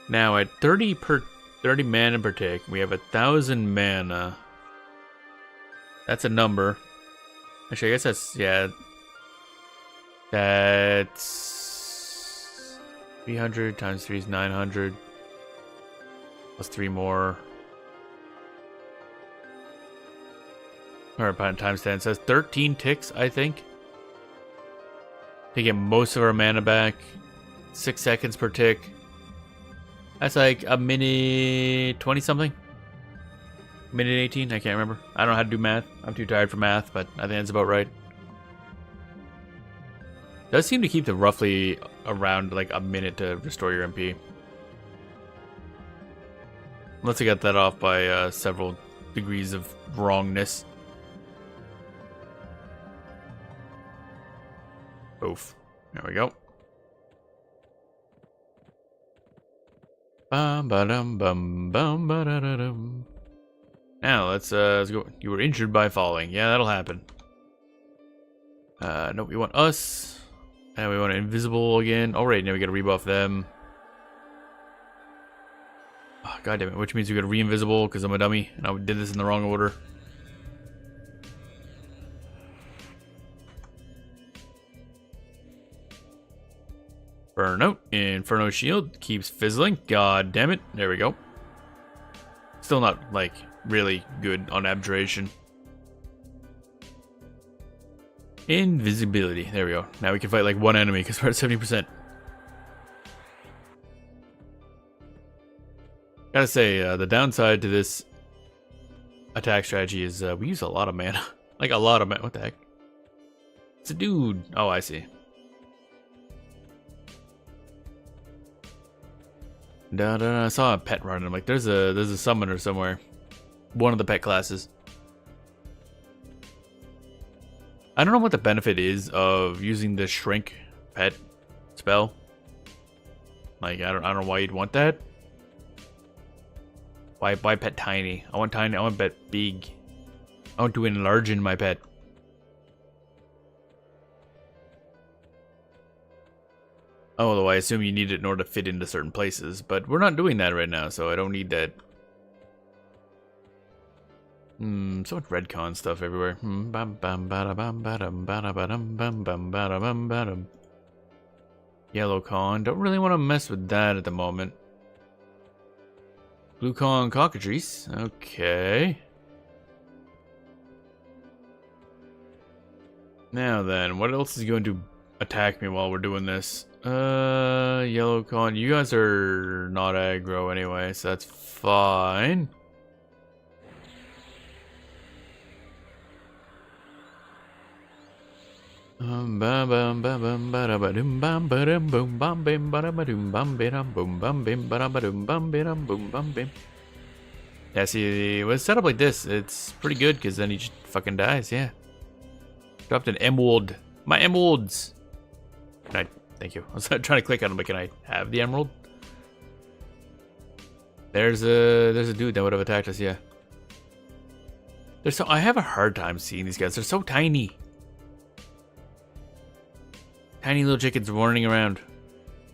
S2: Now at 30 per 30 mana per tick. We have 1,000 mana. That's a number. Actually, I guess that's, yeah. That's 300 times 3 is 900. Plus 3 more. Or times 10. So that's 13 ticks, I think. To get most of our mana back. 6 seconds per tick. That's like a minute 20 something. Minute 18, I can't remember. I don't know how to do math. I'm too tired for math, but I think that's about right. Does seem to keep the roughly around like a minute to restore your MP. Unless I got that off by several degrees of wrongness. Oof. There we go. Bum ba dum bum bum ba da da dum. Now let's go. You were injured by falling. Yeah, that'll happen. No, we want us. And we want invisible again. All right, now we gotta rebuff them. Oh, God damn it! Which means we gotta re-invisible because I'm a dummy and I did this in the wrong order. Burnout. Inferno Shield keeps fizzling. God damn it. There we go. Still not, like, really good on Abjuration. Invisibility. There we go. Now we can fight, like, one enemy because we're at 70%. Gotta say, the downside to this attack strategy is we use a lot of mana. Like, a lot of mana. What the heck? It's a dude. Oh, I see. I saw a pet running. I'm like, there's a summoner somewhere. One of the pet classes. I don't know what the benefit is of using the shrink pet spell. Like, I don't know why you'd want that. Why pet tiny? I want tiny. I want pet big. I want to enlarge in my pet. Although I assume you need it in order to fit into certain places, but we're not doing that right now, so I don't need that. So much redcon stuff everywhere. Yellow con. Don't really want to mess with that at the moment. Blue con cockatrice. Okay. Now then, what else is going to attack me while we're doing this? Yellow con. You guys are not aggro anyway, so that's fine. Yeah, see, when it's set up like this, it's pretty good because then he just fucking dies. Yeah. Dropped an emerald. My emeralds. Can I? Thank you. I was trying to click on him, but can I have the emerald? There's a dude that would have attacked us. Yeah. I have a hard time seeing these guys. They're so tiny. Tiny little chickens running around,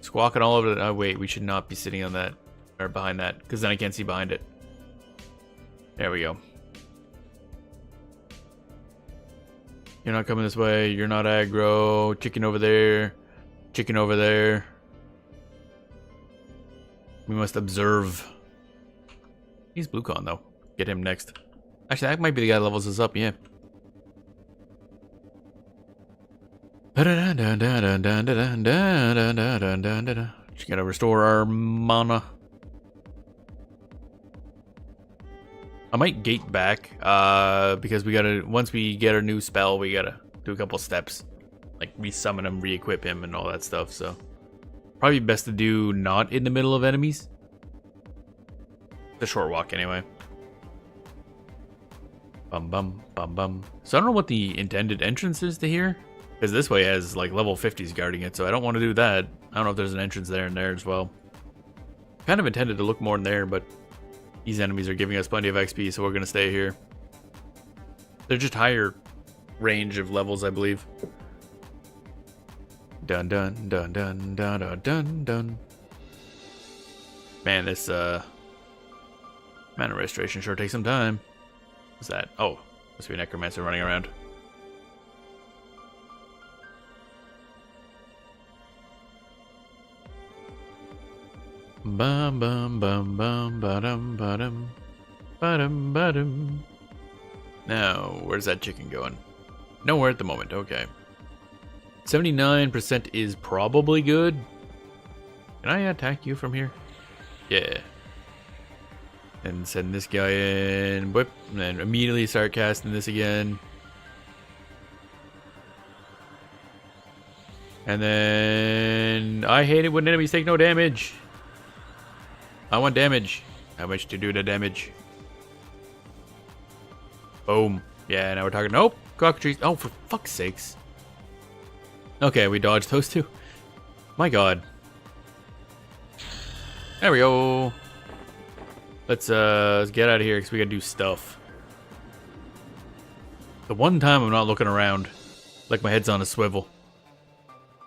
S2: squawking all over. Oh wait, we should not be sitting on that or behind that because then I can't see behind it. There we go. You're not coming this way. You're not aggro. Chicken over there. Chicken over there. We must observe. He's blue con though. Get him next. Actually, that might be the guy that levels us up. Yeah. Just gotta restore our mana. I might gate back, because we gotta, once we get our new spell, we gotta do a couple steps. Like re-summon him, re-equip him, and all that stuff, so. Probably best to do not in the middle of enemies. The short walk anyway. Bum bum, bum bum. So I don't know what the intended entrance is to here. Because this way has like level 50s guarding it, so I don't want to do that. I don't know if there's an entrance there and there as well. Kind of intended to look more in there, but these enemies are giving us plenty of XP, so we're going to stay here. They're just higher range of levels, I believe. Dun dun dun dun dun dun dun dun. Man, this Mana restoration sure takes some time. What's that? Oh, must be a necromancer running around. Bum bum bum bum ba-dum ba-dum ba-dum ba-dum. Now, where's that chicken going? Nowhere at the moment. Okay. 79% is probably good. Can I attack you from here? Yeah. And send this guy in. Whip. And then immediately start casting this again. And then I hate it when enemies take no damage. I want damage. How much to do the damage? Boom. Yeah, now we're talking. Nope. Cockatrice. Oh, for fuck's sakes. Okay, we dodged those two. My god. There we go. Let's get out of here because we gotta do stuff. The one time I'm not looking around, like my head's on a swivel.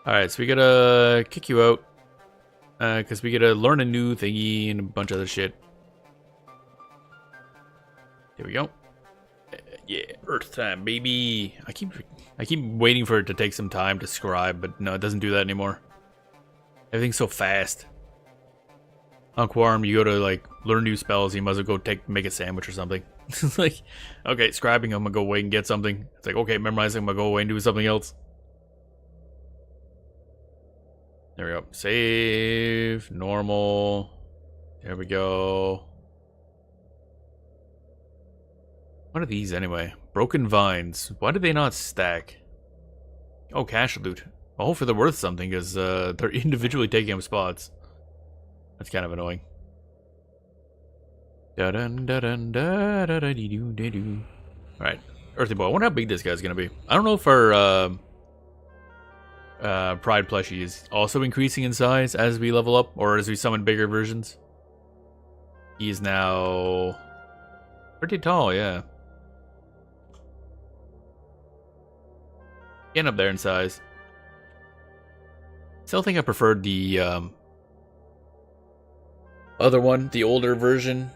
S2: Alright, so we gotta kick you out. Because we gotta learn a new thingy and a bunch of other shit. Here we go. Yeah, Earth time, baby. I keep waiting for it to take some time to scribe, but no, it doesn't do that anymore. Everything's so fast. On Quarm, you go to like learn new spells, you might as well go make a sandwich or something. It's like, okay, scribing, I'm gonna go away and get something. It's like, okay, memorizing, I'm gonna go away and do something else. There we go. Save, normal. There we go. What are these anyway? Broken vines. Why do they not stack? Oh, cash loot. Well, hopefully they're worth something because they're individually taking up spots. That's kind of annoying. Alright. Earthy boy. I wonder how big this guy's gonna be. I don't know if our Pride plushie is also increasing in size as we level up or as we summon bigger versions. He is now pretty tall, yeah. Getting up there in size. Still think I preferred the other one, the older version.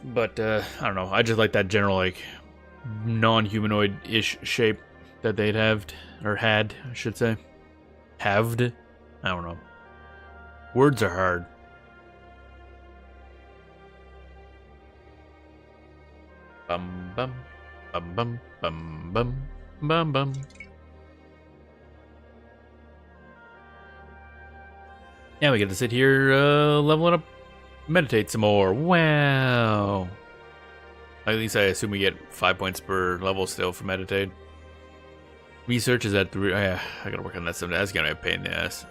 S2: But I don't know. I just like that general like non-humanoid-ish shape that they'd had, I should say. Haved? I don't know. Words are hard. Bum bum bum bum bum bum bum bum. Now we get to sit here leveling up, meditate some more. Wow. At least I assume we get 5 points per level still for meditate. Research is at 3. Oh, yeah, I gotta work on that someday. That's gonna be a pain in the ass.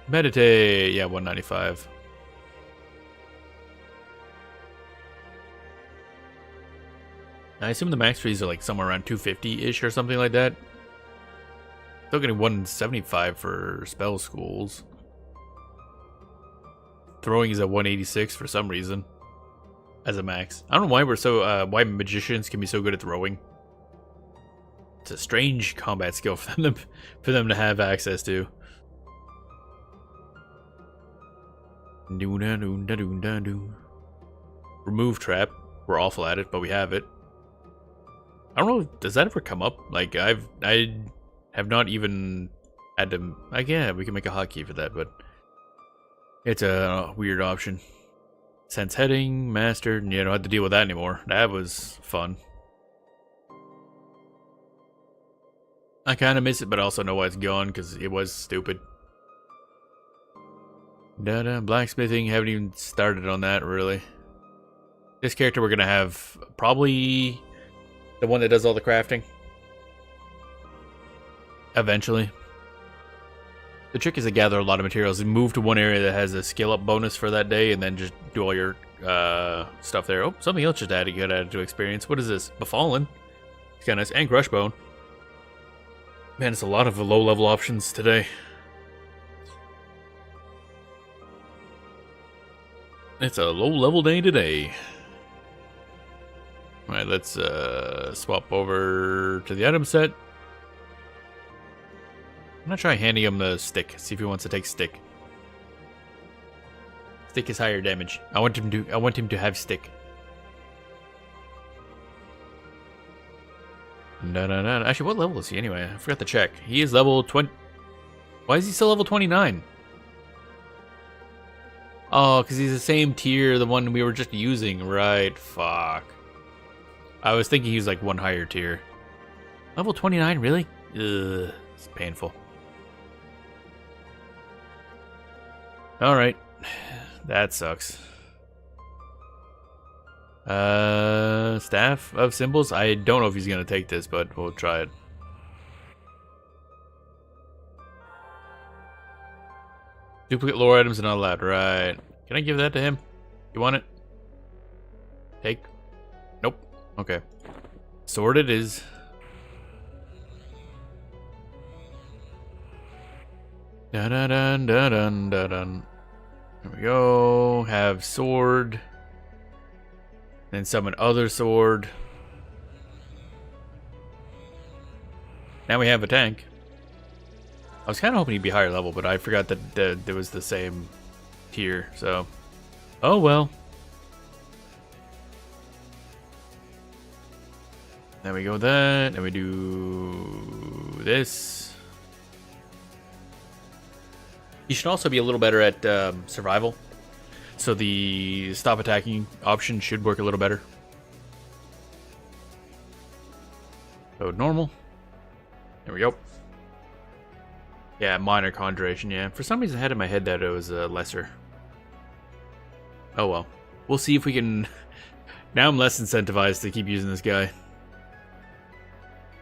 S2: Meditate, yeah, 195. I assume the max trees are like somewhere around 250-ish or something like that. Still getting 175 for spell schools. Throwing is at 186 for some reason. As a max. I don't know why we're so why magicians can be so good at throwing. It's a strange combat skill for them to have access to. Remove trap. We're awful at it, but we have it. I don't know, does that ever come up? Like I have not even had to. Like, yeah, we can make a hotkey for that, but it's a weird option. Sense heading, mastered, and you don't have to deal with that anymore. That was fun. I kind of miss it, but I also know why it's gone because it was stupid. Blacksmithing, haven't even started on that really. This character we're gonna have probably the one that does all the crafting. Eventually. The trick is to gather a lot of materials and move to one area that has a skill up bonus for that day and then just do all your stuff there. Oh, something else just added to experience. What is this? Befallen. It's kind of nice. And Crushbone. Man, it's a lot of low level options today. It's a low level day today. Alright, let's swap over to the item set. I'm gonna try handing him the stick, see if he wants to take stick. Stick is higher damage. I want him to have stick. No. Actually, what level is he anyway? I forgot to check. He is level 20. Why is he still level 29? Oh, because he's the same tier, the one we were just using. Right, fuck. I was thinking he was like one higher tier. Level 29, really? Ugh, it's painful. Alright. That sucks. Staff of Symbols? I don't know if he's gonna take this, but we'll try it. Duplicate lore items are not allowed. Right. Can I give that to him? You want it? Take? Nope. Okay. Sword it is. Dun dun dun dun dun dun dun. There we go. Have sword. Then summon other sword. Now we have a tank. I was kind of hoping he'd be higher level, but I forgot that there was the same tier, so... Oh well. Then we go with that, and we do this. You should also be a little better at survival. So the stop attacking option should work a little better. So normal. There we go. Yeah, minor conjuration, yeah. For some reason I had in my head that it was lesser. Oh well. We'll see if we can... Now I'm less incentivized to keep using this guy.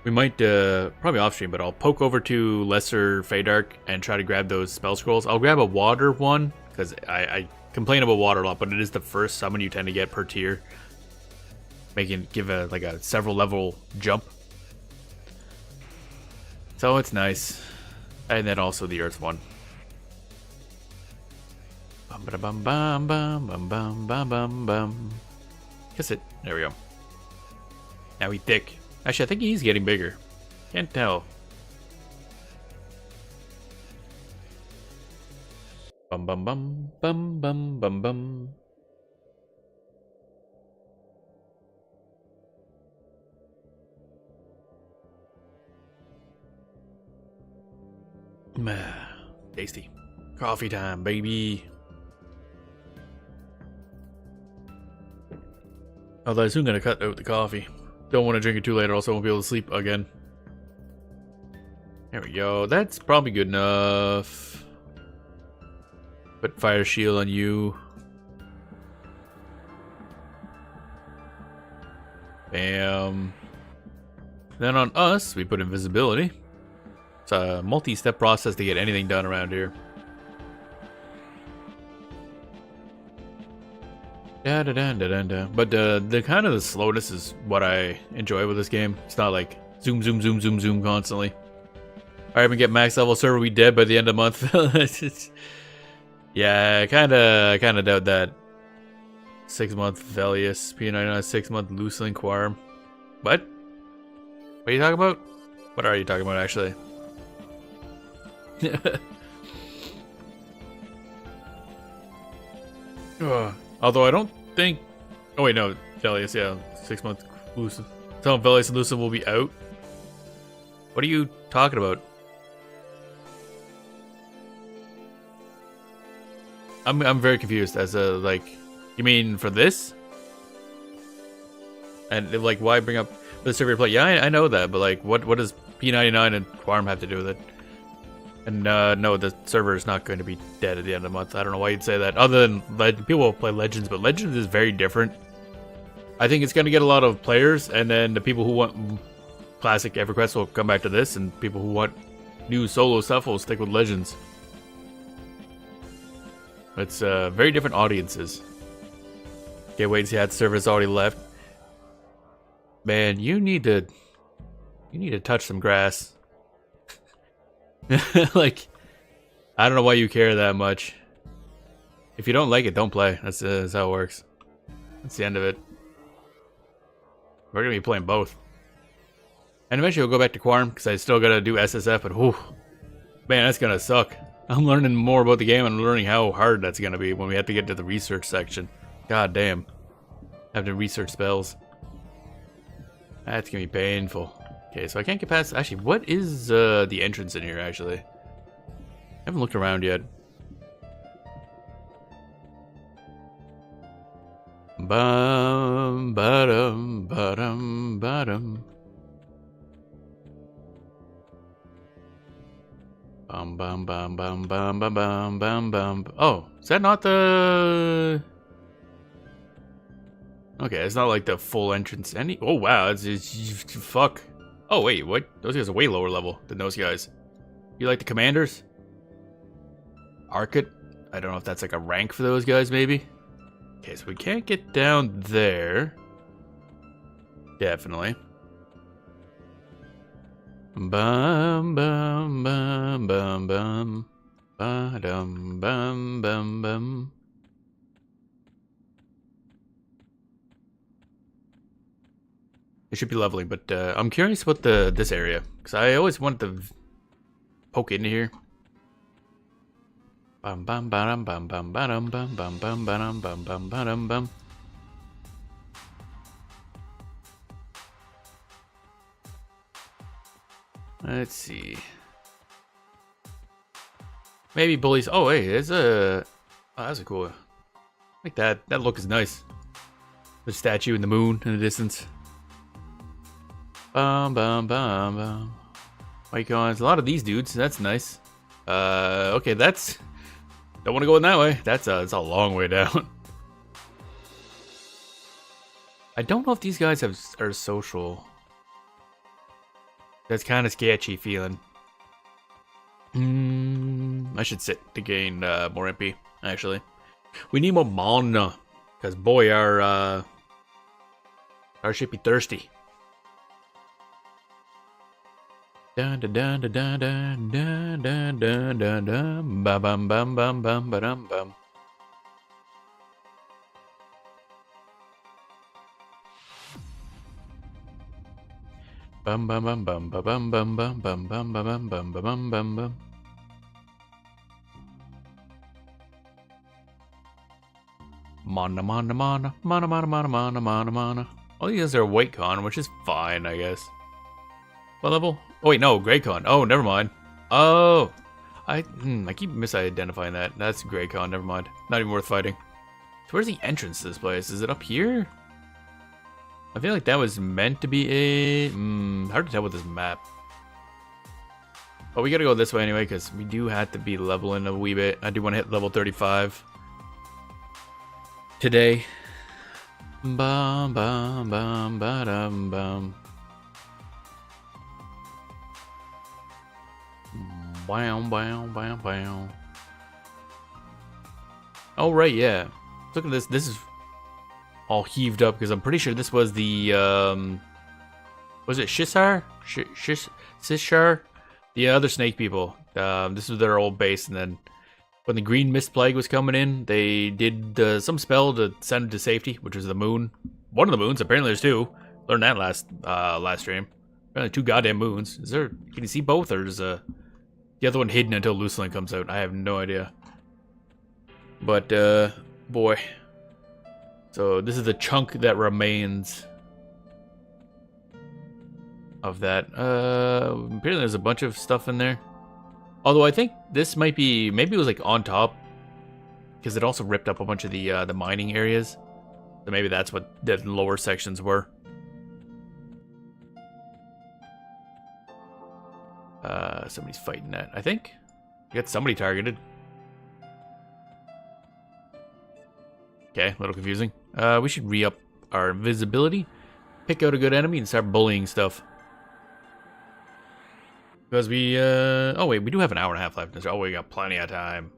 S2: We might, probably off stream, but I'll poke over to Lesser Feydark and try to grab those spell scrolls. I'll grab a water one, because I complain about water a lot, but it is the first summon you tend to get per tier. Give a several level jump. So it's nice. And then also the earth one. Bum ba bum bum bum bum bum bum bum bum. Kiss it. There we go. Now he's thick. Actually, I think he's getting bigger. Can't tell. Bum bum bum bum bum bum bum. Tasty. Coffee time, baby. Although I'm soon gonna cut out the coffee. Don't want to drink it too late, or else I won't be able to sleep again. There we go. That's probably good enough. Put fire shield on you. Bam. Then on us, we put invisibility. It's a multi-step process to get anything done around here. Da da da da da da. But the kind of the slowness is what I enjoy with this game. It's not like zoom zoom zoom zoom zoom constantly. Alright, we get max level server, we dead by the end of the month. Yeah, I kinda doubt that. 6-month Velius, P99, 6-month Lucilin Quarm. What? What are you talking about? What are you talking about actually? Although I don't think... Oh wait, no. Velius, yeah. 6-month Lucid. Tell him Velius and Lucid will be out. What are you talking about? I'm very confused as a, like... You mean for this? And, like, why bring up the server play? Yeah, I know that, but, like, what does P99 and Quarm have to do with it? And no, the server is not going to be dead at the end of the month. I don't know why you'd say that. Other than people will play Legends, but Legends is very different. I think it's going to get a lot of players, and then the people who want classic EverQuest will come back to this, and people who want new solo stuff will stick with Legends. It's very different audiences. Okay, wait and see how the server's already left. Man, you need to touch some grass. Like, I don't know why you care that much. If you don't like it, don't play. That's how it works. That's the end of it. We're gonna be playing both. And eventually we'll go back to Quarm, because I still gotta do SSF, but whew, man, that's gonna suck. I'm learning more about the game and learning how hard that's gonna be when we have to get to the research section. God damn. Have to research spells. That's gonna be painful. Okay, so I can't get past... Actually, what is the entrance in here, actually? I haven't looked around yet. Bum, ba-dum, ba-dum, ba-dum. Bum, bum, bum, bum, bum, bum, bum, bum, bum. Oh, is that not the... Okay, it's not like the full entrance. Oh, wow, it's fuck. Oh, wait, what? Those guys are way lower level than those guys. You like the commanders? Arcot? I don't know if that's like a rank for those guys, maybe? Okay, so we can't get down there. Definitely. Bum bum bum bum bum ba-dum bum bum bum. It should be leveling, but I'm curious about this area because I always wanted to poke into here. Bum bum bum bum bum bum bum bum bum bum bum bum bum bum. Let's see. Maybe bullies. Oh, hey, there's a. Oh, that's a cool. I like that. That look is nice. The statue in the moon in the distance. Bum bum bum bum. Icons. A lot of these dudes. That's nice. Okay, that's. Don't want to go in that way. That's a long way down. I don't know if these guys are social. That's kind of sketchy feeling. I should sit to gain more MP, actually. We need more mana. Because, boy, our ship be thirsty. Dun dun dun dun dun dun dun dun dun dun dun bum bum bum bum bum ba-dum bum. Bum bum bum bum bum bum bum bum bum bum bum bum bum bum bum. Mana mana mana mana mana mana mana mana mana. All these guys are white con, which is fine, I guess. What level? Oh wait, no, gray con. Oh, never mind. Oh, I keep misidentifying that. That's gray con. Never mind. Not even worth fighting. So where's the entrance to this place? Is it up here? I feel like that was meant to be a... hard to tell with this map. But we gotta go this way anyway, because we do have to be leveling a wee bit. I do want to hit level 35. Today. Bum bum bum ba-dum bum. Wow, wow, wow, wow. Oh, right, yeah. Look at this. This is... all heaved up because I'm pretty sure this was the was it Shishar? Shishar? The other snake people. This was their old base, and then when the green mist plague was coming in, they did some spell to send them to safety, which was the moon. One of the moons. Apparently, there's two. Learned that last stream. Apparently, 2 goddamn moons. Is there? Can you see both, or is the other one hidden until Lucelyn comes out? I have no idea. But boy. So this is the chunk that remains of that. Apparently there's a bunch of stuff in there. Although I think this might be, maybe it was like on top, because it also ripped up a bunch of the mining areas. So maybe that's what the lower sections were. Somebody's fighting that, I think. We got somebody targeted. Okay, a little confusing. We should re-up our visibility, pick out a good enemy, and start bullying stuff. Because we, oh wait, we do have an hour and a half left. Oh, we got plenty of time.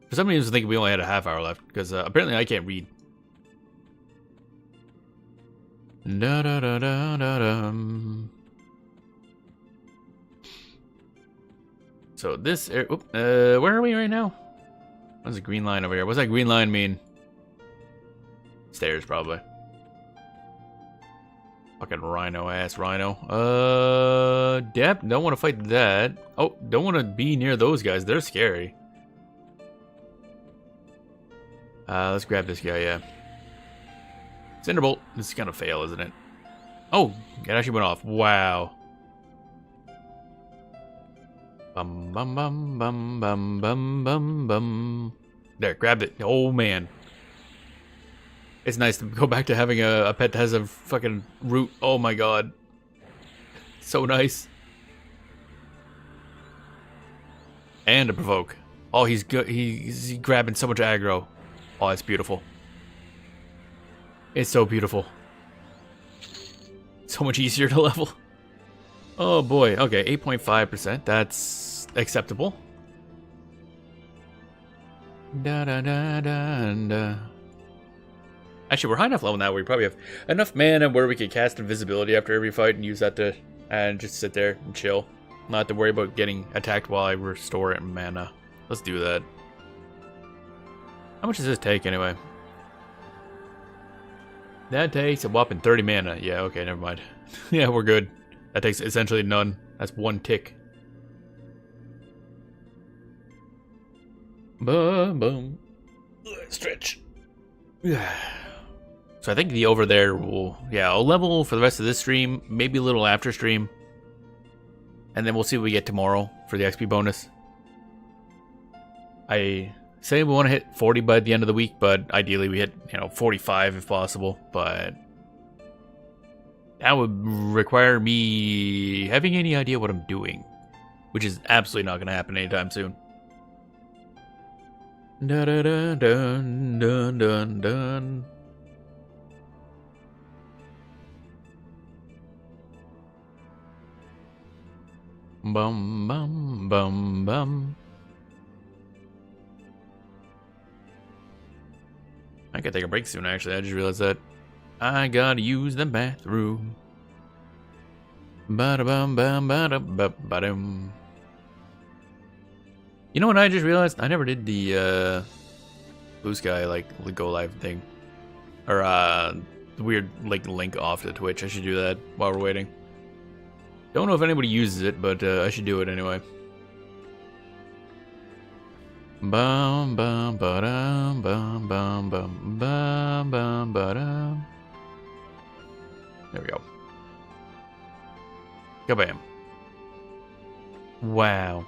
S2: For some reason, I was thinking we only had a half hour left, because apparently I can't read. Da da da da da da. So this, where are we right now? What's the green line over here? What's that green line mean? Stairs, probably. Fucking rhino-ass rhino. Dep, don't want to fight that. Oh, don't want to be near those guys. They're scary. Let's grab this guy, yeah. Cinderbolt. This is gonna fail, isn't it? Oh, it actually went off. Wow. Bum bum bum bum bum bum bum bum. There, grabbed it. Oh man. It's nice to go back to having a pet that has a fucking root. Oh my god. So nice. And a provoke. Oh, he's good. He's grabbing so much aggro. Oh, it's beautiful. It's so beautiful. So much easier to level. Oh boy. Okay, 8.5%. That's acceptable. Da da da da da. Actually, we're high enough level now where we probably have enough mana where we can cast invisibility after every fight and use that to and just sit there and chill. Not have to worry about getting attacked while I restore it mana. Let's do that. How much does this take anyway? That takes a whopping 30 mana. Yeah, okay, never mind. Yeah, we're good. That takes essentially none. That's one tick. Boom, boom. Stretch. So I think the over there will, yeah, I'll level for the rest of this stream, maybe a little after stream. And then we'll see what we get tomorrow for the XP bonus. I say we want to hit 40 by the end of the week, but ideally we hit, 45 if possible. But that would require me having any idea what I'm doing, which is absolutely not going to happen anytime soon. Dun dun dun dun dun dun. Bum bum bum bum. I could take a break soon, actually. I just realized that. I gotta use the bathroom. Bada bum bum bada ba dum. You know what I just realized? I never did the Blue Sky like go live thing. Or the weird like link off to Twitch. I should do that while we're waiting. Don't know if anybody uses it, but I should do it anyway. Bum bum ba-dum bum bum bum bum bum ba-dum. There we go. Kabam. Wow.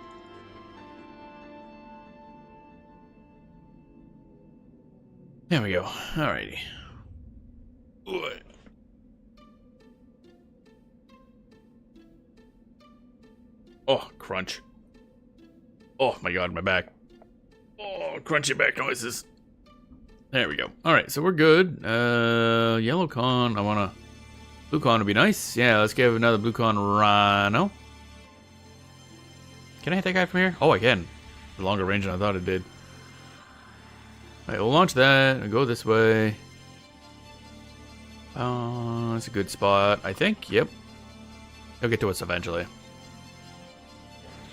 S2: There we go. Alrighty. Oh, crunch. Oh my god, my back. Oh, crunchy back noises. There we go. Alright, so we're good. Yellow con, I wanna... Blue con would be nice. Yeah, let's give another blue con Rhino. Can I hit that guy from here? Oh, I can. The longer range than I thought it did. Alright, we'll launch that and go this way. That's a good spot, I think. Yep. He'll get to us eventually.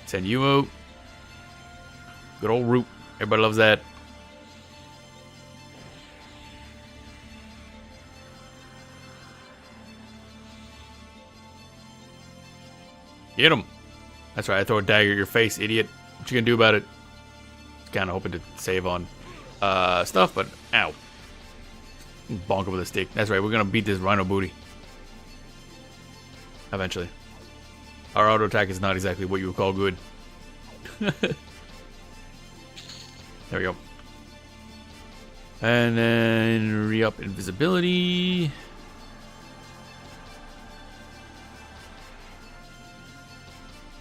S2: Send you out. Good old root. Everybody loves that. Get him. That's right, I throw a dagger at your face, idiot. What you gonna do about it? Just kinda hoping to save on stuff, but ow. Bonk him with a stick. That's right, we're gonna beat this rhino booty. Eventually. Our auto attack is not exactly what you would call good. There we go. And then re-up invisibility.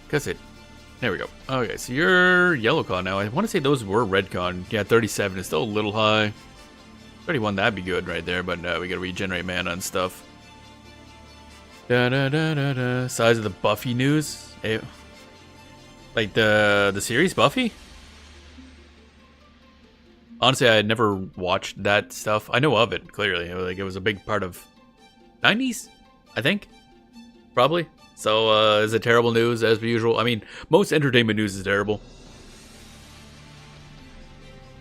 S2: That's it. There we go. Okay, so you're yellow con now. I want to say those were red con. Yeah, 37 is still a little high. 31, that'd be good right there, but we gotta regenerate mana and stuff. Da da da da da. Size of the Buffy news. Like the series Buffy? Honestly, I had never watched that stuff. I know of it, clearly. Like, it was a big part of 90s, I think. Probably. So, is it terrible news, as per usual? I mean, most entertainment news is terrible.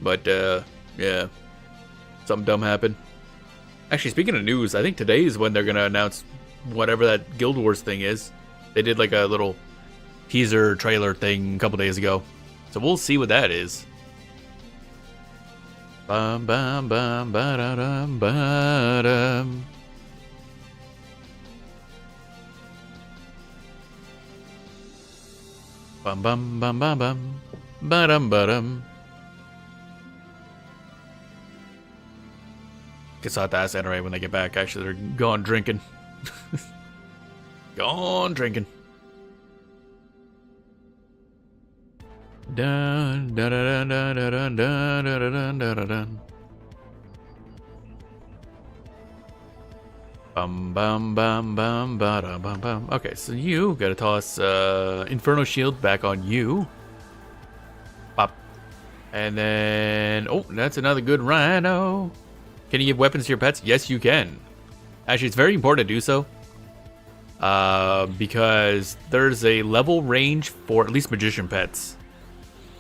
S2: But, yeah. Something dumb happened. Actually, speaking of news, I think today is when they're going to announce whatever that Guild Wars thing is. They did, like, a little teaser trailer thing a couple days ago. So, we'll see what that is. Bum bum bum ba da dum ba dum. Bum bum bum bum bum ba dum ba dum. Guess I'll have to ask NRA when they get back. Actually, they're gone drinking. Gone drinking. Dun dun dun dun dun dun dun dun dun dun. Bum bum bum bum ba da bum bum. Okay, so you gotta toss Inferno Shield back on you. Pop. And then that's another good rhino. Can you give weapons to your pets? Yes, you can. Actually, it's very important to do so. Because there's a level range for at least magician pets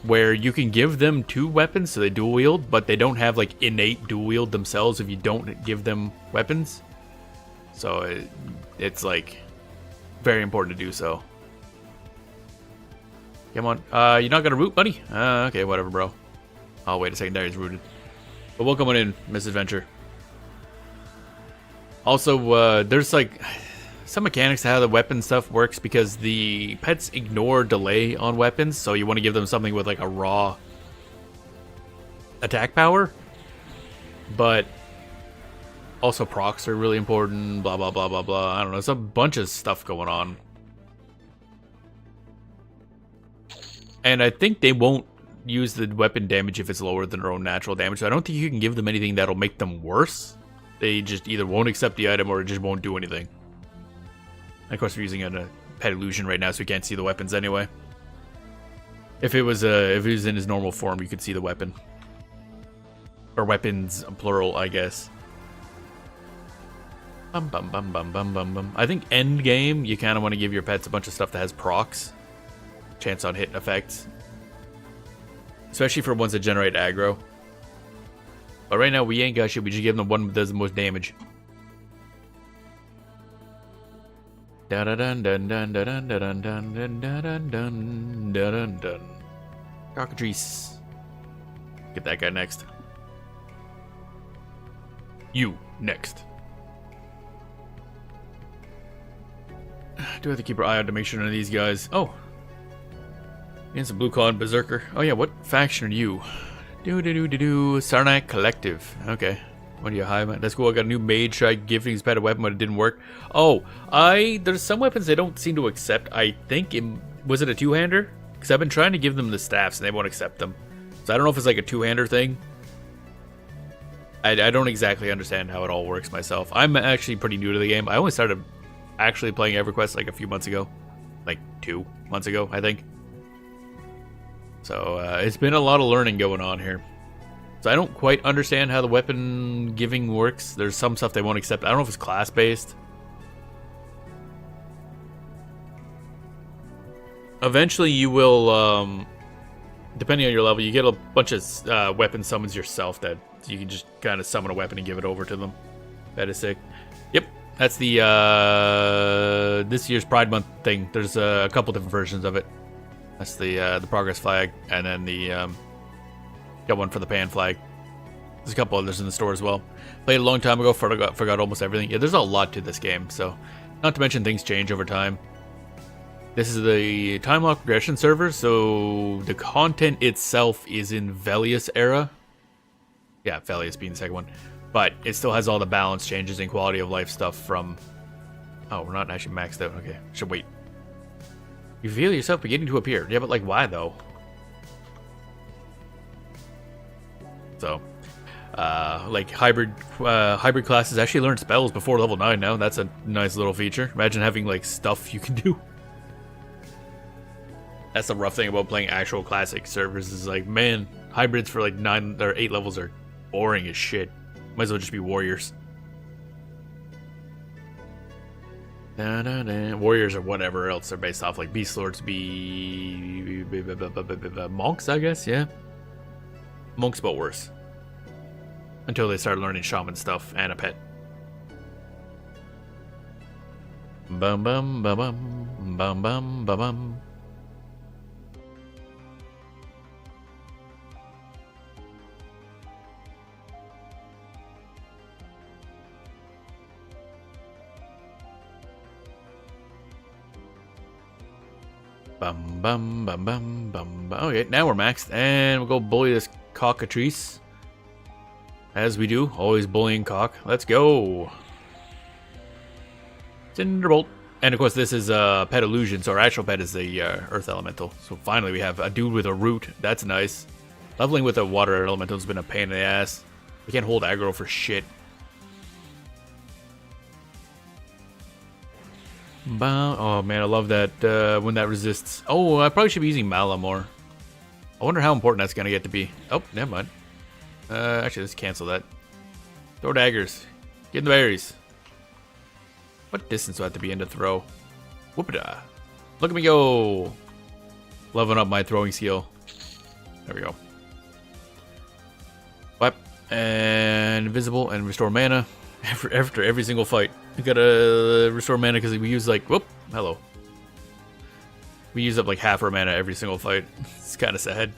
S2: where you can give them 2 weapons so they dual wield, but they don't have like innate dual wield themselves if you don't give them weapons. So it's like very important to do so. Come on. You're not gonna root, buddy? Okay, whatever, bro. Oh, wait a second. There he's rooted. But welcome on in, Misadventure. Also, there's like some mechanics to how the weapon stuff works because the pets ignore delay on weapons, so you want to give them something with like a raw attack power. But also procs are really important, blah blah blah blah blah. I don't know, it's a bunch of stuff going on. And I think they won't use the weapon damage if it's lower than their own natural damage, so I don't think you can give them anything that'll make them worse. They just either won't accept the item or it just won't do anything. And of course, we're using a pet illusion right now, so we can't see the weapons anyway. If it was in his normal form, you could see the weapon. Or weapons, plural, I guess. Bum bum bum bum bum bum bum. I think end game, you kind of want to give your pets a bunch of stuff that has procs. Chance on hit effects. Especially for ones that generate aggro. But right now, we ain't got shit. We just give them the one that does the most damage. Dun dun dun dun dun dun dun dun dun dun dun dun dun. Cockatrice. Get that guy next. You next. Do have to keep our eye out to make sure none of these guys. Oh, and some blue claw and berserker. Oh yeah, what faction are you? Sarnak Collective. Okay. What are you high man? That's cool. I got a new mage. Tried giving his pet a weapon, but it didn't work. Oh, there's some weapons they don't seem to accept. I think was it a two-hander? Because I've been trying to give them the staffs and they won't accept them. So I don't know if it's like a two-hander thing. I don't exactly understand how it all works myself. I'm actually pretty new to the game. I only started actually playing EverQuest like a few months ago. Like 2 months ago, I think. So it's been a lot of learning going on here. So I don't quite understand how the weapon giving works. There's some stuff they won't accept. I don't know if it's class based. Eventually you will, depending on your level, you get a bunch of weapon summons yourself that you can just kind of summon a weapon and give it over to them. That is sick. Yep, that's the this year's Pride Month thing. There's a couple different versions of it. That's the progress flag, and then the got one for the pan flag. There's a couple others in the store as well. Played a long time ago, forgot almost everything. Yeah, there's a lot to this game, so not to mention things change over time. This is the time lock progression server, so the content itself is in Velius era. Yeah, Velius being the second one, but it still has all the balance changes and quality of life stuff from. Oh, we're not actually maxed out. Okay, should wait. You feel yourself beginning to appear. Yeah, but like, why though? So, like hybrid classes actually learn spells before level 9 now. That's a nice little feature. Imagine having like stuff you can do. That's the rough thing about playing actual classic servers is like, man, hybrids for like 9 or 8 levels are boring as shit. Might as well just be warriors. Warriors or whatever else they're based off, like beast lords be monks, I guess. Yeah, monks, but worse. Until they start learning shaman stuff and a pet. Bum bum bum bum bum bum bum bum. Bum bum bum bum bum bum. Okay, now we're maxed, and we'll go bully this cockatrice. As we do, always bullying cock. Let's go. Cinderbolt. And of course, this is pet illusion, so our actual pet is the earth elemental. So finally, we have a dude with a root. That's nice. Leveling with a water elemental has been a pain in the ass. We can't hold aggro for shit. Oh man, I love that when that resists. Oh, I probably should be using Mala more. I wonder how important that's gonna get to be. Oh, never mind. Actually, let's cancel that. Throw daggers. Get in the berries. What distance do I have to be in to throw? Whoop-a-da. Look at me go. Leveling up my throwing skill. There we go. Wipe. And invisible and restore mana. After every single fight. We gotta restore mana because we use like, whoop, hello. We use up like half our mana every single fight. It's kind of sad.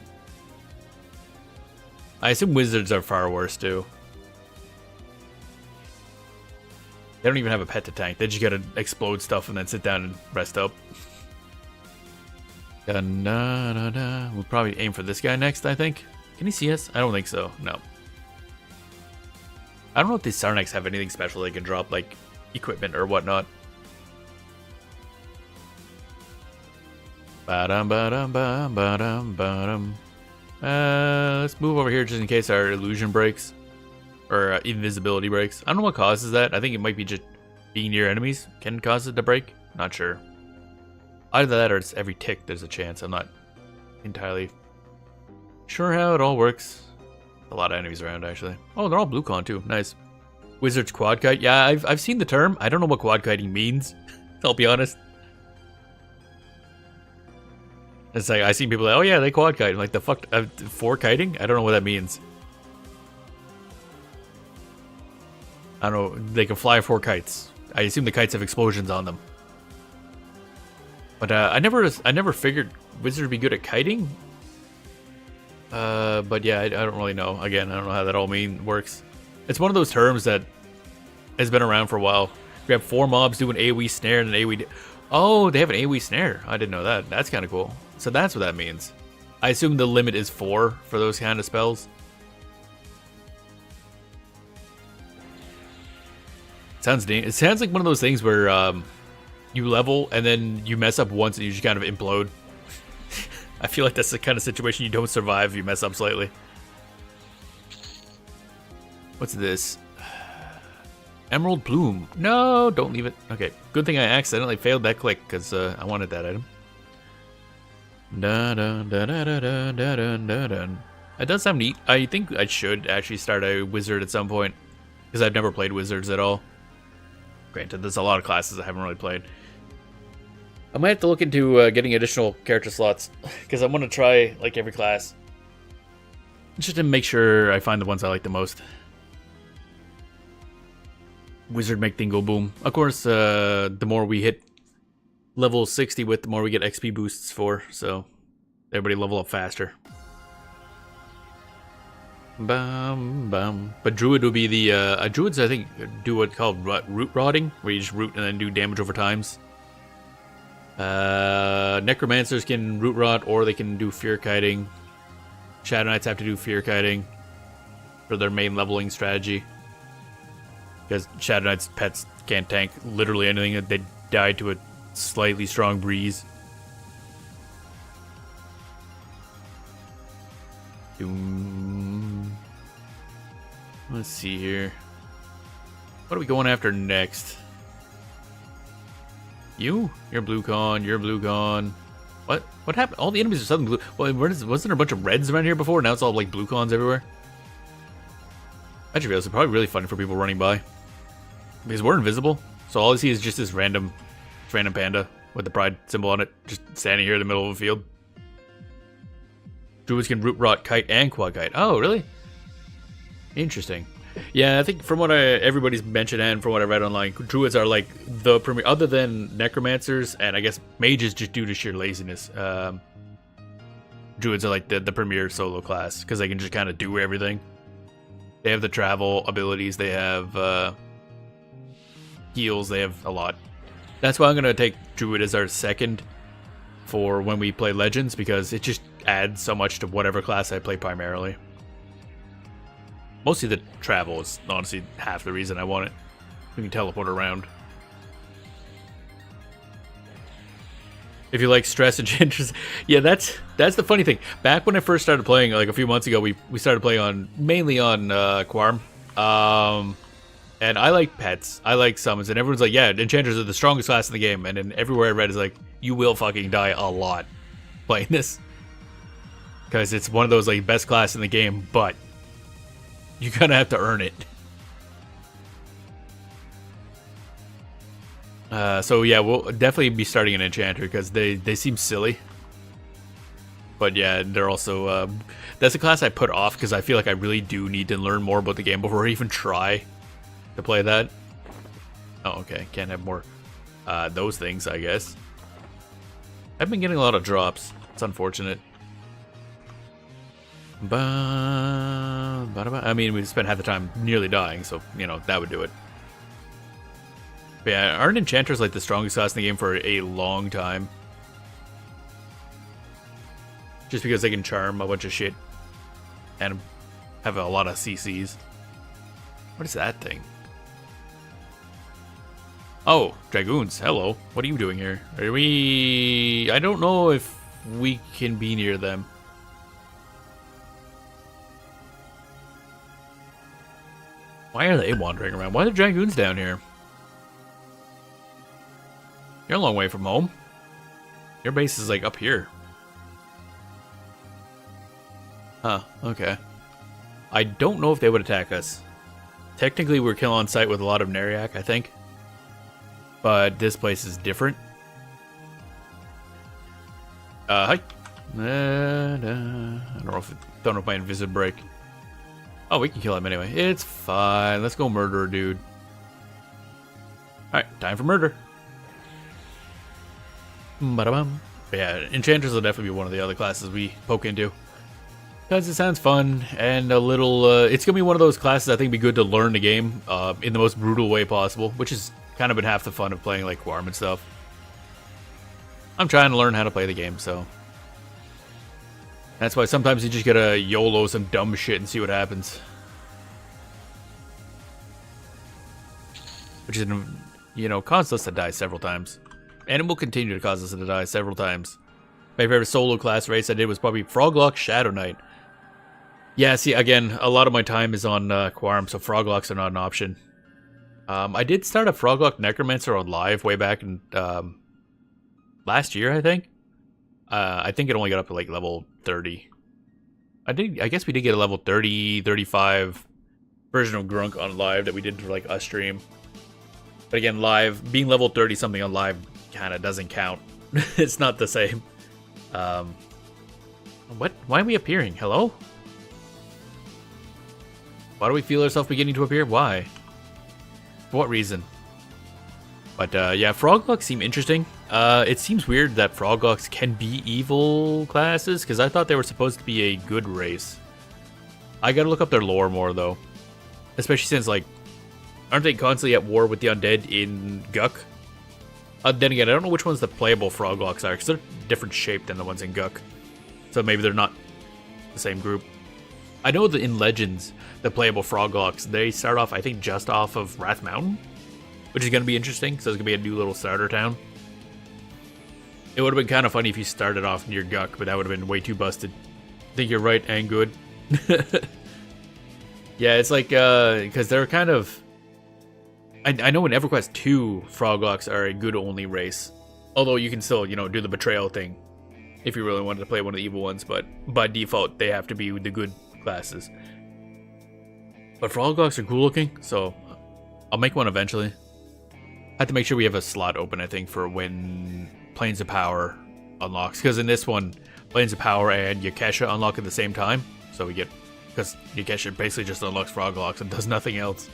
S2: I assume wizards are far worse too. They don't even have a pet to tank. They just gotta explode stuff and then sit down and rest up. We'll probably aim for this guy next, I think. Can he see us? I don't think so. No. I don't know if these Sarnax have anything special they can drop, like equipment or whatnot. Let's move over here just in case our illusion breaks. Or invisibility breaks. I don't know what causes that. I think it might be just being near enemies can cause it to break. Not sure. Either that or it's every tick there's a chance. I'm not entirely sure how it all works. A lot of enemies around actually. Oh, they're all blue con too. Nice. Wizard's quad kite. Yeah, I've seen the term. I don't know what quad kiting means. I'll be honest. It's like I seen people like, oh yeah, they quad kite. I'm like the fuck, for kiting? I don't know what that means. I don't know. They can fly 4 kites. I assume the kites have explosions on them. But I never figured wizards would be good at kiting. But yeah, I don't really know. Again, I don't know how that all works. It's one of those terms that has been around for a while. We have 4 mobs doing AoE snare and an AoE. Oh, they have an AoE snare. I didn't know that. That's kind of cool. So that's what that means. I assume the limit is 4 for those kind of spells. It sounds like one of those things where you level and then you mess up once and you just kind of implode. I feel like that's the kind of situation you don't survive if you mess up slightly. What's this? Emerald Plume. No, don't leave it. Okay, good thing I accidentally failed that click because I wanted that item. It does sound neat. I think I should actually start a wizard at some point because I've never played wizards at all. Granted, there's a lot of classes I haven't really played. I might have to look into getting additional character slots because I want to try like every class just to make sure I find the ones I like the most. Wizard make thing go boom. Of course, the more we hit level 60 with, the more we get XP boosts for. So everybody level up faster. But druid would be the druids. I think do what's called root rotting, where you just root and then do damage over times. Necromancers can root rot, or they can do fear kiting. Shadow Knights have to do fear kiting for their main leveling strategy, because Shadow Knights pets can't tank literally anything. They die to a slightly strong breeze. Let's see here. What are we going after next? You're blue con. You're blue con. What happened? All the enemies are suddenly blue. Well, wasn't there a bunch of reds around here before? Now it's all like blue cons everywhere. Actually, it's probably really fun for people running by because we're invisible. So all I see is just this random panda with the pride symbol on it, just standing here in the middle of a field. Druids can root rot, kite, and quad kite. Oh, really? Interesting. Yeah, I think from what everybody's mentioned and from what I read online, druids are like the premier, other than necromancers and I guess mages just due to sheer laziness. Druids are like the premier solo class because they can just kind of do everything. They have the travel abilities, they have heals, they have a lot. That's why I'm going to take druid as our second for when we play Legends because it just adds so much to whatever class I play primarily. Mostly the travel is honestly half the reason I want it. We can teleport around. If you like stress and changes, yeah, that's the funny thing. Back when I first started playing, like a few months ago, we started playing mainly on Quarm. And I like pets. I like summons. And everyone's like, yeah, enchanters are the strongest class in the game. And then everywhere I read is like, you will fucking die a lot playing this. Because it's one of those like best class in the game, but you kind of have to earn it. So yeah, we'll definitely be starting an enchanter because they seem silly. But yeah, they're also, that's a class I put off because I feel like I really do need to learn more about the game before I even try to play that. Oh, okay. Can't have more those things, I guess. I've been getting a lot of drops. It's unfortunate. I mean, we spent half the time nearly dying, so, you know, that would do it. But yeah, aren't enchanters like the strongest class in the game for a long time? Just because they can charm a bunch of shit and have a lot of CCs. What is that thing? Oh, Dragoons, hello. What are you doing here? Are we... I don't know if we can be near them. Why are they wandering around? Why are the Dragoons down here? You're a long way from home. Your base is like up here. Huh, okay. I don't know if they would attack us. Technically, we're kill on sight with a lot of Neriac, I think. But this place is different. Hi. I don't know if my invis break. Oh, we can kill him anyway. It's fine. Let's go murder a dude. Alright, time for murder. Ba-da-bum. Yeah, enchanters will definitely be one of the other classes we poke into. Because it sounds fun and a little... it's going to be one of those classes I think would be good to learn the game in the most brutal way possible, which has kind of been half the fun of playing like Quarm and stuff. I'm trying to learn how to play the game, so... That's why sometimes you just gotta YOLO some dumb shit and see what happens. Which is, you know, caused us to die several times. And it will continue to cause us to die several times. My favorite solo class race I did was probably Froglock Shadow Knight. Yeah, see, again, a lot of my time is on Quarm, so Froglocks are not an option. I did start a Froglock Necromancer on live way back in last year, I think. I think it only got up to like level 30. I guess we did get a level 30, 35 version of Grunk on live that we did for like a stream. But again, live, being level 30 something on live kind of doesn't count. It's not the same. What? Why are we appearing? Hello? Why do we feel ourselves beginning to appear? Why? For what reason? But yeah, Froglocks seem interesting. It seems weird that Froglocks can be evil classes, because I thought they were supposed to be a good race. I gotta look up their lore more, though. Especially since, like, aren't they constantly at war with the undead in Guk? Then again, I don't know which ones the playable Froglocks are, because they're different shaped than the ones in Guk. So maybe they're not the same group. I know that in Legends, the playable Froglocks, they start off, I think, just off of Wrath Mountain, which is going to be interesting, so it's going to be a new little starter town. It would have been kind of funny if you started off near Guk, but that would have been way too busted. I think you're right and good. Yeah, it's like, because they're kind of... I know in EverQuest 2, Froglocks are a good-only race. Although you can still, you know, do the betrayal thing if you really wanted to play one of the evil ones, but by default, they have to be the good classes. But Froglocks are cool-looking, so I'll make one eventually. I have to make sure we have a slot open, I think, for when Plains of Power unlocks. Because in this one, Plains of Power and Yakesha unlock at the same time. So we get... Because Yakesha basically just unlocks Froglocks and does nothing else.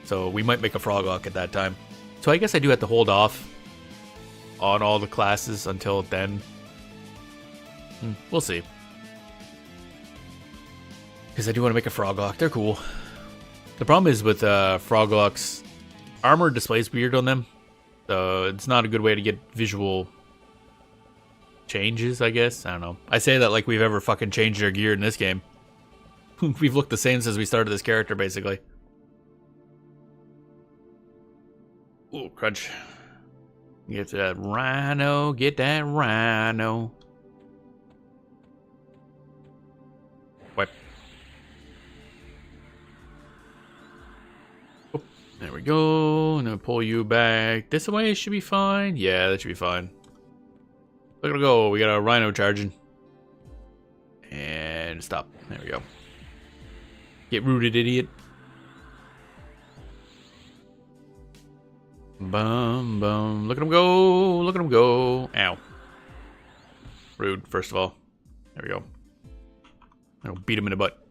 S2: So we might make a Froglock at that time. So I guess I do have to hold off on all the classes until then. We'll see. Because I do want to make a Froglock. They're cool. The problem is with changes, I guess. I don't know. I say that like we've ever fucking changed our gear in this game. We've looked the same since we started this character, basically. Ooh, crunch. Get that rhino. Get that rhino. Wipe. Oh, there we go. And then pull you back. This way should be fine. Yeah, that should be fine. Look at it go. We got a rhino charging. And stop. There we go. Get rooted, idiot. Bum, bum. Look at him go. Look at him go. Ow. Rude, first of all. There we go. I'll beat him in the butt.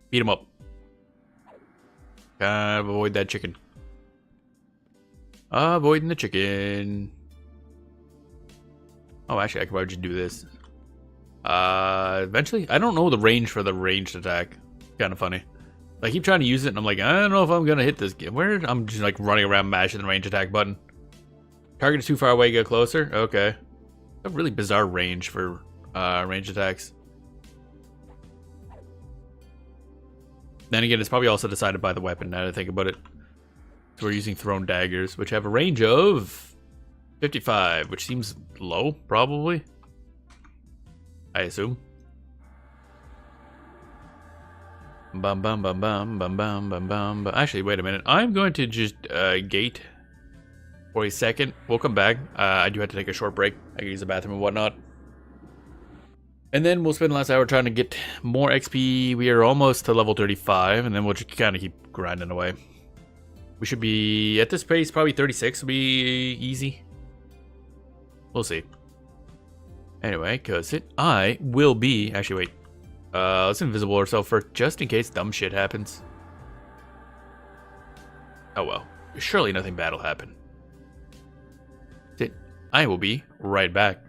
S2: Beat him up. Gotta avoid that chicken. Avoiding the chicken. Oh, actually, I could probably just do this. Eventually? I don't know the range for the ranged attack. Kind of funny. I keep trying to use it, and I'm like, I don't know if I'm gonna hit this. Where? I'm just like running around mashing the range attack button. Target is too far away, get closer? Okay. A really bizarre range for range attacks. Then again, it's probably also decided by the weapon, now that I think about it. So we're using thrown daggers, which have a range of 55, which seems low, probably. I assume. Bum bum bum bum bum bum bum bum. Actually, wait a minute. I'm going to just gate for a second. We'll come back. I do have to take a short break. I can use the bathroom and whatnot. And then we'll spend the last hour trying to get more XP. We are almost to level 35, and then we'll just kind of keep grinding away. We should be at this pace, probably 36 will be easy. We'll see. Anyway, because I will be. Actually, wait. Let's invisible ourselves first, just in case dumb shit happens. Oh well. Surely nothing bad will happen. I will be right back.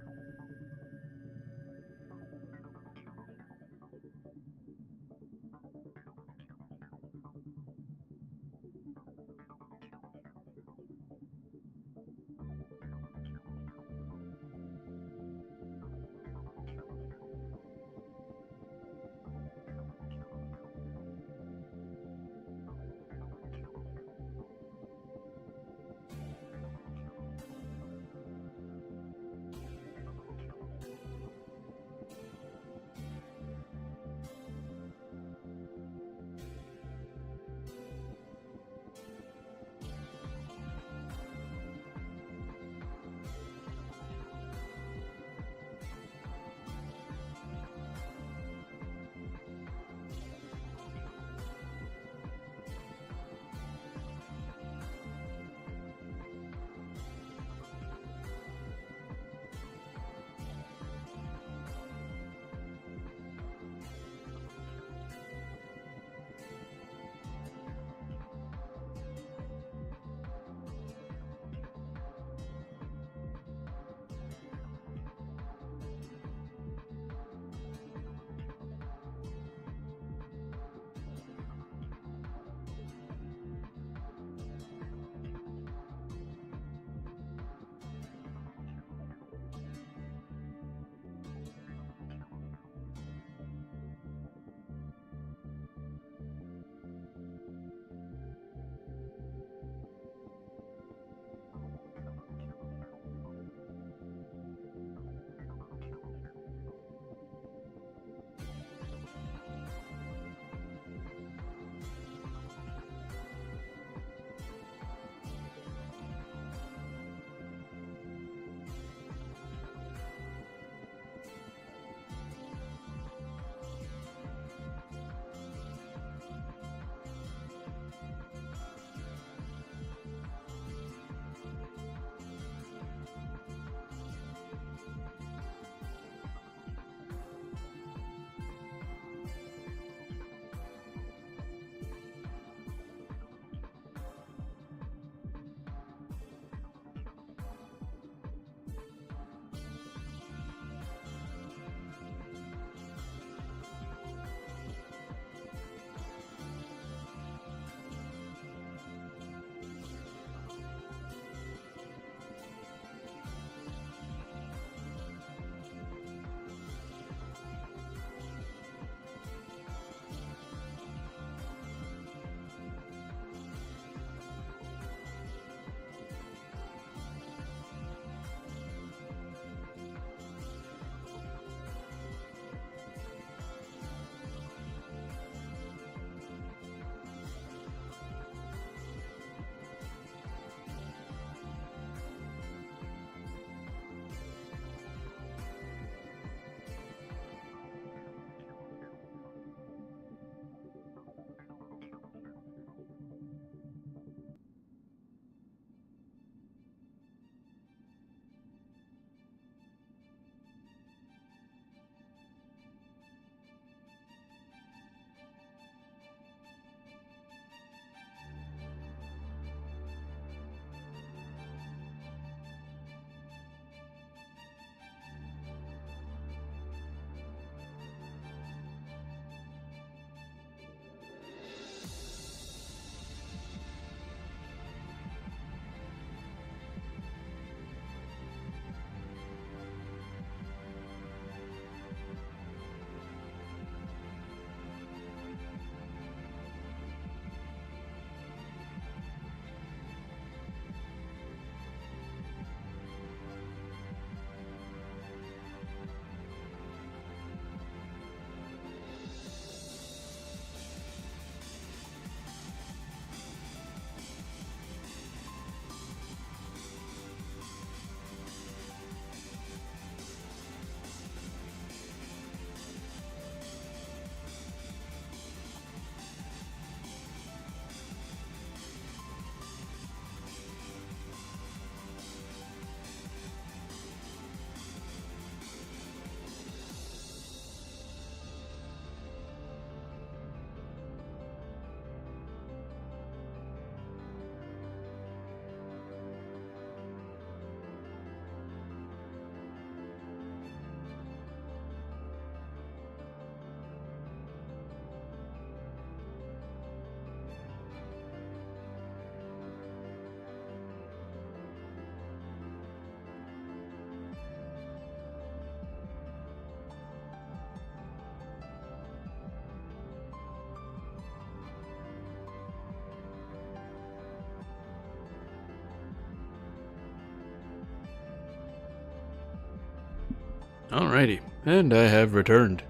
S1: Alrighty, and I have returned.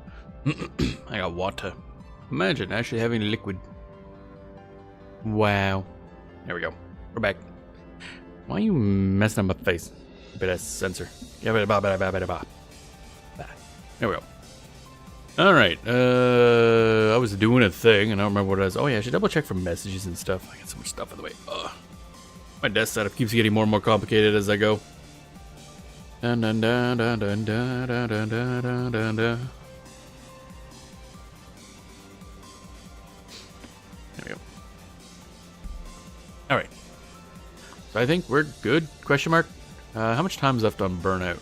S1: I got water. Imagine actually having liquid. Wow. There we go. We're back. Why are you messing up my face? Bit of sensor. There we go. Alright, I was doing a thing, and I don't remember what it was. Oh yeah, I should double check for messages and stuff. I got so much stuff in the way. Ugh. My desk setup keeps getting more and more complicated as I go. Dun dun dun dun dun dun dun dun dun dun dun. There we go. Alright. So I think we're good, question mark. How much time's left on burnout?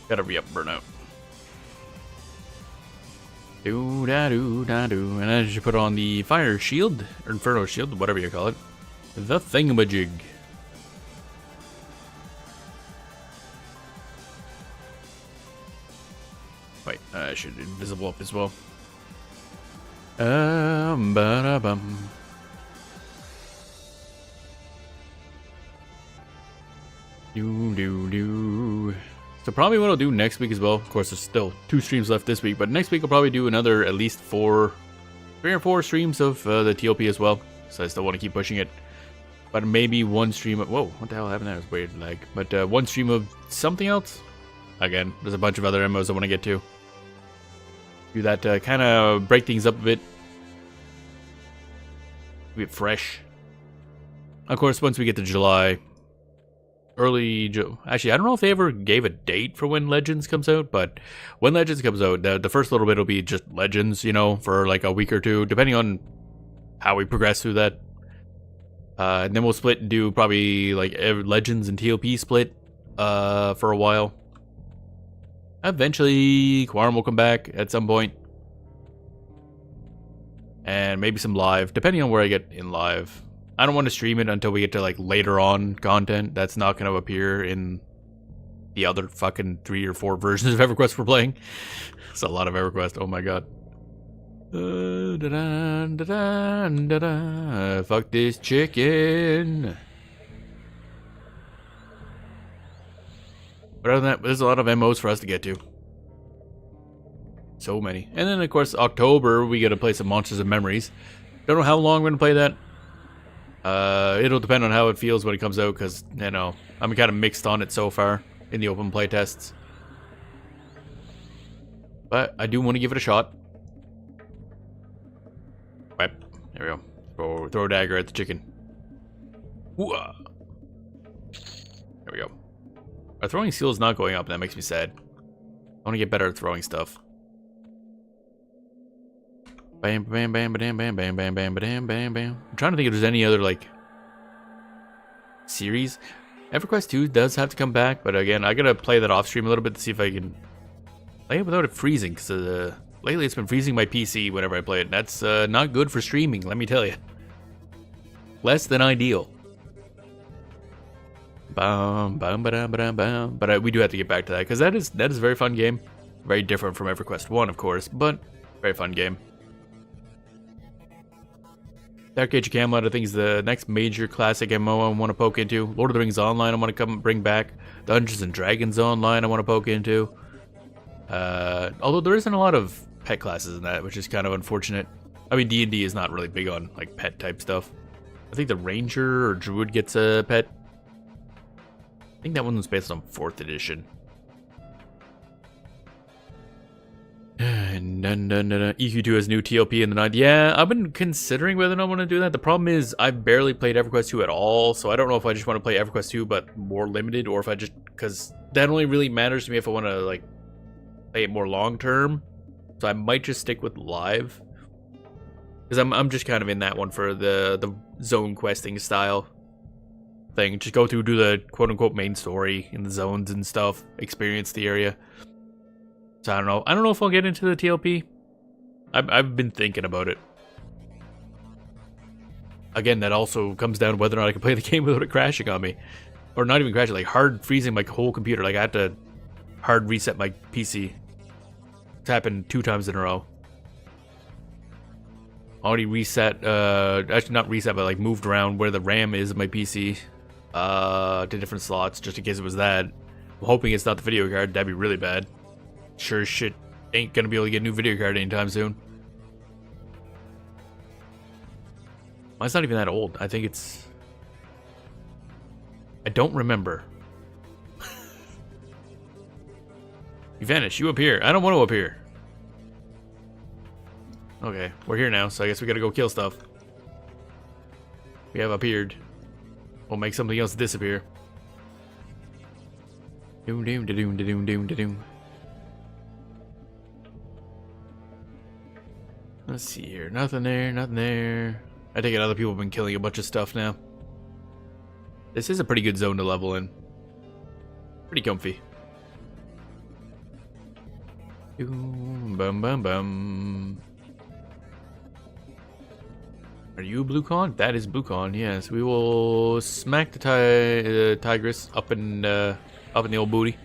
S1: Gotta re-up burnout. Do da do da do. And I should put on the fire shield, or inferno shield, whatever you call it. The thingamajig. Wait, I should invisible up as well. Ba-da-bum. Do. So probably what I'll do next week as well. Of course, there's still 2 streams left this week, but next week I'll probably do another at least 3 or 4 streams of the TLP as well. So I still want to keep pushing it. But maybe 1 stream of... Whoa, what the hell happened there? It was weird, like. But 1 stream of something else. Again, there's a bunch of other MMOs I want to get to. Do that kind of break things up a bit. A bit fresh. Of course, once we get to July... Actually, I don't know if they ever gave a date for when Legends comes out, but when Legends comes out, the first little bit will be just Legends, you know, for like a week or 2, depending on how we progress through that. And then we'll split and do probably like Legends and TLP split for a while. Eventually, Quorum will come back at some point. And maybe some live, depending on where I get in live. I don't want to stream it until we get to like later on content that's not going to appear in the other fucking 3 or 4 versions of EverQuest we're playing. It's a lot of EverQuest, oh my god. Fuck this chicken. But other than that, there's a lot of MMOs for us to get to. So many. And then of course October we get to play some Monsters and Memories. Don't know how long we're going to play that. It'll depend on how it feels when it comes out, because, you know, I'm kind of mixed on it so far in the open play tests. But I do want to give it a shot. Right, there we go. Throw a dagger at the chicken. Ooh-ah. There we go. Our throwing skill is not going up, and that makes me sad. I want to get better at throwing stuff. Bam, bam, bam, bam, bam, bam, bam, bam, bam, bam, bam. I'm trying to think if there's any other, like, series. EverQuest 2 does have to come back, but again, I gotta play that off stream a little bit to see if I can play it without it freezing, because lately it's been freezing my PC whenever I play it, and that's not good for streaming, let me tell you. Less than ideal. Bam, bam, bam, bam, bam. But we do have to get back to that, because that is a very fun game. Very different from EverQuest 1, of course, but very fun game. Dark Age of Camelot, I think, is the next major classic MMO I want to poke into. Lord of the Rings Online I want to come bring back. Dungeons and Dragons Online I want to poke into. Although there isn't a lot of pet classes in that, which is kind of unfortunate. I mean, D&D is not really big on like pet type stuff. I think the Ranger or Druid gets a pet. I think that one was based on 4th edition. EQ2 has new TLP in the 9th. Yeah, I've been considering whether or not I want to do that. The problem is I've barely played EverQuest 2 at all, so I don't know if I just want to play EverQuest 2 but more limited, or if I just, because that only really matters to me if I want to like play it more long term. So I might just stick with live, because I'm just kind of in that one for the zone questing style thing. Just go through, do the quote unquote main story in the zones and stuff, experience the area. So I don't know. I don't know if I'll get into the TLP. I've been thinking about it. Again, that also comes down to whether or not I can play the game without it crashing on me. Or not even crashing, like hard freezing my whole computer. Like I have to hard reset my PC. It's happened 2 times in a row. Already reset, actually not reset, but like moved around where the RAM is of my PC to different slots, just in case it was that. I'm hoping it's not the video card, that'd be really bad.
S2: sure as shit ain't gonna be able to get a new video card anytime soon. Mine's not even that old. I think it's... I don't remember. You vanished. You appear. I don't want to appear. Okay, we're here now, so I guess we gotta go kill stuff. We have appeared. We'll make something else disappear. Doom doom da doom da doom doom da doom. Let's see here. Nothing there, nothing there. I take it other people have been killing a bunch of stuff now. This is a pretty good zone to level in. Pretty comfy. Boom, bum, bum, bum. Are you BlueCon? That is BlueCon, yes. We will smack the tigress up in the old booty.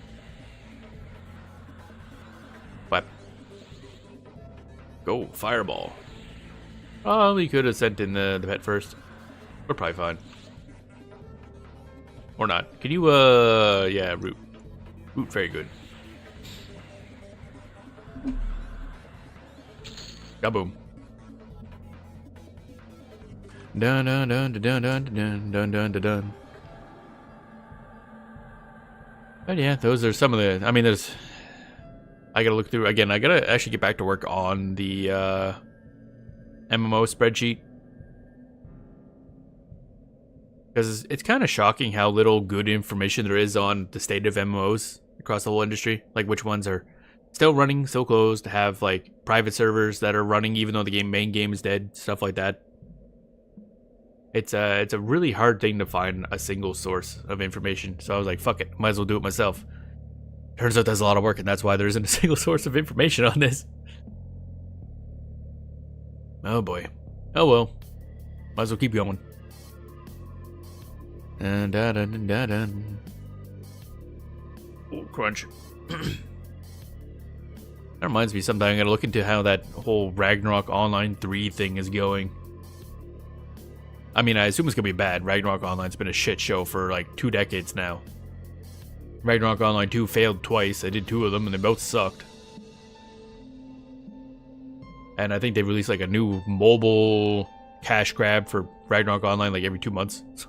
S2: What? Go, fireball. Oh, we could have sent in the pet first. We're probably fine. Or not. Can you, yeah, root. Root, very good. Kaboom. Dun dun dun dun dun dun dun dun dun dun. But yeah, those are some of the... I mean, there's... I gotta look through... Again, I gotta actually get back to work on the, MMO spreadsheet. Because it's kind of shocking how little good information there is on the state of MMOs across the whole industry. Like, which ones are still running, still closed, have, like, private servers that are running even though the main game is dead, stuff like that. It's a really hard thing to find a single source of information. So I was like, fuck it, might as well do it myself. Turns out there's a lot of work, and that's why there isn't a single source of information on this. Oh boy. Oh well. Might as well keep going. Dun, dun, dun, dun, dun. Oh, crunch. That reminds me, sometime I'm gonna look into how that whole Ragnarok Online 3 thing is going. I mean, I assume it's gonna be bad. Ragnarok Online's been a shit show for like 2 decades now. Ragnarok Online 2 failed twice. I did 2 of them and they both sucked. And I think they released like a new mobile cash grab for Ragnarok Online like every 2 months. It's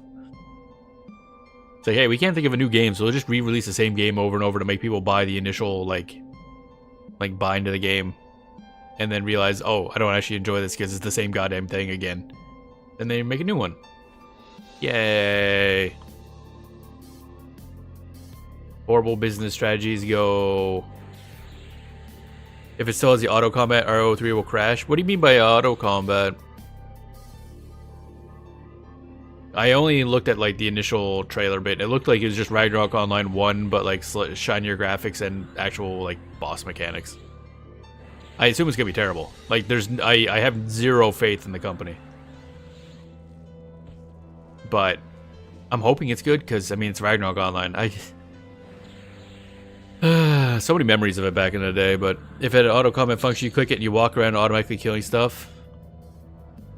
S2: like, hey, we can't think of a new game, so we'll just re-release the same game over and over to make people buy the initial like buy into the game. And then realize, oh, I don't actually enjoy this because it's the same goddamn thing again. Then they make a new one. Yay. Horrible business strategies go. If it still has the auto combat, RO3 will crash. What do you mean by auto combat? I only looked at like the initial trailer bit. It looked like it was just Ragnarok Online 1, but like shinier graphics and actual like boss mechanics. I assume it's gonna be terrible. Like I have zero faith in the company. But I'm hoping it's good because I mean it's Ragnarok Online. So many memories of it back in the day. But if it had an auto combat function, you click it and you walk around automatically killing stuff.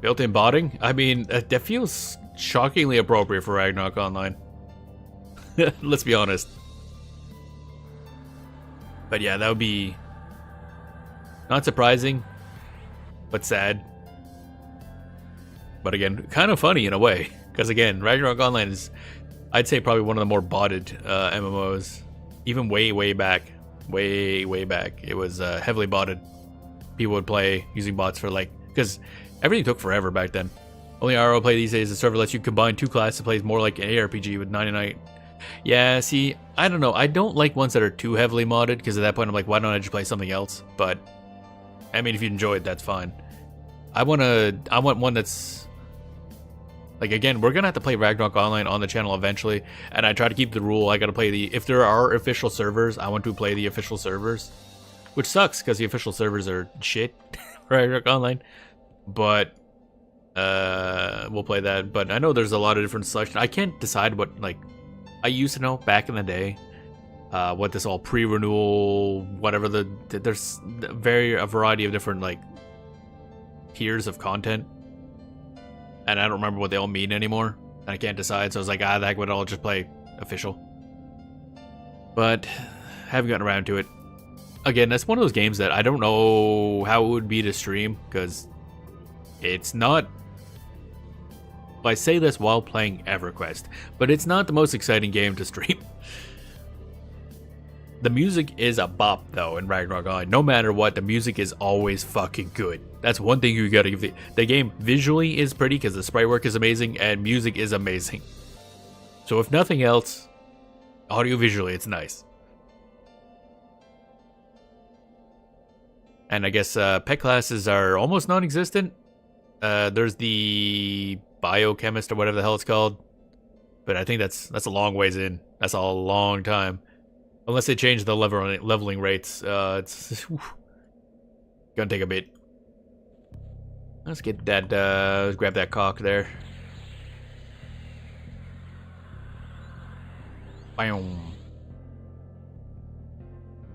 S2: Built-in botting. I mean that feels shockingly appropriate for Ragnarok Online. Let's be honest. But yeah, that would be not surprising, but sad. But again, kind of funny in a way. Because again, Ragnarok Online is, I'd say, probably one of the more botted MMOs. Even way back. Way back. It was heavily botted. People would play using bots for like, because everything took forever back then. Only RO play these days, the server lets you combine 2 classes to play more like an ARPG with 99. Yeah, see, I don't know. I don't like ones that are too heavily modded, because at that point I'm like, why don't I just play something else? But, I mean, if you enjoy it, that's fine. I want one that's... Like, again, we're going to have to play Ragnarok Online on the channel eventually, and I try to keep the rule, I got to play the... If there are official servers, I want to play the official servers. Which sucks, because the official servers are shit, Ragnarok Online. But, we'll play that. But I know there's a lot of different selections. I can't decide what, like... I used to know, back in the day, what this all pre-renewal, whatever there's a variety of different, like, tiers of content. And I don't remember what they all mean anymore. And I can't decide, so I was like, the heck with it, I'll just play official. But, haven't gotten around to it. again, that's one of those games that I don't know how it would be to stream, because it's not... I say this while playing EverQuest, but it's not the most exciting game to stream. The music is a bop, though, in Ragnarok Online. No matter what, the music is always fucking good. That's one thing you gotta give the game. Visually is pretty, because the sprite work is amazing, and music is amazing. So if nothing else, audio-visually, it's nice. And I guess pet classes are almost non-existent. There's the biochemist or whatever the hell it's called, but I think that's a long ways in. That's a long time, unless they change the leveling rates. It's gonna take a bit. Let's get that. Let's grab that cock there. Bam.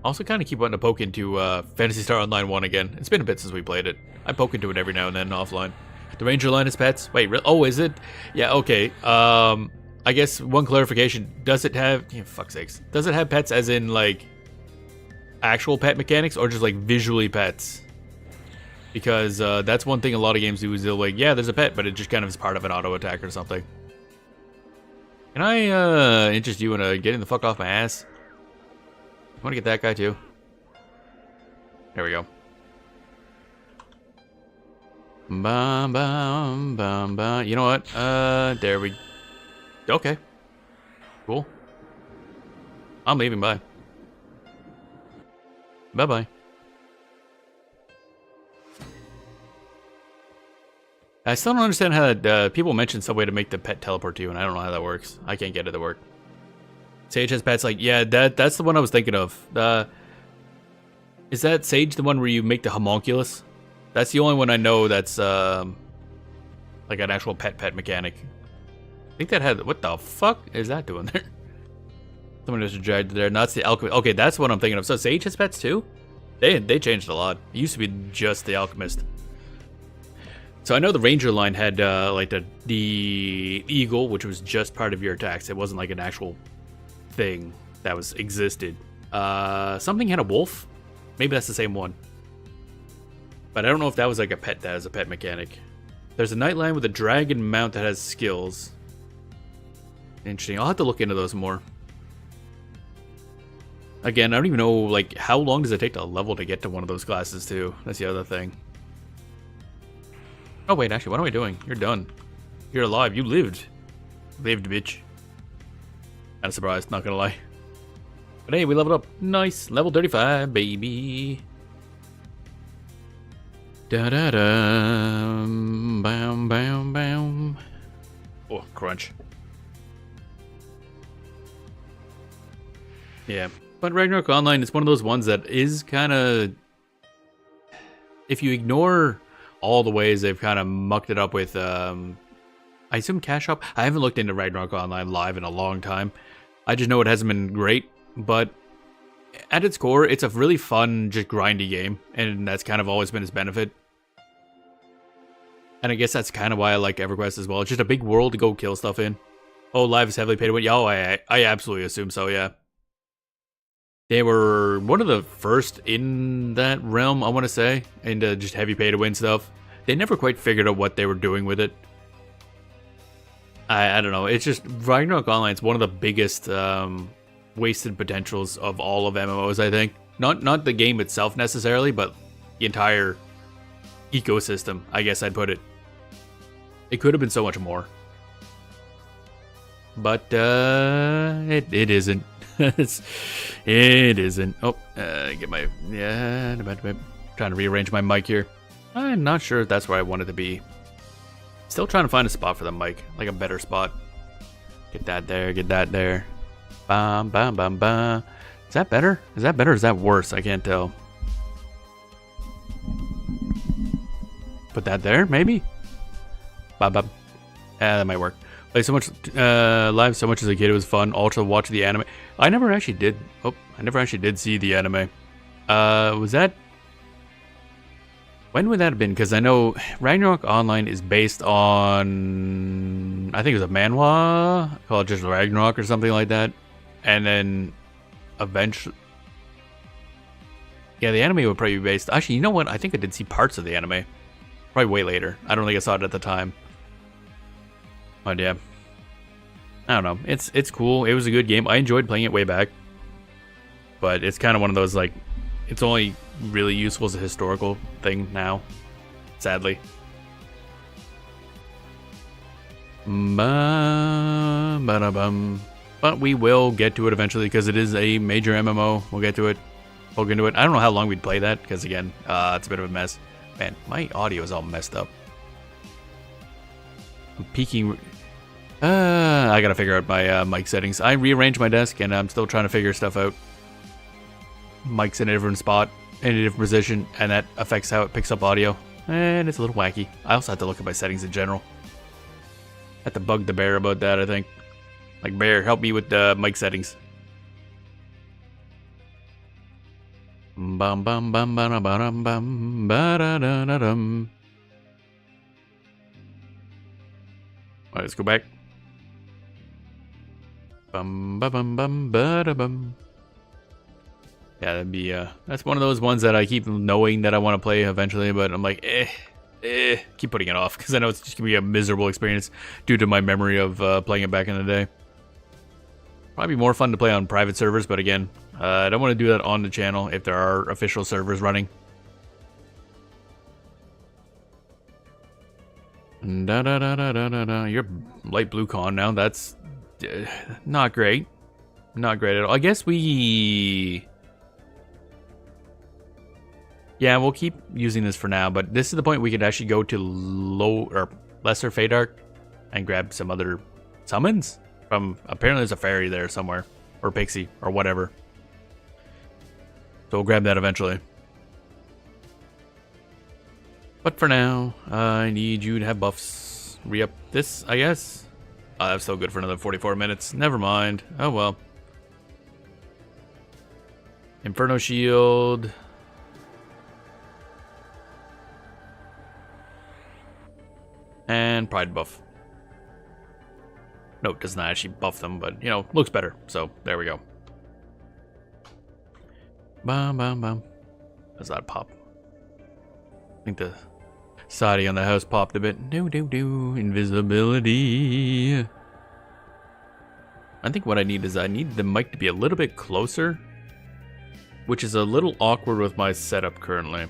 S2: Also, kind of keep wanting to poke into Phantasy Star Online 1 again. It's been a bit since we played it. I poke into it every now and then offline. The Ranger line is pets. Wait, oh, is it? Yeah, okay. I guess one clarification. Does it have... Yeah, fuck's sakes. Does it have pets as in, like, actual pet mechanics, or just, like, visually pets? Because that's one thing a lot of games do, is they're like, yeah, there's a pet, but it just kind of is part of an auto attack or something. Can I interest you in getting the fuck off my ass? I want to get that guy, too. There we go. Bum, bum, bum, bum. You know what? There we... Okay. Cool. I'm leaving. Bye. Bye-bye. I still don't understand how people mention some way to make the pet teleport to you, and I don't know how that works. I can't get it to work. Sage has pets, like, yeah, that's the one I was thinking of. Is that Sage the one where you make the homunculus? That's the only one I know that's like an actual pet mechanic. I think that had... What the fuck is that doing there? Someone just dragged there. That's the alchemist. Okay, that's what I'm thinking of. So Sage has pets too? They changed a lot. It used to be just the alchemist. So I know the Ranger line had like the eagle, which was just part of your attacks. It wasn't like an actual thing that was existed. Something had a wolf. Maybe that's the same one. But I don't know if that was like a pet that has a pet mechanic. There's a night line with a dragon mount that has skills. Interesting. I'll have to look into those more. Again, I don't even know, like, how long does it take to level to get to one of those classes, too? That's the other thing. Oh, wait, actually, what am I doing? You're done. You're alive. You lived. Lived, bitch. Kind of surprised, not gonna lie. But hey, we leveled up. Nice. Level 35, baby. Da-da-da. Bam, bam, bam. Oh, crunch. Yeah. But Ragnarok Online is one of those ones that is kind of... If you ignore all the ways they've kind of mucked it up with, I assume Cash Shop. I haven't looked into Ragnarok Online live in a long time. I just know it hasn't been great, but at its core, it's a really fun, just grindy game, and that's kind of always been its benefit. And I guess that's kind of why I like EverQuest as well. It's just a big world to go kill stuff in. Oh, live is heavily paid to win. Yeah, oh, I absolutely assume so, yeah. They were one of the first in that realm, I want to say, into just heavy pay to win stuff. They never quite figured out what they were doing with it. I don't know. It's just Ragnarok Online is one of the biggest wasted potentials of all of MMOs, I think. Not the game itself necessarily, but the entire ecosystem, I guess I'd put it. It could have been so much more. But it isn't. It isn't. Oh, get my... Yeah, trying to rearrange my mic here. I'm not sure if that's where I want it to be. Still trying to find a spot for the mic, like a better spot. Get that there, get that there. Bam, bam, bam, bam. Is that better? Is that better or is that worse? I can't tell. Put that there, maybe? Bam, bam. That might work. Like so much live so much as a kid, it was fun. Also watch the anime. I never actually did. Oh, I never actually did see the anime. Was that? When would that have been? Because I know Ragnarok Online is based on, I think it was a manhwa called just Ragnarok or something like that, and then eventually, Yeah, the anime would probably be based. Actually, you know what? I think I did see parts of the anime. Probably way later. I don't think I saw it at the time. But yeah. I don't know. It's cool. It was a good game. I enjoyed playing it way back. But it's kind of one of those, like, it's only really useful as a historical thing now. Sadly. But we will get to it eventually because it is a major MMO. We'll get to it. We'll get into it. I don't know how long we'd play that because, again, it's a bit of a mess. Man, my audio is all messed up. I'm peaking. I gotta figure out my mic settings. I rearranged my desk and I'm still trying to figure stuff out. Mic's in a different spot, in a different position, and that affects how it picks up audio. And it's a little wacky. I also have to look at my settings in general. Have to bug the bear about that, I think. Like, Bear, help me with the mic settings. Bum bum bum bum bum bum ba da da da dum. Alright, let's go back. Bum ba bum bum ba da bum. Yeah, that'd be that's one of those ones that I keep knowing that I want to play eventually, but I'm like, keep putting it off because I know it's just gonna be a miserable experience due to my memory of playing it back in the day. Probably more fun to play on private servers, but again, I don't want to do that on the channel if there are official servers running. Da da da da da da da. You're light blue con now. That's not great. Not great at all. I guess we. Yeah, we'll keep using this for now, but this is the point we could actually go to low or lesser Feydark and grab some other summons from. Apparently, there's a fairy there somewhere, or pixie, or whatever. So we'll grab that eventually. But for now, I need you to have buffs. Re-up this, I guess. Oh, that's still good for another 44 minutes. Never mind. Oh well. Inferno Shield. And Pride buff. No, it does not actually buff them, but, you know, looks better. So, there we go. Bam, bam, bam. Does that pop? I think the siding on the house popped a bit. Invisibility. I think what I need is I need the mic to be a little bit closer, which is a little awkward with my setup currently.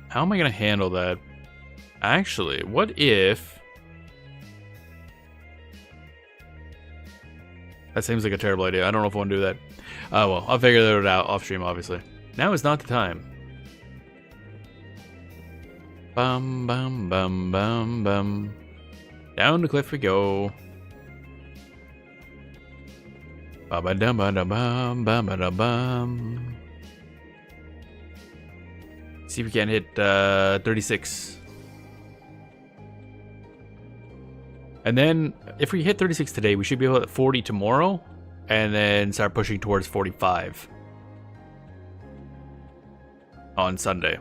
S2: How am I going to handle that? Actually, what if... That seems like a terrible idea. I don't know if I want to do that. Oh, well, I'll figure that out off stream, obviously. Now is not the time. Bum, bum, bum, bum, bum. Down the cliff we go. Ba-ba-dum-ba-da-bum, ba-ba-da-bum. See if we can hit 36. And then, if we hit 36 today, we should be able to hit 40 tomorrow. And then start pushing towards 45. On Sunday.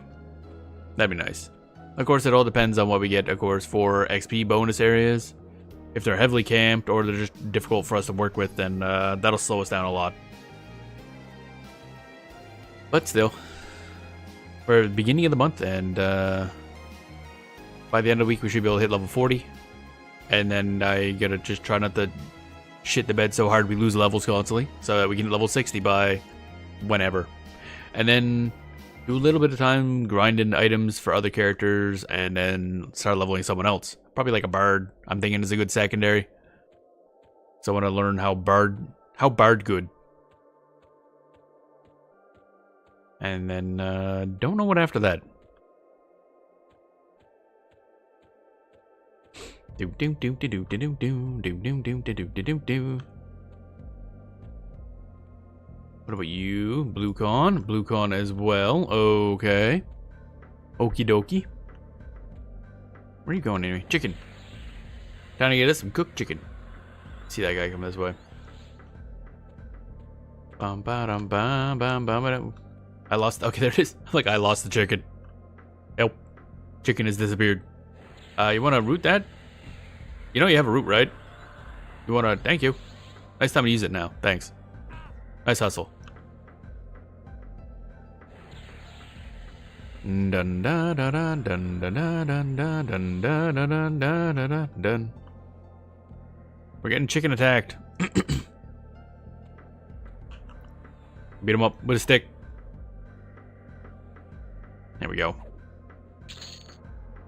S2: That'd be nice. Of course, it all depends on what we get, of course, for XP bonus areas. If they're heavily camped or they're just difficult for us to work with, then that'll slow us down a lot. But still. We're at the beginning of the month, and by the end of the week, we should be able to hit level 40. And then I gotta just try not to shit the bed so hard we lose levels constantly, so that we can hit level 60 by whenever. And then do a little bit of time grinding items for other characters, and then start leveling someone else. Probably like a bard, I'm thinking is a good secondary. So I want to learn how bard good. And then, don't know what after that. What about you? Blue con? Blue con as well. Okay. Okie dokie. Where are you going anyway? Chicken. Trying to get us some cooked chicken. See that guy come this way. Bum ba dum bum bum bum. I lost. Okay, there it is. Like I lost the chicken. Help. Chicken has disappeared. You want to root that? You know you have a root, right? You want to? Thank you. Nice time to use it now. Thanks. Nice hustle. Dun dun dun dun dun dun dun dun dun dun dun dun dun dun. We're getting chicken attacked. Beat him up with a stick. There we go.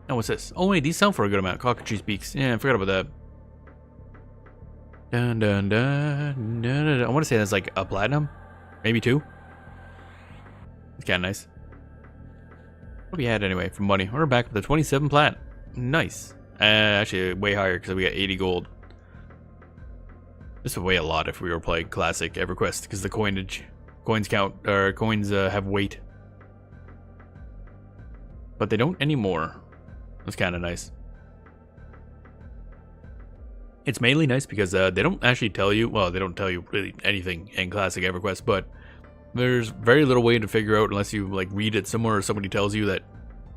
S2: Now what's this? Oh wait, these sound for a good amount. Cockatrice beaks. Yeah, I forgot about that. Dun dun dun dun dun. I want to say that's like a platinum, maybe 2. It's kind of nice. What we had anyway for money? We're back with the 27 plat. Nice. Actually, way higher because we got 80 gold. This would weigh a lot if we were playing classic EverQuest because the coins count or coins have weight, but they don't anymore. That's kind of nice. It's mainly nice because they don't actually tell you. Well, they don't tell you really anything in classic EverQuest, but there's very little way to figure out unless you like read it somewhere or somebody tells you that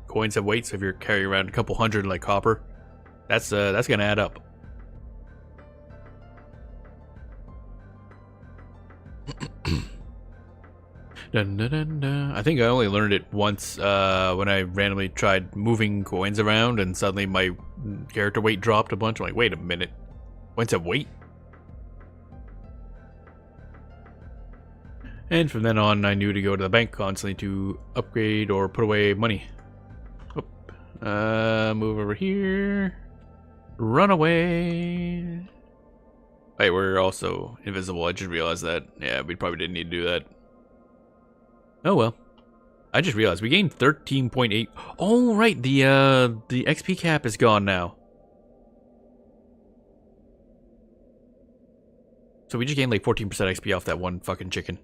S2: coins have weight. So if you're carrying around a couple hundred like copper, that's gonna add up. Dun, dun, dun, dun. I think I only learned it once when I randomly tried moving coins around and suddenly my character weight dropped a bunch. I'm like, wait a minute, coins have weight? And from then on, I knew to go to the bank constantly to upgrade or put away money. Oop. Move over here. Run away. Wait, we're also invisible. I just realized that. Yeah, we probably didn't need to do that. Oh well. I just realized we gained 13.8. Oh right, the XP cap is gone now. So we just gained like 14% XP off that one fucking chicken.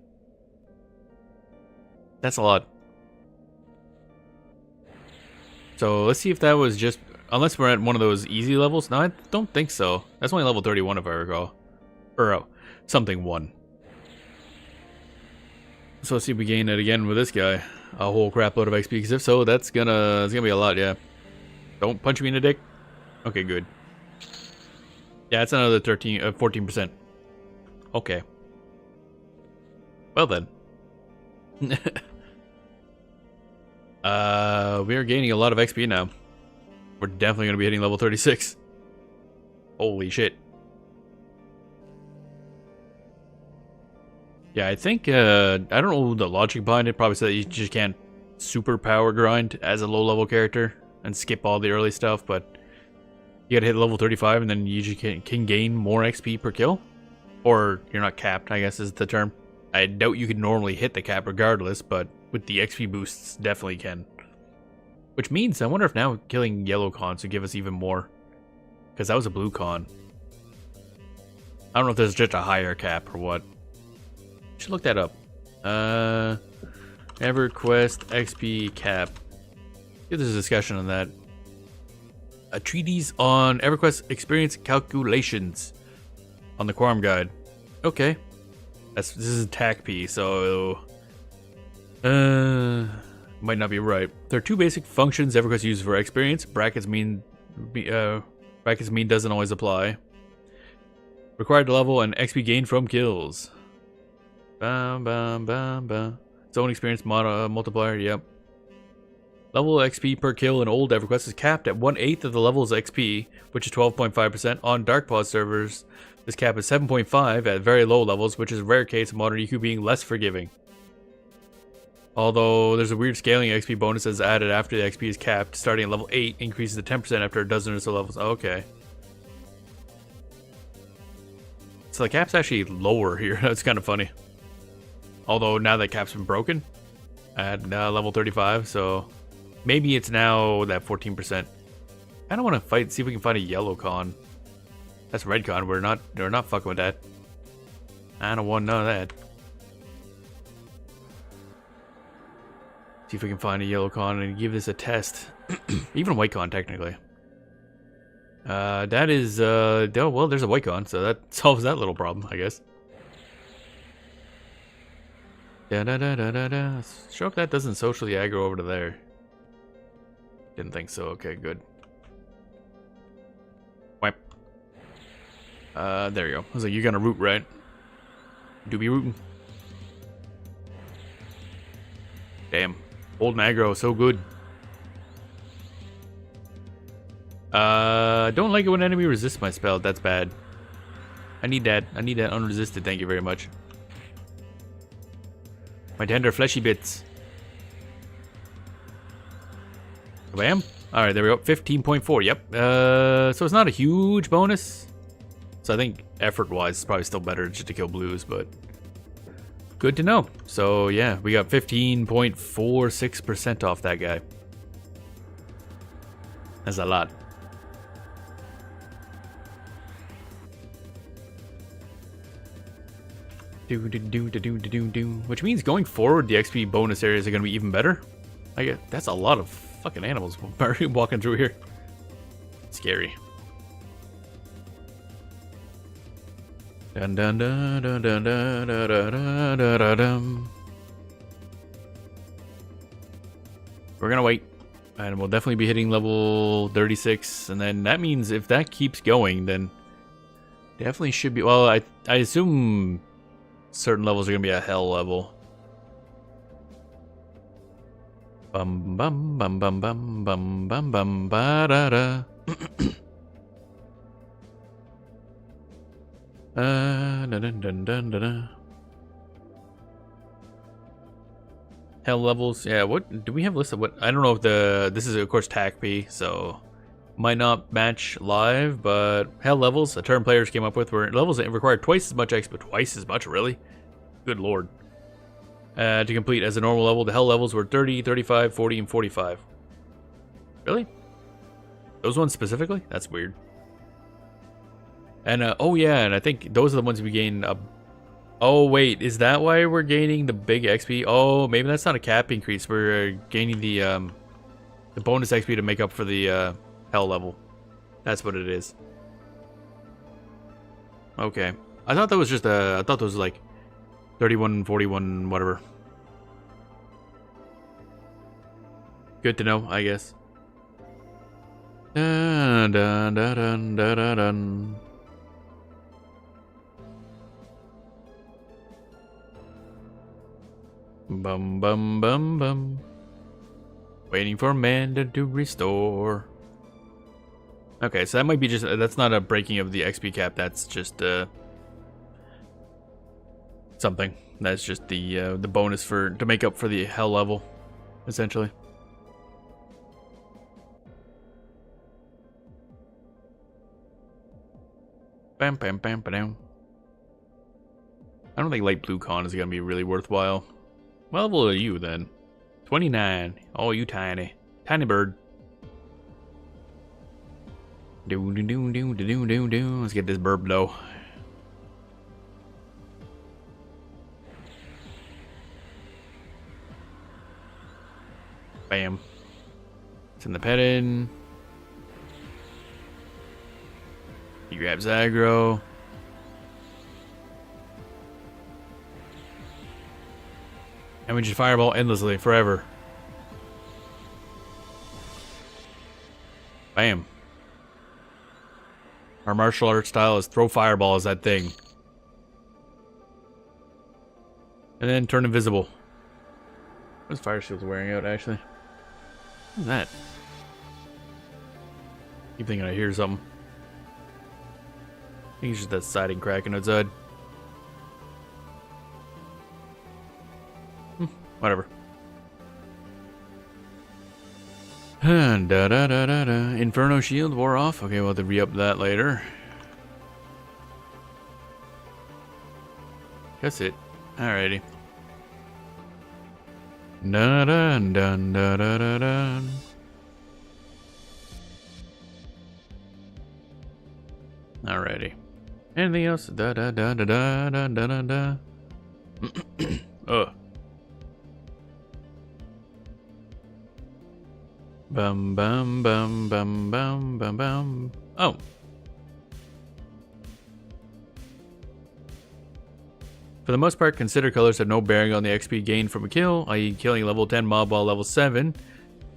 S2: That's a lot. So let's see if that was just, unless we're at one of those easy levels. No, I don't think so. That's only level 31 if I recall. Or oh, something 1. So let's see if we gain it again with this guy. A whole crap load of XP, because if so, it's gonna be a lot, yeah. Don't punch me in the dick. Okay, good. Yeah, it's another 14%. Okay. Well then. We are gaining a lot of XP now. We're definitely gonna be hitting level 36. Holy shit. Yeah, I think, I don't know the logic behind it. Probably said that you just can't super power grind as a low-level character and skip all the early stuff, but you gotta hit level 35 and then you just can gain more XP per kill. Or you're not capped, I guess is the term. I doubt you could normally hit the cap regardless, but with the XP boosts, definitely can. Which means, I wonder if now killing yellow cons would give us even more. Because that was a blue con. I don't know if there's just a higher cap or what. Should look that up. EverQuest XP cap. There's a discussion on that. A treatise on EverQuest experience calculations on the Quorum Guide. Okay. This is TAC P, so might not be right. There are 2 basic functions EverQuest uses for experience. Brackets mean doesn't always apply. Required level and XP gained from kills. Bam, bam, bam, bam. Zone experience multiplier, yep. Level XP per kill in old EverQuest is capped at 1/8 of the level's XP, which is 12.5%. On Dark Pod servers, this cap is 7.5 at very low levels, which is a rare case of modern EQ being less forgiving. Although there's a weird scaling XP bonus that's added after the XP is capped, starting at level 8, increases to 10% after a dozen or so levels. Okay. So the cap's actually lower here. That's kind of funny. Although now that cap's been broken at level 35, so maybe it's now that 14%. I don't want to fight. See if we can find a yellow con. That's red con. We're not fucking with that. I don't want none of that. See if we can find a yellow con and give this a test. Even a white con, technically. That is oh, well, there's a white con, so that solves that little problem, I guess. Da da da da da da. Sure if that doesn't socially aggro over to there. Didn't think so. Okay, good. Wipe. There you go. I was like, you're gonna root, right? Do be rooting. Damn. Holding aggro, so good. Don't like it when enemy resists my spell. That's bad. I need that. I need that unresisted. Thank you very much. My tender fleshy bits. Bam. Alright, there we go. 15.4. Yep. So it's not a huge bonus. So I think effort-wise, it's probably still better just to kill blues, but good to know. So yeah, we got 15.46% off that guy. That's a lot. Which means going forward, the XP bonus areas are going to be even better. I guess that's a lot of fucking animals walking through here. Scary. Dun dun dun dun dun dun dun dun dun dun. We're gonna wait, and we'll definitely be hitting level 36, and then that means if that keeps going, then definitely should be. Well, I assume certain levels are gonna be a hell level. Bum bum bum bum bum bum bum bum ba da da. Dun dun dun dun dun. Hell levels, yeah. What do we have listed? What I don't know if this is of course TACP, so might not match live. But hell levels, the term players came up with were levels that require twice as much XP, twice as much, really. Good lord. To complete as a normal level, the hell levels were 30, 35, 40, and 45. Really? Those ones specifically? That's weird. And oh yeah, and I think those are the ones we gain. Oh wait, is that why we're gaining the big XP? Oh, maybe that's not a cap increase. We're gaining the bonus XP to make up for the hell level. That's what it is. Okay, I thought that was just I thought those was like 31, 41, whatever. Good to know, I guess. Dun dun dun dun dun dun. Bum bum bum bum. Waiting for Amanda to restore. Okay, so that might be just that's not a breaking of the XP cap. That's just something. That's just the bonus to make up for the hell level, essentially. Bam bam bam bam. I don't think light blue con is gonna be really worthwhile. What level are you then? 29. Oh, you tiny. Tiny bird. Do do do do do do do. Let's get this burb low. Bam. Send the pet in. He grabs aggro. And we just fireball endlessly, forever. Bam. Our martial arts style is throw fireball as that thing. And then turn invisible. What's fire shield's wearing out, actually? What's that? Keep thinking I hear something. I think it's just that siding cracking outside. Whatever. Da da da da da. Inferno shield wore off. Okay, we'll have to re-up that later. That's it. Alrighty. Da da da da da da da. Alrighty. Anything else? Da da da da da da da da da. Ugh. Bum bum bum bum bum bum bum. Oh. For the most part, consider colors have no bearing on the XP gained from a kill, i.e. killing a level 10 mob while level 7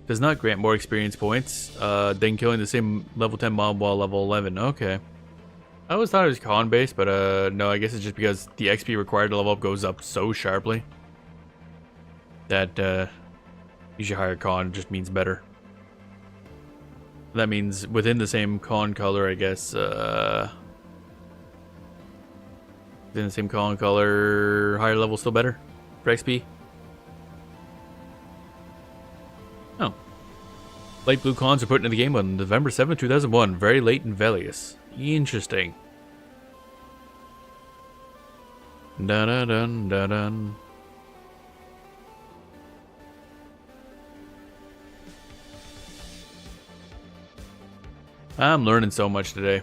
S2: does not grant more experience points than killing the same level 10 mob while level 11. Okay. I always thought it was con based, but no, I guess it's just because the XP required to level up goes up so sharply that Usually higher con just means better. That means within the same con color, I guess. Within the same con color, higher level still better for XP. Oh. Light blue cons are put into the game on November 7th, 2001. Very late and Velius. Interesting. Dun dun dun dun dun. I'm learning so much today.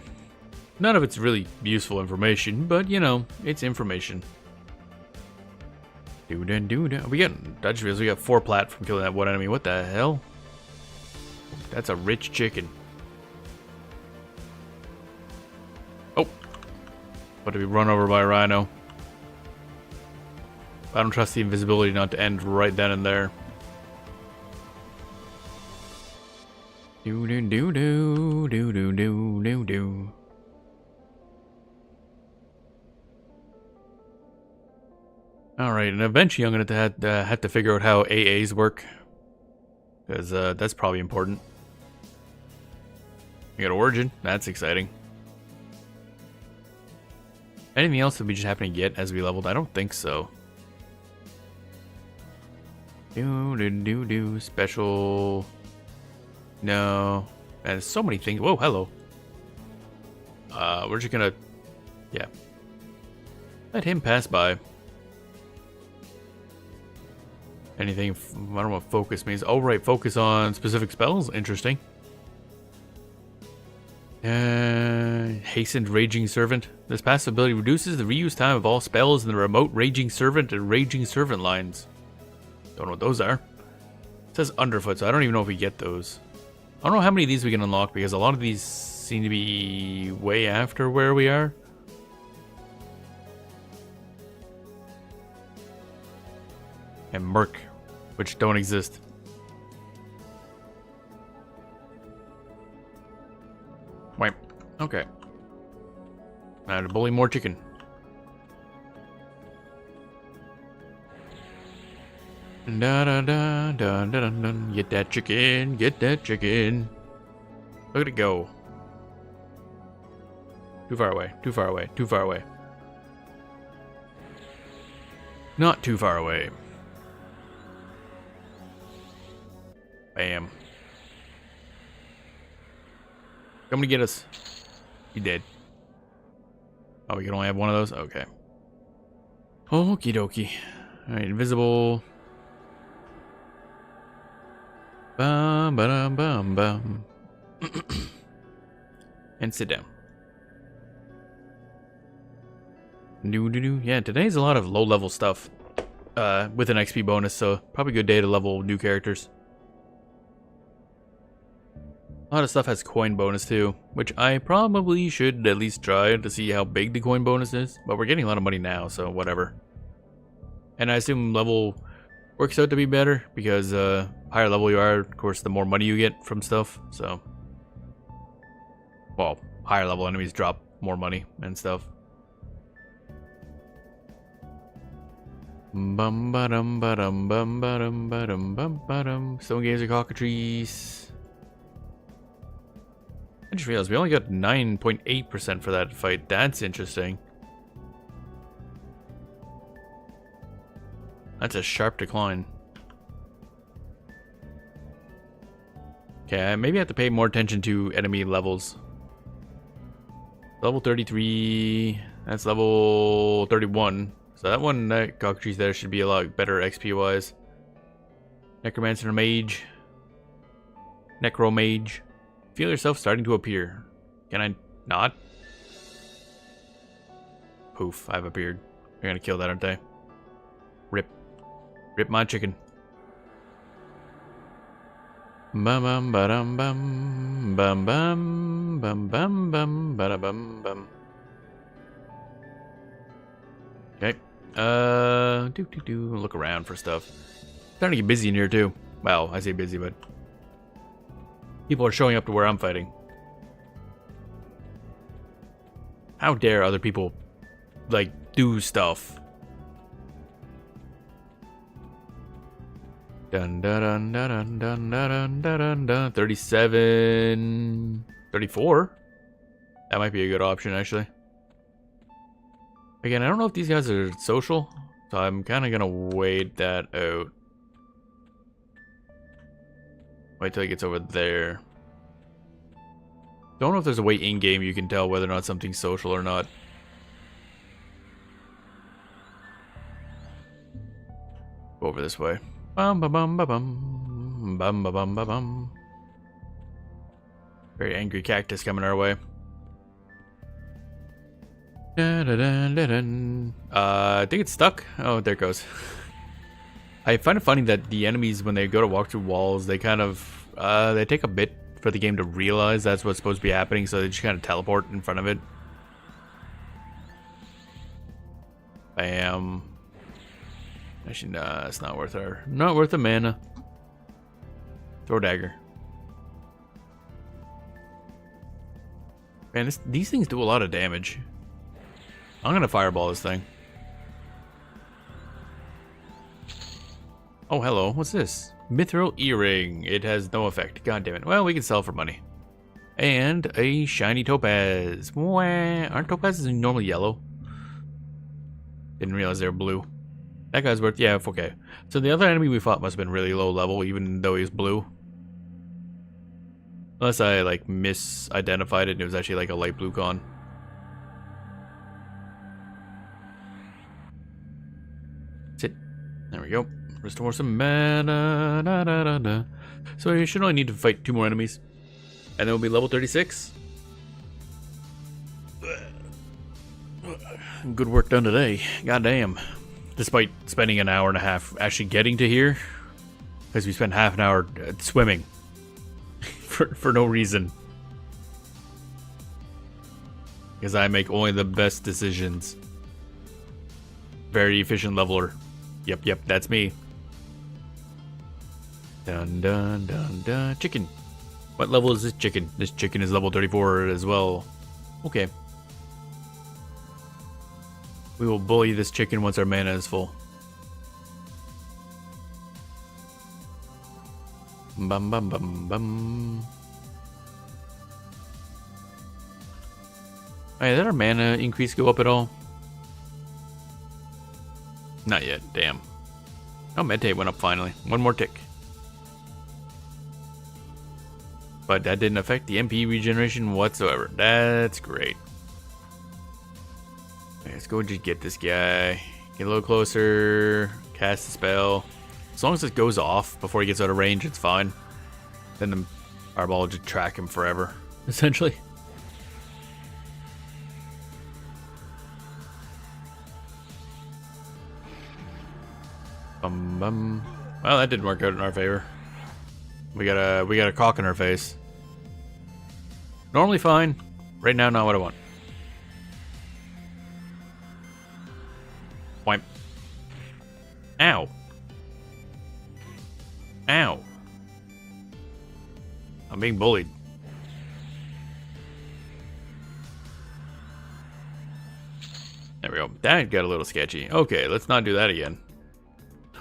S2: None of it's really useful information, but you know, it's information. We got, I just realized we got 4 plat from killing that one enemy. What the hell? That's a rich chicken. Oh. About to be run over by a rhino. I don't trust the invisibility not to end right then and there. Do do do do do do do do do. All right, and eventually I'm gonna have to figure out how AAs work, because that's probably important. We got Origin, that's exciting. Anything else that we just happen to get as we leveled? I don't think so. Do do do do special. No, and there's so many things. Whoa, hello. We're just gonna, yeah, let him pass by. Anything? I don't know what focus means. Oh, right, focus on specific spells. Interesting. Hastened Raging Servant. This passive ability reduces the reuse time of all spells in the remote Raging Servant and Raging Servant lines. Don't know what those are. It says Underfoot, so I don't even know if we get those. I don't know how many of these we can unlock, because a lot of these seem to be way after where we are. And Merc, which don't exist. Wait, okay. Now to bully more chicken. Da da da da da da. Get that chicken, get that chicken. Look at it go. Too far away, too far away, too far away. Not too far away. Bam. Come to get us. You dead. Oh, we can only have one of those? Okay. Okie dokie. Alright, invisible. Bum, ba-dum, bum, bum. And sit down. Do. Yeah, today's a lot of low-level stuff. With an XP bonus, so probably a good day to level new characters. A lot of stuff has coin bonus too, which I probably should at least try to see how big the coin bonus is. But we're getting a lot of money now, so whatever. And I assume level works out to be better, because higher level you are, of course, the more money you get from stuff. So, well, higher level enemies drop more money and stuff. Bum ba dum ba dum bum ba dum ba dum bum ba dum. Stone games are cockatrice. I just realized we only got 9.8% for that fight. That's interesting. That's a sharp decline. Okay, maybe I have to pay more attention to enemy levels. Level 33. That's level 31. So that one, that cockatrice there should be a lot better XP wise. Necromancer Mage. Necromage. Feel yourself starting to appear. Can I not? Poof, I've appeared. You're gonna kill that, aren't they? Rip. Rip my chicken. Bum bum ba dum bum bum bum bum bum bum ba da bum bum. Okay. Look around for stuff. Starting to get busy in here too. Well, I say busy, but people are showing up to where I'm fighting. How dare other people, like, do stuff? Dun dun dun dun dun dun dun dun dun. 37, 34. That might be a good option, actually. Again, I don't know if these guys are social, so I'm kind of gonna wait that out. Wait till he gets over there. Don't know if there's a way in-game you can tell whether or not something's social or not. Go over this way. Bum ba bum ba bum. Bum ba bum ba bum. Very angry cactus coming our way. Da, da, da, da, da. I think it's stuck. Oh, there it goes. I find it funny that the enemies, when they go to walk through walls, they kind of they take a bit for the game to realize that's what's supposed to be happening, so they just kind of teleport in front of it. Bam. Actually, nah, it's not worth our, not worth the mana. Throw dagger. Man, these things do a lot of damage. I'm gonna fireball this thing. Oh, hello. What's this? Mithril earring. It has no effect. God damn it. Well, we can sell for money. And a shiny topaz. Wah. Aren't topazes normally yellow? Didn't realize they were blue. That guy's worth, yeah, okay. So the other enemy we fought must have been really low level, even though he's blue. Unless I, like, misidentified it and it was actually like a light blue con. Sit. There we go. Restore some mana. Da, da, da, da. So you should only need to fight 2 more enemies. And then we'll be level 36. Good work done today. Goddamn. Despite spending an hour and a half actually getting to here. Because we spent half an hour swimming. for no reason. Because I make only the best decisions. Very efficient leveler. Yep, that's me. Dun dun dun dun. Chicken. What level is this chicken? This chicken is level 34 as well. Okay. We will bully this chicken once our mana is full. Bum bum bum bum. Alright, did our mana increase go up at all? Not yet, damn. Oh, meditate went up finally. 1 more tick. But that didn't affect the MP regeneration whatsoever. That's great. Okay, let's go and just get this guy. Get a little closer. Cast the spell. As long as it goes off before he gets out of range, it's fine. Then the fireball will just track him forever, essentially. Well, that didn't work out in our favor. We got a cock in our face. Normally fine. Right now, not what I want. Point. Ow. Ow. I'm being bullied. There we go. That got a little sketchy. Okay, let's not do that again.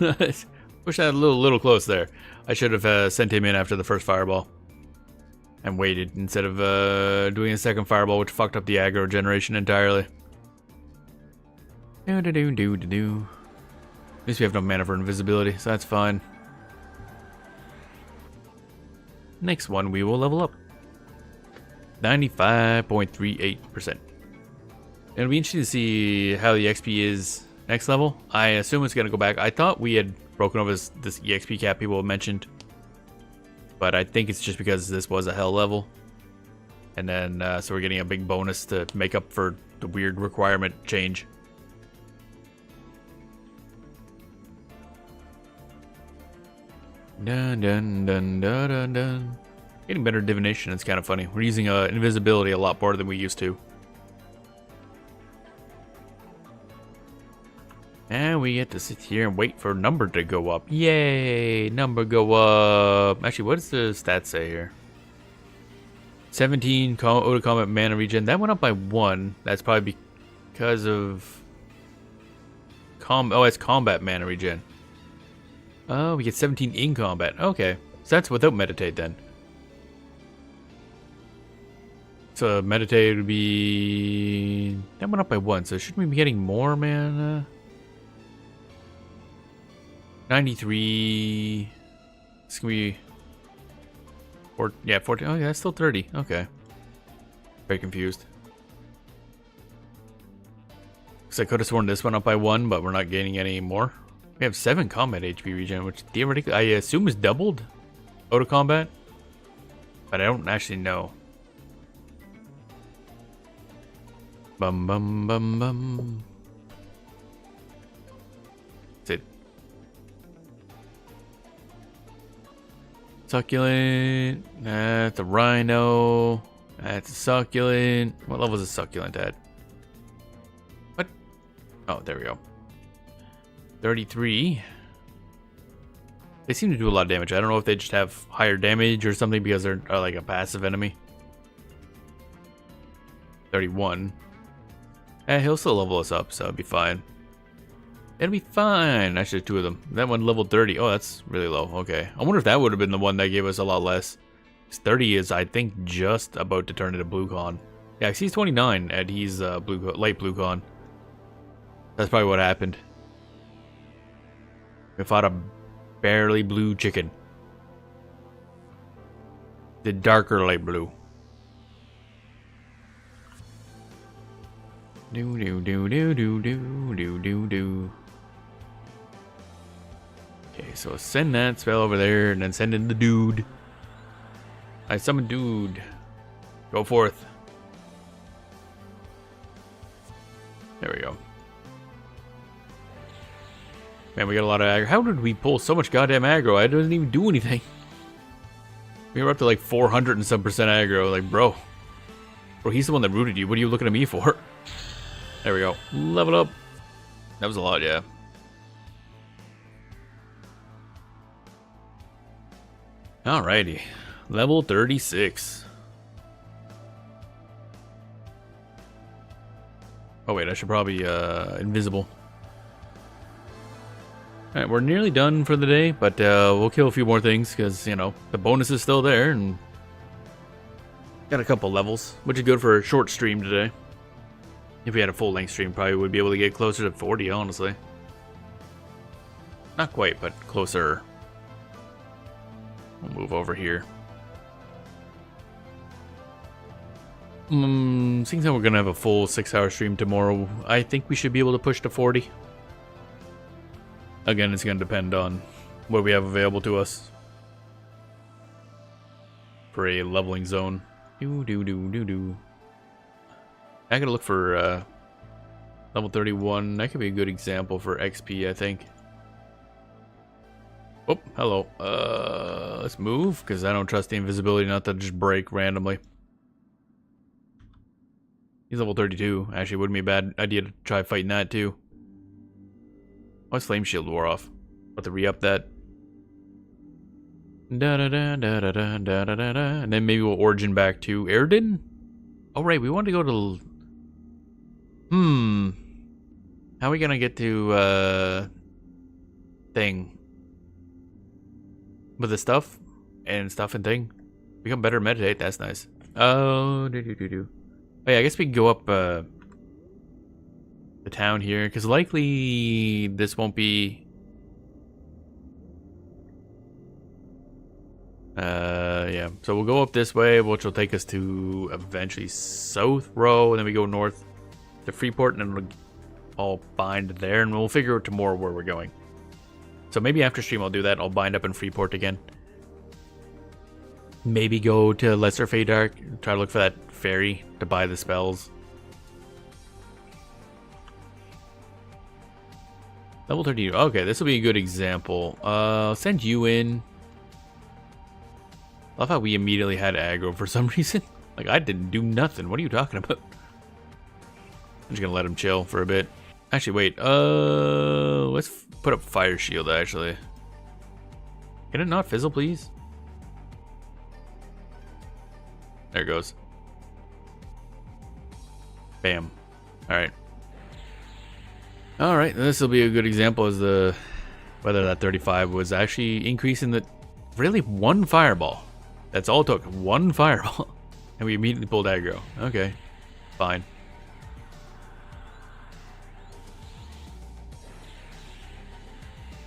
S2: Wish I had a little close there. I should have sent him in after the first fireball. And waited instead of doing a second fireball, which fucked up the aggro generation entirely. At least we have no mana for invisibility, so that's fine. Next one, we will level up. 95.38%. It'll be interesting to see how the XP is next level. I assume it's going to go back. I thought we had broken over this EXP cap people mentioned. But I think it's just because this was a hell level. And then, so we're getting a big bonus to make up for the weird requirement change. Dun dun dun dun dun dun. Getting better divination, it's kind of funny. We're using invisibility a lot more than we used to. And we get to sit here and wait for number to go up. Yay! Number go up. Actually, what does the stats say here? 17 auto combat mana regen. That went up by 1. That's probably because of... Oh, it's combat mana regen. Oh, we get 17 in combat. Okay. So that's without meditate then. So meditate would be... That went up by 1, so shouldn't we be getting more, man? 93... It's gonna be... Yeah, 14. Oh, yeah, that's still 30. Okay. Very confused. Because I could have sworn this went up by 1, but we're not gaining any more. We have 7 combat HP regen, which theoretically I assume is doubled out of combat. But I don't actually know. Bum bum bum bum. That's it. Succulent. That's a rhino. That's a succulent. What level is a succulent at? What? Oh, there we go. 33. They seem to do a lot of damage. I don't know if they just have higher damage or something because they're like a passive enemy. 31. He'll still level us up, so it'll be fine. It'll be fine. Actually, 2 of them. That one leveled 30. Oh, that's really low. Okay. I wonder if that would have been the one that gave us a lot less. 30 is, I think, just about to turn into blue con. Yeah, he's 29 and he's light blue con. That's probably what happened. We fought a barely blue chicken. The darker light blue. Do do do do do do do do do. Okay, so send that spell over there and then send in the dude. I summon dude. Go forth. There we go. Man, we got a lot of aggro. How did we pull so much goddamn aggro? It doesn't even do anything. We were up to like 400 and some percent aggro. Like, bro, he's the one that rooted you. What are you looking at me for? There we go. Level up. That was a lot, yeah. Alrighty. Level 36. Oh wait, I should probably invisible. Alright, we're nearly done for the day, but we'll kill a few more things because, you know, the bonus is still there and got a couple levels, which is good for a short stream today. If we had a full-length stream, probably would be able to get closer to 40, honestly. Not quite, but closer. We'll move over here. Seeing how we're going to have a full 6-hour stream tomorrow, I think we should be able to push to 40. Again, it's going to depend on what we have available to us for a leveling zone. I gotta look for level 31. That could be a good example for XP, I think. Oh, hello. Let's move, because I don't trust the invisibility not to just break randomly. He's level 32. Actually, wouldn't be a bad idea to try fighting that, too. Oh, his flame shield wore off. About to re-up that. Da-da-da-da-da-da-da-da-da. And then maybe we'll origin back to Erden? Oh, right, we want to go to... How are we gonna get to, thing? With the stuff? And stuff and thing? Become better meditate, that's nice. Oh, Oh yeah, I guess we can go up, the town here, because likely this won't be... yeah, so we'll go up this way, which will take us to eventually South Row, and then we go north to Freeport, and then we'll all bind there, and we'll figure out tomorrow where we're going. So maybe after stream I'll do that. I'll bind up in Freeport again. Maybe go to Lesser Feydark, try to look for that ferry to buy the spells. Level 30. Okay, this will be a good example. I'll send you in. I love how we immediately had aggro for some reason. Like, I didn't do nothing. What are you talking about? I'm just gonna let him chill for a bit. Actually, wait. Let's put up Fire Shield, actually. Can it not fizzle, please? There it goes. Bam. Alright. Alright, this will be a good example as the whether that 35 was actually increasing the... Really, one fireball. That's all it took. One fireball. And we immediately pulled aggro. Okay. Fine.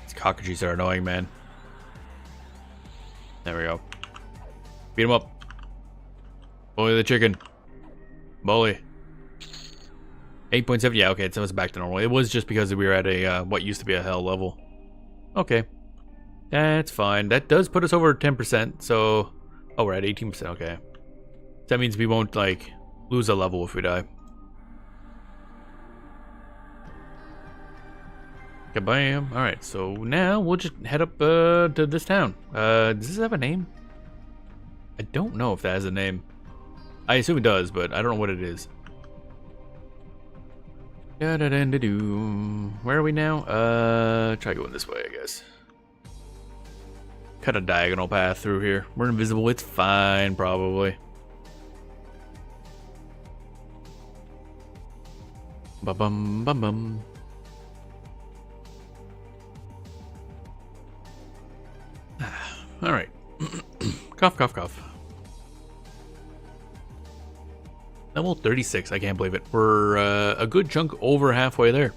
S2: These cockatoos are annoying, man. There we go. Beat him up. Bully the chicken. Bully. 8.7. Yeah, okay, so it's back to normal. It was just because we were at a what used to be a hell level. Okay. That's fine. That does put us over 10%, so... Oh, we're at 18%, okay. That means we won't, like, lose a level if we die. Kabam. Alright, so now we'll just head up to this town. Does this have a name? I don't know if that has a name. I assume it does, but I don't know what it is. Where are we now? Try going this way, I guess. Cut a diagonal path through here. We're invisible. It's fine, probably. Ba-bum, bum-bum. All right. Cough, cough, cough. Level 36. I can't believe it. We're a good chunk over halfway there.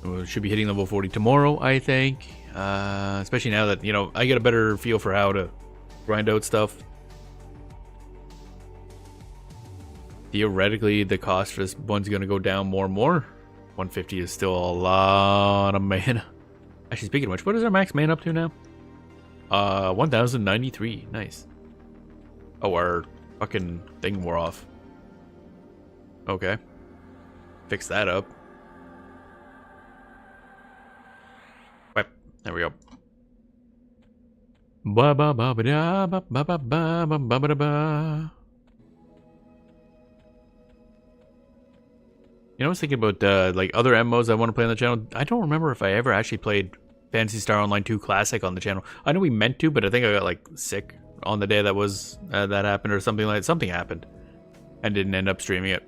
S2: We should be hitting level 40 tomorrow, I think. Especially now that, you know, I get a better feel for how to grind out stuff. Theoretically, the cost for this one's going to go down more and more. 150 is still a lot of mana. Actually, speaking of which, what is our max mana up to now? 1093. Nice. Oh, our fucking thing wore off. Okay. Fix that up. There we go. Ba ba ba ba da ba ba ba ba ba ba ba ba. You know, I was thinking about like other MMOs I want to play on the channel. I don't remember if I ever actually played Phantasy Star Online 2 Classic on the channel. I know we meant to, but I think I got like sick on the day that was that happened, or something like something happened, and didn't end up streaming it.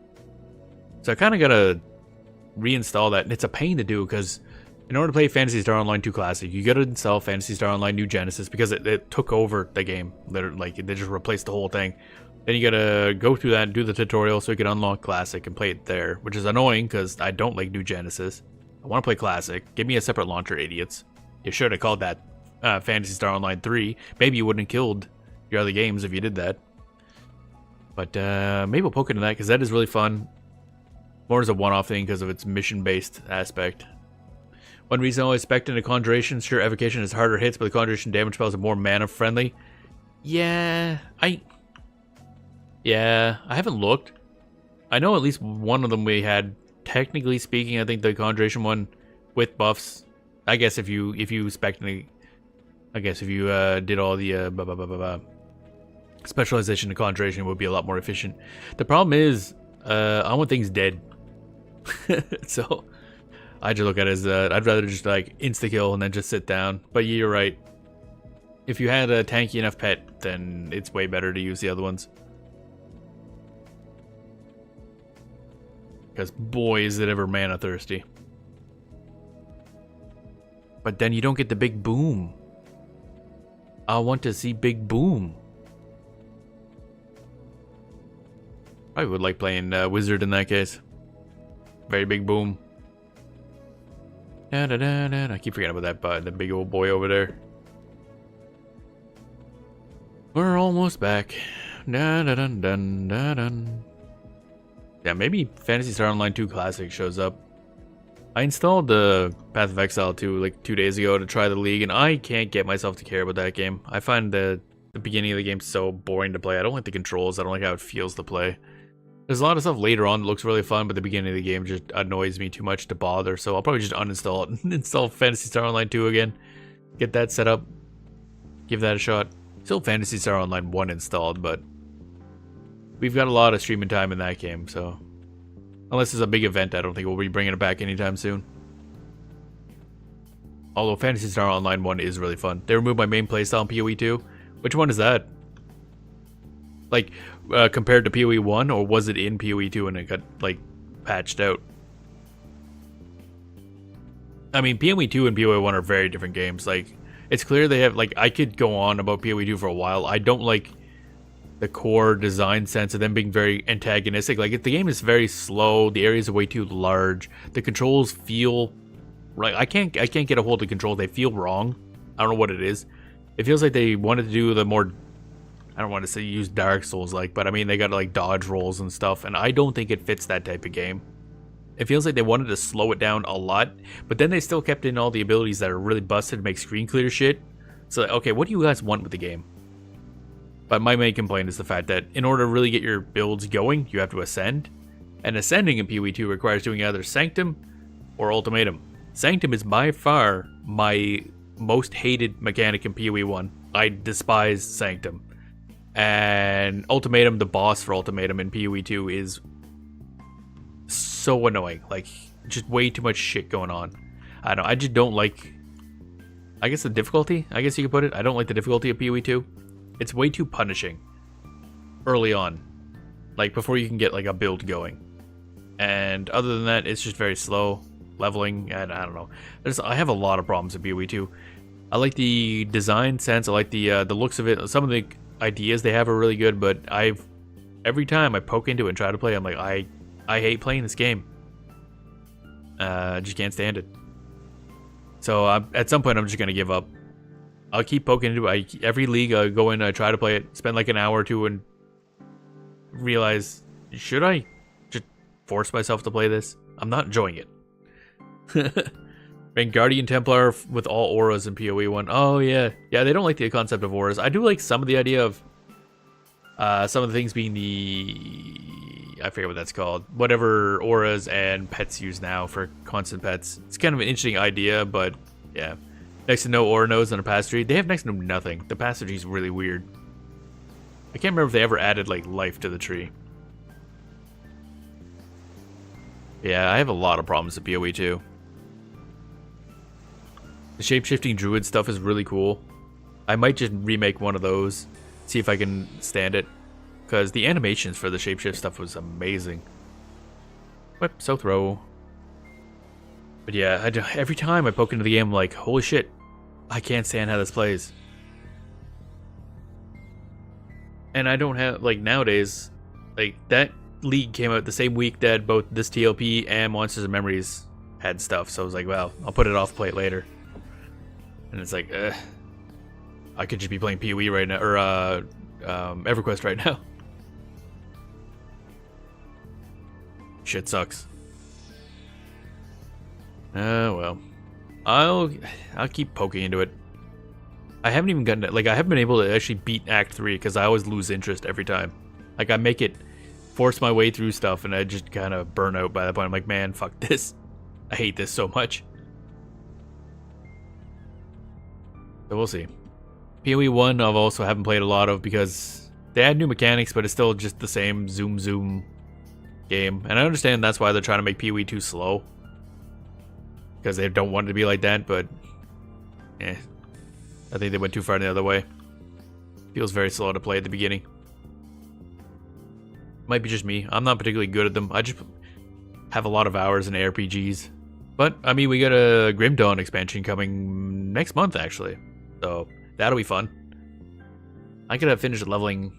S2: So I kind of gotta reinstall that. And it's a pain to do because in order to play Phantasy Star Online 2 Classic, you gotta install Phantasy Star Online New Genesis because it took over the game. Literally, like they just replaced the whole thing. Then you gotta go through that and do the tutorial so you can unlock Classic and play it there, which is annoying because I don't like New Genesis. I want to play Classic. Give me a separate launcher, idiots. You should have called that Phantasy Star Online 3. Maybe you wouldn't have killed your other games if you did that. But maybe we'll poke into that because that is really fun. More as a one-off thing because of its mission-based aspect. One reason I always expect in a Conjuration, sure, Evocation has harder hits, but the Conjuration damage spells are more mana-friendly. Yeah, I haven't looked. I know at least one of them we had, technically speaking, I think the Conjuration one with buffs. I guess if you spec, I guess if you did all the specialization to Conjuration, it would be a lot more efficient. The problem is, I want things dead. So I just look at it as I'd rather just like insta kill and then just sit down. But you're right. If you had a tanky enough pet, then it's way better to use the other ones. Because boy, is it ever mana thirsty. But then you don't get the big boom. I want to see big boom. I would like playing Wizard in that case. Very big boom. Da, da, da, da. I keep forgetting about that the big old boy over there. We're almost back. Da, da, dun, dun, da, dun. Yeah, maybe Phantasy Star Online 2 Classic shows up. I installed the Path of Exile 2 like 2 days ago to try the League, and I can't get myself to care about that game. I find the beginning of the game so boring to play. I don't like the controls. I don't like how it feels to play. There's a lot of stuff later on that looks really fun, but the beginning of the game just annoys me too much to bother, so I'll probably just uninstall it and install Phantasy Star Online 2 again. Get that set up. Give that a shot. Still Phantasy Star Online 1 installed, but we've got a lot of streaming time in that game, so unless there's a big event, I don't think we'll be bringing it back anytime soon. Although Phantasy Star Online 1 is really fun. They removed my main playstyle in PoE 2. Which one is that? Like, compared to PoE 1, or was it in PoE 2 and it got, like, patched out? I mean, PoE 2 and PoE 1 are very different games. Like, it's clear they have, like, I could go on about PoE 2 for a while. I don't like the core design sense of them being very antagonistic. Like, the game is very slow. The areas are way too large. The controls feel right. I can't get a hold of the controls. They feel wrong. I don't know what it is. It feels like they wanted to do the more, I don't want to say use Dark Souls like, but I mean, they got like dodge rolls and stuff, and I don't think it fits that type of game. It feels like they wanted to slow it down a lot, but then they still kept in all the abilities that are really busted to make screen clear shit. So, okay, what do you guys want with the game? But my main complaint is the fact that in order to really get your builds going, you have to ascend. And ascending in PoE 2 requires doing either Sanctum or Ultimatum. Sanctum is by far my most hated mechanic in PoE 1. I despise Sanctum. And Ultimatum, the boss for Ultimatum in PoE 2 is so annoying. Like, just way too much shit going on. I don't know, I just don't like, I guess the difficulty, I guess you could put it. I don't like the difficulty of PoE 2. It's way too punishing early on, like before you can get like a build going. And other than that, it's just very slow leveling, and I don't know. I have a lot of problems with PoE 2. I like the design sense. I like the looks of it. Some of the ideas they have are really good, but every time I poke into it and try to play, I'm like, I hate playing this game. I just can't stand it. So at some point, I'm just gonna give up. I'll keep poking into it. Every league I go in, I try to play it, spend like an hour or two, and realize, should I just force myself to play this? I'm not enjoying it. And Guardian Templar with all auras in PoE 1. Oh yeah, yeah. They don't like the concept of auras. I do like some of the idea of some of the things being I forget what that's called. Whatever auras and pets use now for constant pets. It's kind of an interesting idea, but yeah. Next to no aura nodes on a pass tree. They have next to nothing. The pass tree is really weird. I can't remember if they ever added like life to the tree. Yeah, I have a lot of problems with PoE 2. The shape-shifting druid stuff is really cool. I might just remake one of those, see if I can stand it. Because the animations for the shapeshift stuff was amazing. Whip, so throw. But yeah, every time I poke into the game, I'm like, holy shit, I can't stand how this plays. And I don't have, like, nowadays, like, that league came out the same week that both this TLP and Monsters and Memories had stuff. So I was like, well, I'll put it off, play it later. And it's like, I could just be playing PoE right now, or EverQuest right now. Shit sucks. Well, I'll keep poking into it. I haven't even gotten it. Like, I haven't been able to actually beat Act 3 because I always lose interest every time. Like, I make it force my way through stuff, and I just kind of burn out by that point. I'm like, man, fuck this. I hate this so much. So we'll see. PoE 1 I've also haven't played a lot of because they add new mechanics, but it's still just the same zoom game. And I understand that's why they're trying to make PoE 2 slow. Because they don't want it to be like that, but I think they went too far the other way. Feels very slow to play at the beginning. Might be just me. I'm not particularly good at them. I just have a lot of hours in ARPGs. But, I mean, we got a Grim Dawn expansion coming next month, actually. So, that'll be fun. I could have finished leveling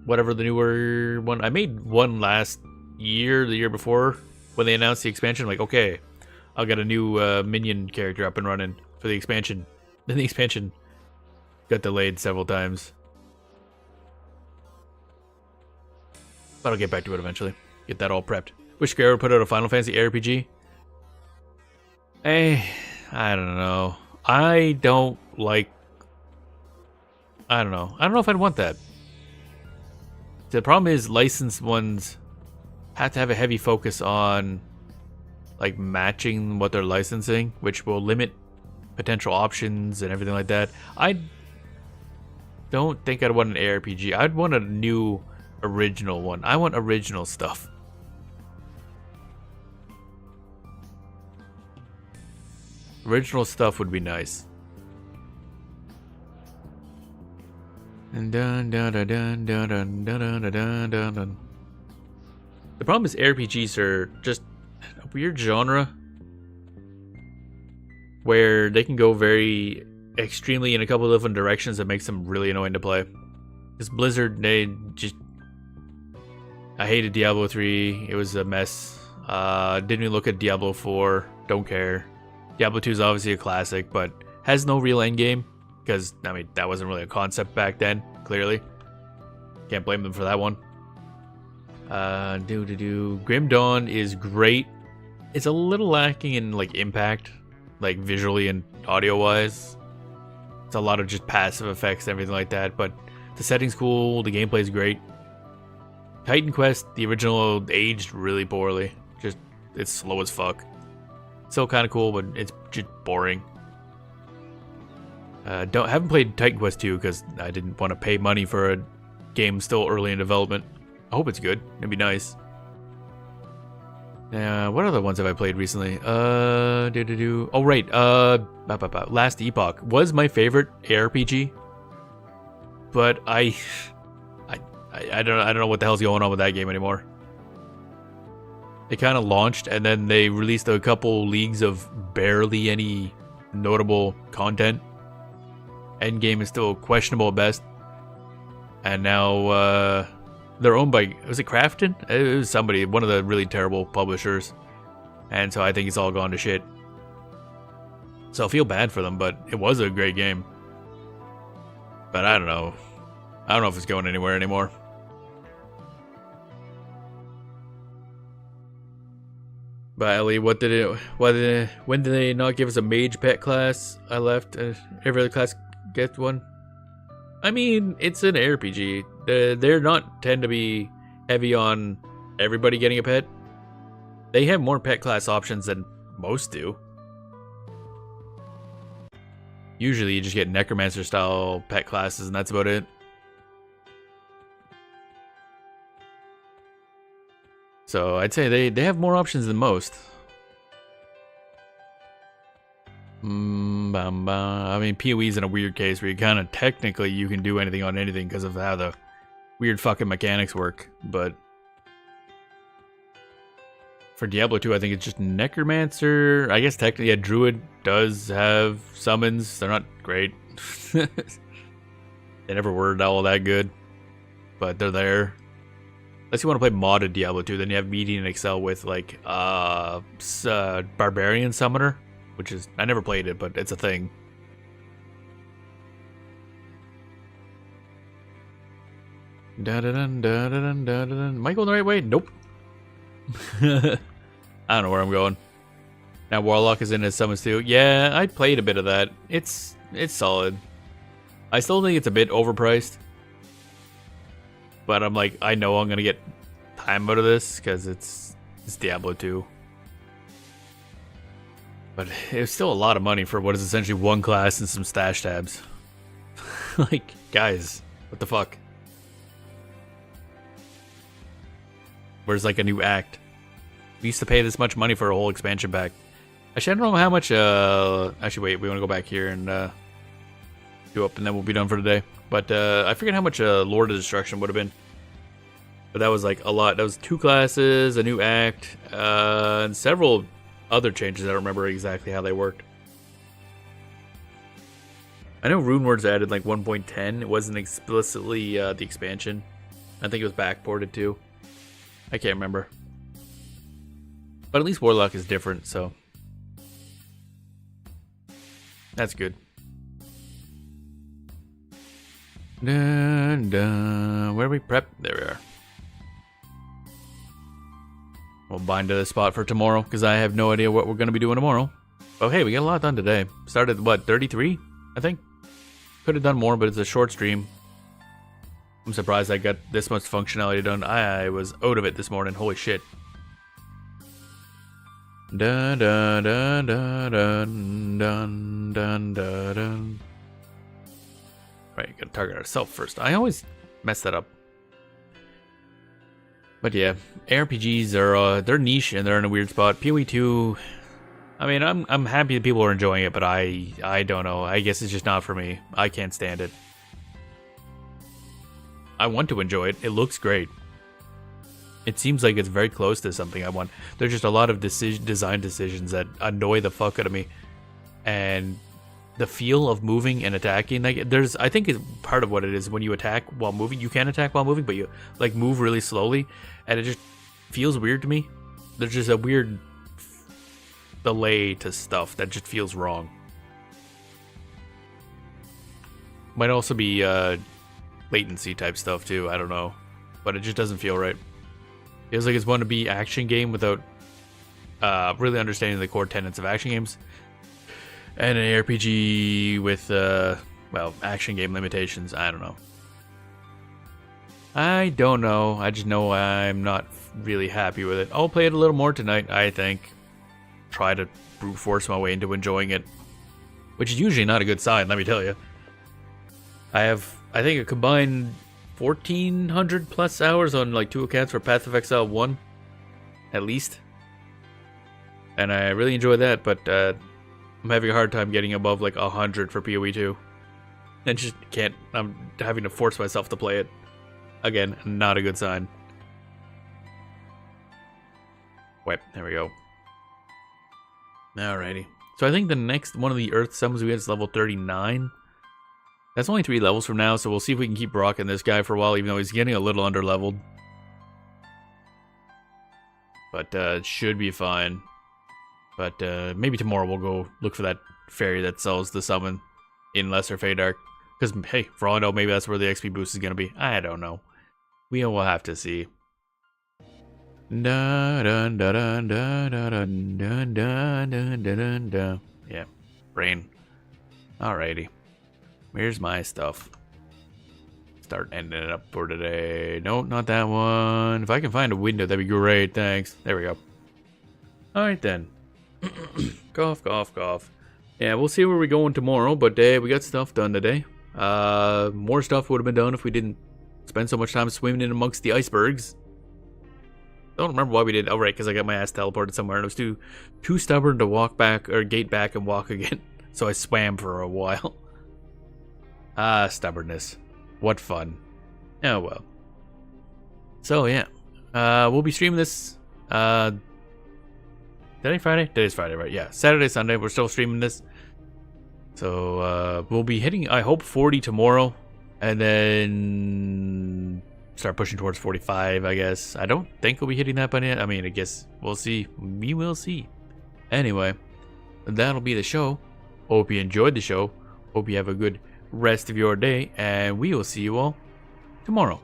S2: whatever the newer one. I made one last year, the year before, when they announced the expansion. Like, okay, I'll get a new minion character up and running for the expansion. Then the expansion got delayed several times. But I'll get back to it eventually. Get that all prepped. Wish Square would put out a Final Fantasy RPG. I don't know. I don't know if I'd want that. The problem is licensed ones have to have a heavy focus on like matching what they're licensing, which will limit potential options and everything like that. I don't think I'd want an ARPG. I'd want a new original one. I want original stuff. Original stuff would be nice. And dun dun dun dun dun dun dun dun dun dun. The problem is RPGs are just a weird genre. where they can go very extremely in a couple of different directions that makes them really annoying to play. This Blizzard, they just... I hated Diablo 3. It was a mess. Didn't even look at Diablo 4. Don't care. Diablo 2 is obviously a classic, but has no real endgame. Because, I mean, that wasn't really a concept back then, clearly. Can't blame them for that one. Grim Dawn is great. It's a little lacking in, like, impact. Like, visually and audio-wise. It's a lot of just passive effects and everything like that, but the setting's cool, the gameplay's great. Titan Quest, the original, aged really poorly. Just, it's slow as fuck. Still kind of cool, but it's just boring. Haven't played Titan Quest 2 because I didn't want to pay money for a game still early in development. I hope it's good. It'd be nice. What other ones have I played recently? Oh right, Last Epoch was my favorite ARPG, but I don't know what the hell's going on with that game anymore. They kind of launched and then they released a couple leagues of barely any notable content. Endgame is still questionable at best, and now they're owned by, was it Crafton? It was somebody, one of the really terrible publishers. And so I think it's all gone to shit. So I feel bad for them, but it was a great game. But I don't know. I don't know if it's going anywhere anymore. But Ellie, when did they not give us a mage pet class? I left. Every other class gets one. I mean, it's an RPG. They're not tend to be heavy on everybody getting a pet. They have more pet class options than most do. Usually you just get necromancer style pet classes and that's about it. So I'd say they have more options than most. I mean, PoE's in a weird case where you kind of technically you can do anything on anything because of how the weird fucking mechanics work, but for Diablo 2, I think it's just Necromancer. I guess technically, yeah, Druid does have summons. They're not great. They never were all that good, but they're there. Unless you want to play modded Diablo 2, then you have Median Excel with like Barbarian Summoner, which is, I never played it, but it's a thing. Am I going the right way? Nope. I don't know where I'm going. Now Warlock is in his summons too. Yeah, I played a bit of that. It's solid. I still think it's a bit overpriced. But I'm like, I know I'm gonna get time out of this because it's Diablo 2. But it's still a lot of money for what is essentially one class and some stash tabs. Like, guys, what the fuck? Where's like a new act? We used to pay this much money for a whole expansion pack. Actually, I don't know how much. Actually, wait, we want to go back here and do up, and then we'll be done for today. But I forget how much Lord of Destruction would have been. But that was like a lot. That was 2 classes, a new act, and several other changes. I don't remember exactly how they worked. I know Runewords added like 1.10. It wasn't explicitly the expansion. I think it was backported too. I can't remember. But at least Warlock is different, so that's good. Dun, dun. Where are we? Prep? There we are. We'll bind to the spot for tomorrow because I have no idea what we're going to be doing tomorrow. Oh, hey, we got a lot done today. Started, what, 33? I think. Could have done more, but it's a short stream. I'm surprised I got this much functionality done. I was out of it this morning. Holy shit. Dun dun dun dun dun dun dun dun. Right, gotta target ourselves first. I always mess that up. But yeah, ARPGs are they're niche and they're in a weird spot. PoE 2, I mean, I'm happy that people are enjoying it, but I don't know. I guess it's just not for me. I can't stand it. I want to enjoy it. It looks great. It seems like it's very close to something I want. There's just a lot of design decisions that annoy the fuck out of me. and the feel of moving and attacking. Like I think it's part of what it is when you attack while moving. You can attack while moving, but you like move really slowly, and it just feels weird to me. There's just a weird delay to stuff that just feels wrong. Might also be latency type stuff too. I don't know, but it just doesn't feel right. Feels like it's one to be action game without really understanding the core tenets of action games, and an RPG with well, action game limitations. I don't know. I don't know. I just know I'm not really happy with it. I'll play it a little more tonight, I think. Try to brute force my way into enjoying it, which is usually not a good sign, let me tell you. I think, a combined 1,400 plus hours on like 2 accounts for Path of Exile 1, at least. And I really enjoy that, but I'm having a hard time getting above like 100 for PoE 2. I just can't. I'm having to force myself to play it. Again, not a good sign. Wait, there we go. Alrighty. So I think the next one of the Earth summons we get is level 39. That's only 3 levels from now, so we'll see if we can keep rocking this guy for a while, even though he's getting a little under-leveled. But it should be fine. But maybe tomorrow we'll go look for that fairy that sells the summon in Lesser Feydark. Because, hey, for all I know, maybe that's where the XP boost is going to be. I don't know. We will have to see. Da, da, da, da, da, da, da, da, da, da, da, da. Yeah, brain. Alrighty. Where's my stuff? Start ending it up for today. No, not that one. If I can find a window, that'd be great. Thanks. There we go. Alright then. Cough, cough, cough. Yeah, we'll see where we're going tomorrow, but we got stuff done today. More stuff would have been done if we didn't spend so much time swimming in amongst the icebergs. Don't remember why we did. Oh, right, because I got my ass teleported somewhere and I was too stubborn to walk back or gate back and walk again. So I swam for a while. Ah, stubbornness. What fun. Oh, well. So, yeah. We'll be streaming this. Today, Friday? Today's Friday, right? Yeah. Saturday, Sunday, we're still streaming this. So, we'll be hitting, I hope, 40 tomorrow. And then start pushing towards 45, I guess. I don't think we'll be hitting that by yet. I mean, I guess we'll see. We will see. Anyway, that'll be the show. Hope you enjoyed the show. Hope you have a good rest of your day. And we will see you all tomorrow.